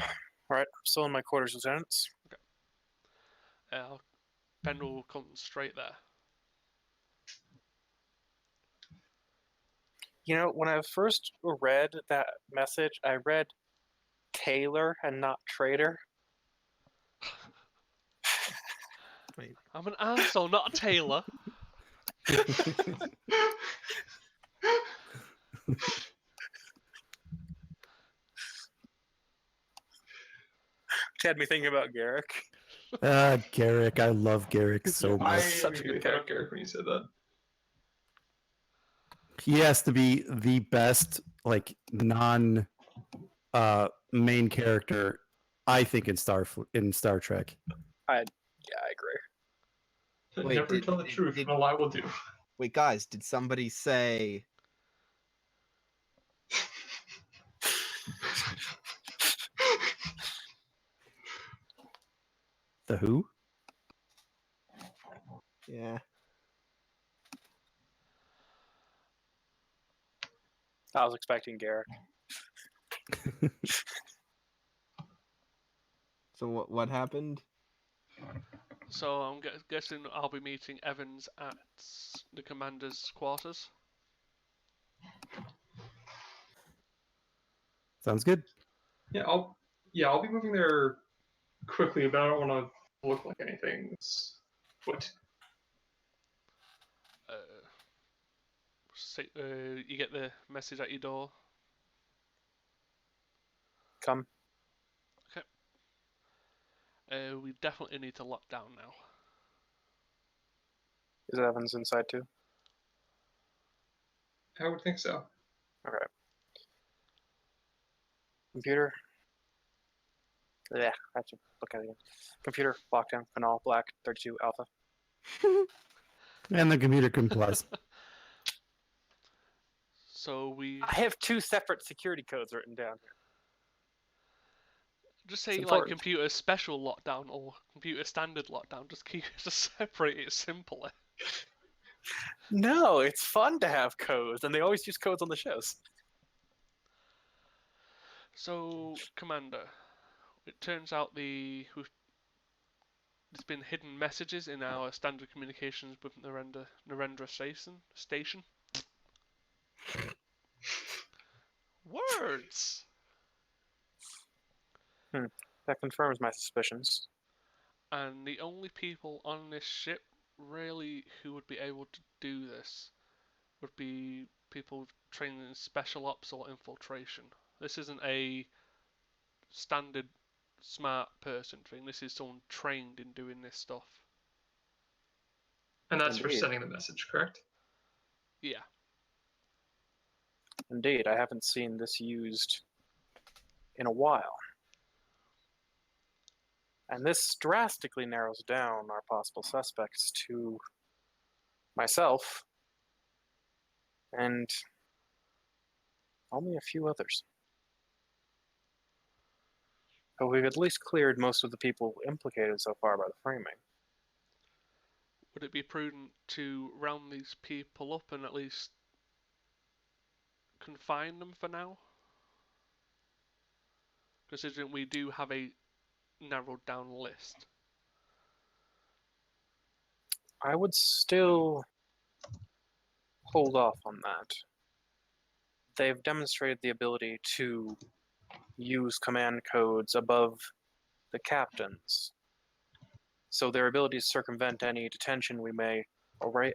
All right, I'm still in my quarters, lieutenants. Ben will come straight there. You know, when I first read that message, I read Taylor and not traitor. Wait. I'm an Ansel, not a Taylor. It had me thinking about Garrick. Garrick, I love Garrick so I much. Such a good immediately thought of Garrick when you said that. He has to be the best, like non main character, I think, in Star Trek. Yeah, I agree. Wait, Never tell the truth, and a lie will do. Wait, guys, did somebody say? The Who? Yeah. I was expecting Garrick. So what happened? So I'm guessing I'll be meeting Evans at the commander's quarters. Sounds good. Yeah, I'll be moving there quickly, but I don't want to look like anything's foot. You get the message at your door. Come. We definitely need to lock down now. Is Evans inside too? I would think so. Okay. Computer. Yeah, I have to look at it again. Computer, lockdown, Canal, Black, 32, Alpha. And the computer complies. So I have 2 separate security codes written down here. just say It's like important. computer special lockdown or computer standard lockdown. Just keep just separate it simply. No, it's fun to have codes, and they always use codes on the shows. So, Commander, it turns out there's been hidden messages in our standard communications with Narendra station. Words! That confirms my suspicions. And the only people on this ship really who would be able to do this would be people trained in special ops or infiltration. This isn't a standard smart person thing. This is someone trained in doing this stuff. And that's for Indeed. sending the message, correct? Yeah. Indeed, I haven't seen this used in a while. And this drastically narrows down our possible suspects to myself and only a few others. But we've at least cleared most of the people implicated so far by the framing. Would it be prudent to round these people up and at least confine them for now? Considering we do have a narrowed down list. I would still hold off on that. They've demonstrated the ability to use command codes above the captains. So their ability to circumvent any detention we may, Words!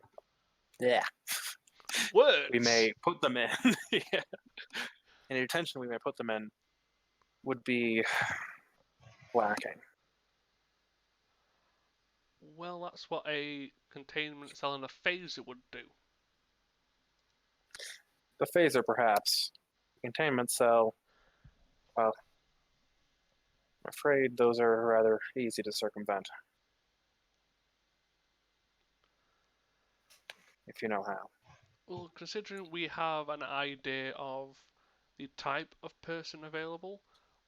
we may put them in. Yeah. Any detention we may put them in would be lacking. Well, that's what a containment cell and a phaser would do. The phaser, perhaps. Containment cell, well, I'm afraid those are rather easy to circumvent. If you know how. Well, considering we have an idea of the type of person available,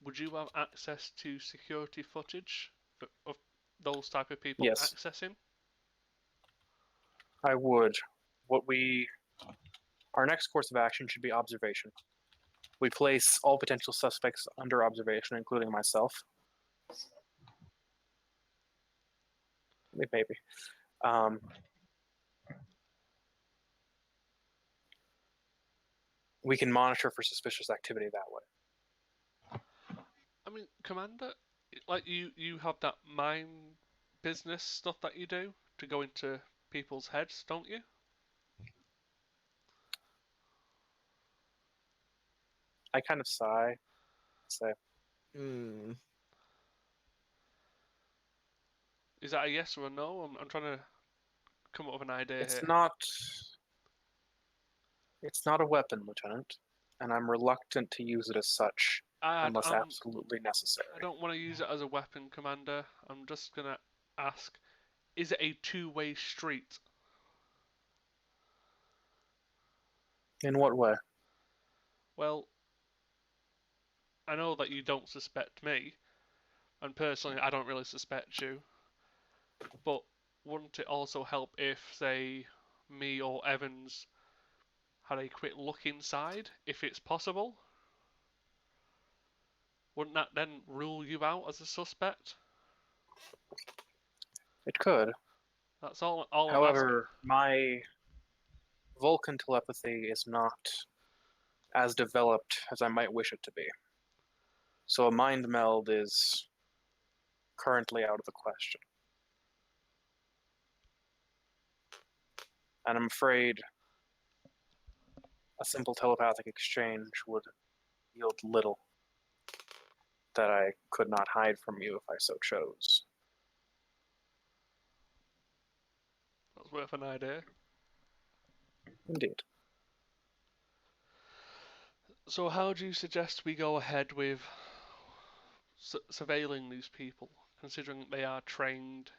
would you have access to security footage of those type of people Yes. accessing? I would. Our next course of action should be observation. We place all potential suspects under observation, including myself. Maybe. We can monitor for suspicious activity that way. I mean, Commander, like you have that mind business stuff that you do to go into people's heads, don't you? I kind of sigh. Say, Hmm. Is that a yes or a no? I'm trying to come up with an idea it's here. not a weapon, Lieutenant, and I'm reluctant to use it as such unless absolutely necessary. I don't want to use it as a weapon, Commander. I'm just gonna ask: is it a two-way street? In what way? Well, I know that you don't suspect me, and personally, I don't really suspect you. But wouldn't it also help if, say, me or Evans had a quick look inside, if it's possible? Wouldn't that then rule you out as a suspect? It could. That's all I'm asking. However, my Vulcan telepathy is not as developed as I might wish it to be. So a mind meld is currently out of the question. And I'm afraid a simple telepathic exchange would yield little that I could not hide from you if I so chose. That's worth an idea. Indeed. So how do you suggest we go ahead with surveilling these people, considering they are trained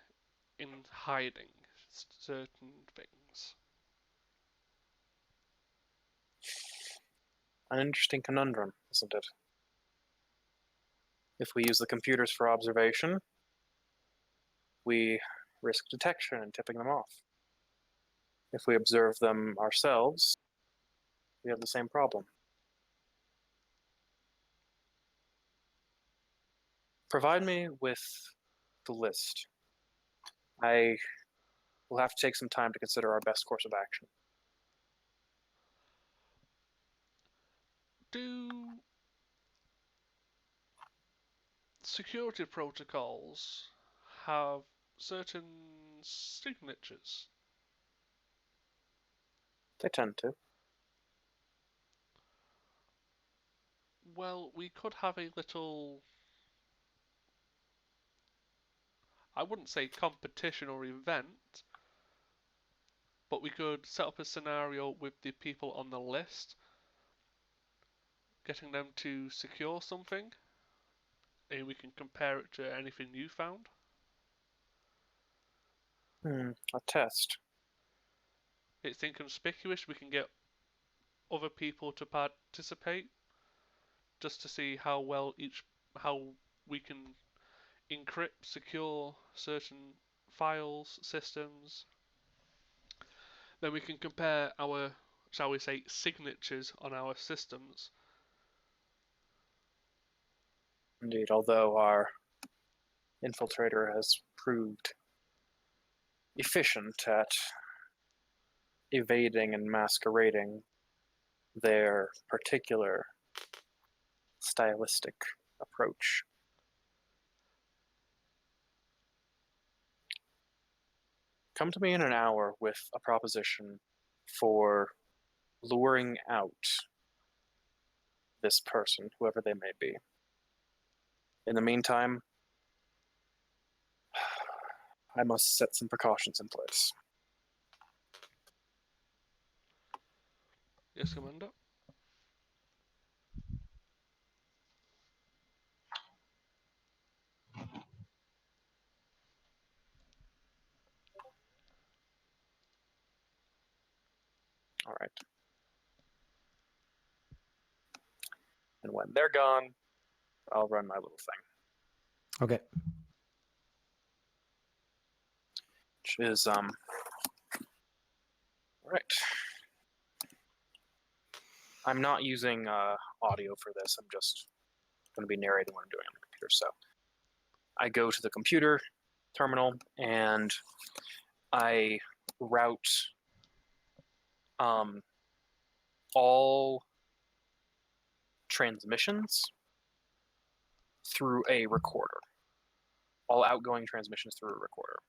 in hiding certain things? An interesting conundrum, isn't it? If we use the computers for observation, we risk detection and tipping them off. If we observe them ourselves, we have the same problem. Provide me with the list. I will have to take some time to consider our best course of action. Do security protocols have certain signatures? They tend to. Well, we could have a little, I wouldn't say competition or event, but we could set up a scenario with the people on the list, getting them to secure something, and we can compare it to anything you found. A test. It's inconspicuous, we can get other people to participate, just to see how we can encrypt, secure certain files, systems. Then we can compare our, shall we say, signatures on our systems. Indeed, although our infiltrator has proved efficient at evading and masquerading their particular stylistic approach. Come to me in an hour with a proposition for luring out this person, whoever they may be. In the meantime, I must set some precautions in place. Yes, Commander? All right. And when they're gone, I'll run my little thing. Okay. Which is, right. I'm not using audio for this. I'm just going to be narrating what I'm doing on the computer. So I go to the computer terminal and I route all transmissions through a recorder. All outgoing transmissions through a recorder.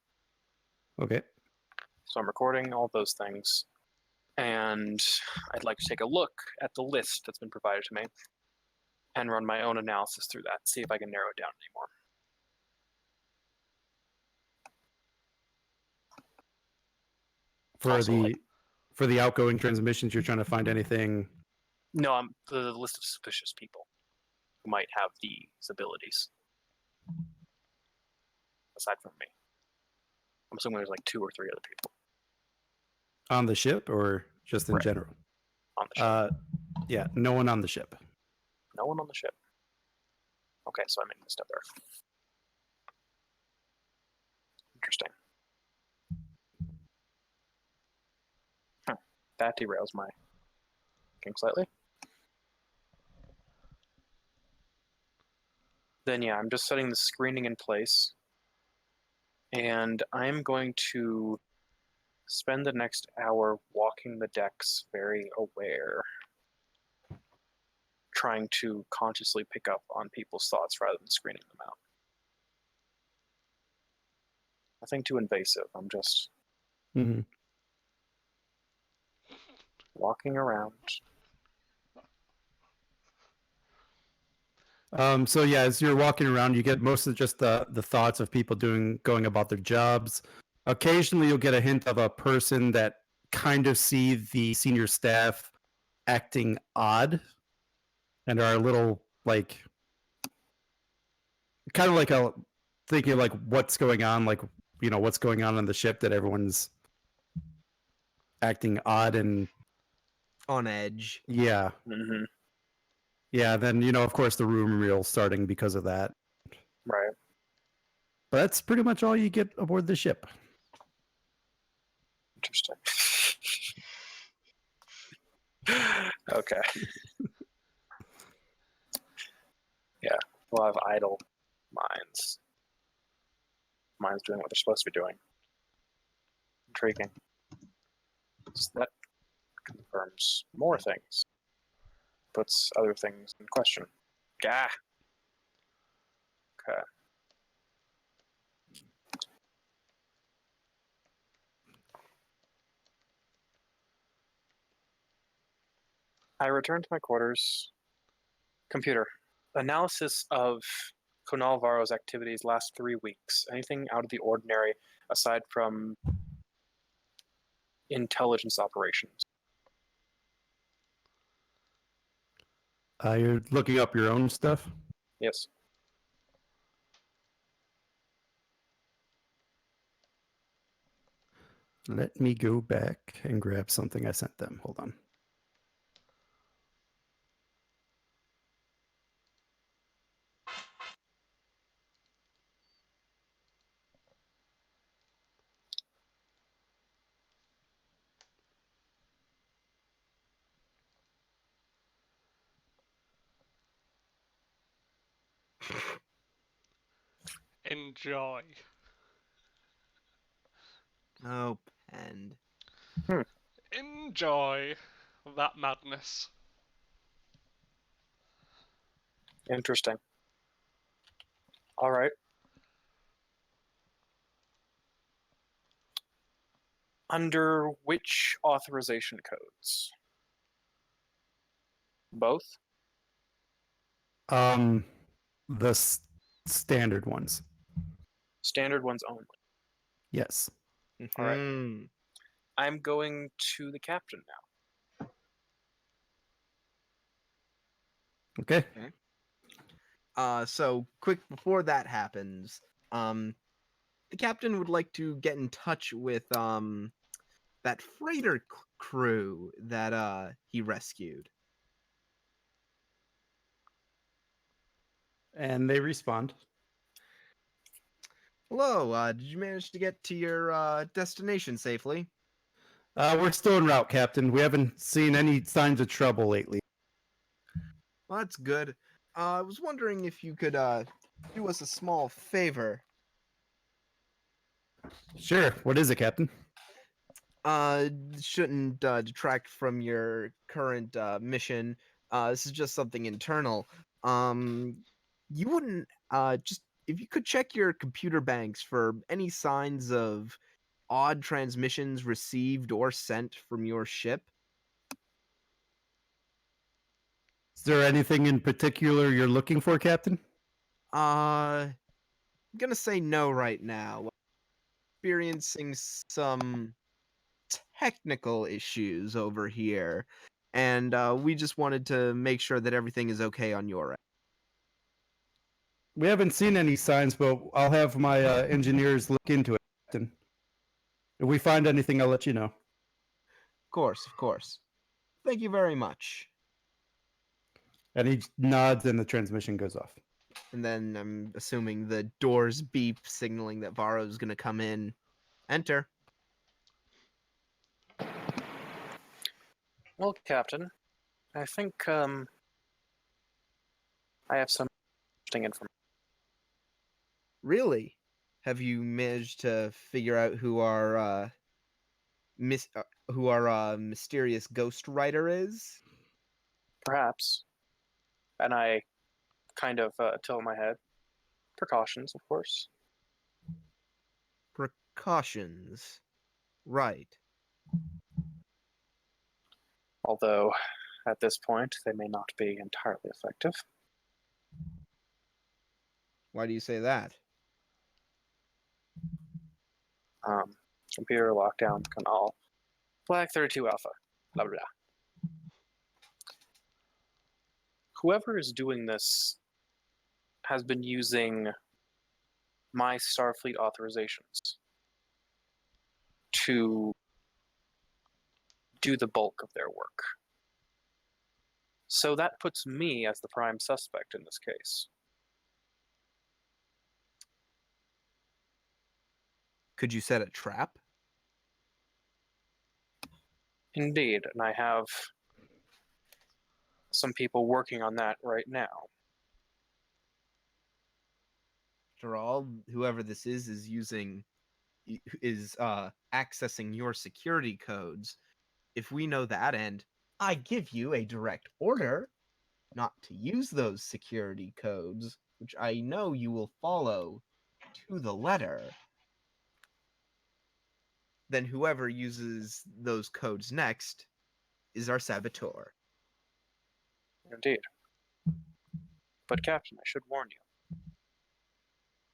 Okay. So I'm recording all those things, and I'd like to take a look at the list that's been provided to me and run my own analysis through that, see if I can narrow it down anymore. For the outgoing transmissions, you're trying to find anything. No, I'm the list of suspicious people who might have these abilities, aside from me. I'm assuming there's like 2 or 3 other people On the ship or just in Right. general? on the ship. Yeah, no one on the ship. No one on the ship. Okay, so I made a step there. Interesting. That derails my thinking slightly. Then yeah, I'm just setting the screening in place. And I'm going to spend the next hour walking the decks very aware, trying to consciously pick up on people's thoughts rather than screening them out. Nothing too invasive. I'm just walking around. So yeah, as you're walking around, you get most of just the thoughts of people going about their jobs. Occasionally, you'll get a hint of a person that kind of see the senior staff acting odd, and are a little like, kind of like a thinking like what's going on, like what's going on the ship that everyone's acting odd and On edge. yeah. Mm-hmm. Yeah, then of course the rumor mill starting because of that. Right. But that's pretty much all you get aboard the ship. Interesting. Okay. Yeah, we'll have idle minds. Minds doing what they're supposed to be doing. Intriguing. So that confirms more things. Puts other things in question. Gah. Okay. I return to my quarters. Computer. Analysis of Connivance activities last 3 weeks. Anything out of the ordinary aside from intelligence operations? You're looking up your own stuff? Yes. Let me go back and grab something I sent them. Hold on. Enjoy. Oh, Pend. Enjoy that madness. Interesting. All right. Under which authorization codes? Both? The standard ones. Standard ones only. Yes. All right. Hmm. I'm going to the captain now. Okay. So quick before that happens, the captain would like to get in touch with that freighter crew that he rescued. And they respond. Hello, did you manage to get to your destination safely? We're still en route, Captain. We haven't seen any signs of trouble lately. Well, that's good. I was wondering if you could do us a small favor. Sure. What is it, Captain? Shouldn't detract from your current mission. This is just something internal. You wouldn't just if you could check your computer banks for any signs of odd transmissions received or sent from your ship. Is there anything in particular you're looking for, Captain? I'm gonna say no right now. Experiencing some technical issues over here, and we just wanted to make sure that everything is okay on your end. We haven't seen any signs, but I'll have my engineers look into it, Captain. If we find anything, I'll let you know. Of course, of course. Thank you very much. And he nods and the transmission goes off. And then I'm assuming the doors beep, signaling that Varro's gonna come in. Enter. Well, Captain, I think I have some interesting information. Really? Have you managed to figure out who our mysterious ghost writer is? Perhaps. And I kind of tilt my head. Precautions, of course. Precautions. Right. Although, at this point, they may not be entirely effective. Why do you say that? Computer lockdown, canal. Flag 32 Alpha. Blah, blah, blah. Whoever is doing this has been using my Starfleet authorizations to do the bulk of their work. So that puts me as the prime suspect in this case. Could you set a trap? Indeed, and I have some people working on that right now. After all, whoever this is accessing your security codes. If we know that, and I give you a direct order not to use those security codes, which I know you will follow to the letter, then whoever uses those codes next is our saboteur. Indeed. But, Captain, I should warn you.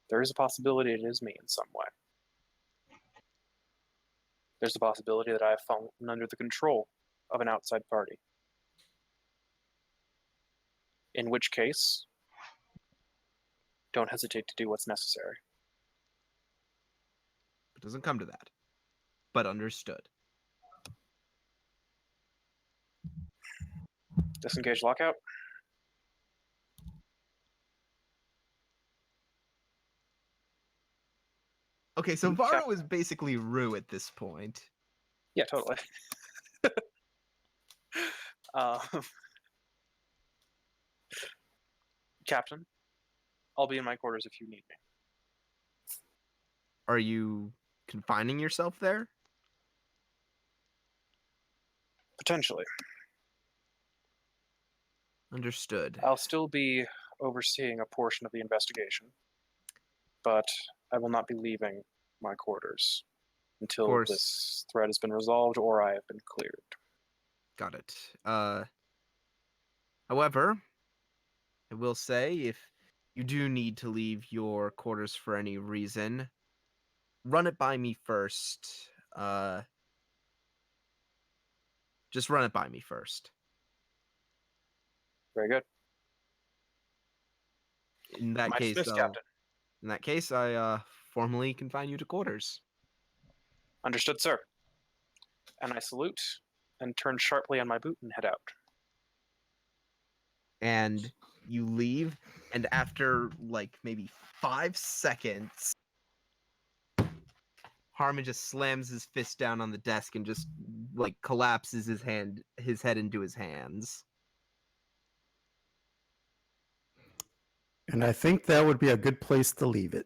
There is a possibility it is me in some way. There's a possibility that I have fallen under the control of an outside party. In which case, don't hesitate to do what's necessary. It doesn't come to that. But understood. Disengage lockout. Okay, so Varro is basically Rue at this point. Yeah, totally. um, Captain, I'll be in my quarters if you need me. Are you confining yourself there? Potentially. Understood. I'll still be overseeing a portion of the investigation, but I will not be leaving my quarters until course. this threat has been resolved or I have been cleared. Got it. However, I will say if you do need to leave your quarters for any reason, run it by me first. Just run it by me first. Very good. In that My case, dismissed, Captain. in that case, I formally confine you to quarters. Understood, sir. And I salute and turn sharply on my boot and head out. And you leave, and after like maybe 5 seconds, Harmon just slams his fist down on the desk and just like collapses his head into his hands. And I think that would be a good place to leave it.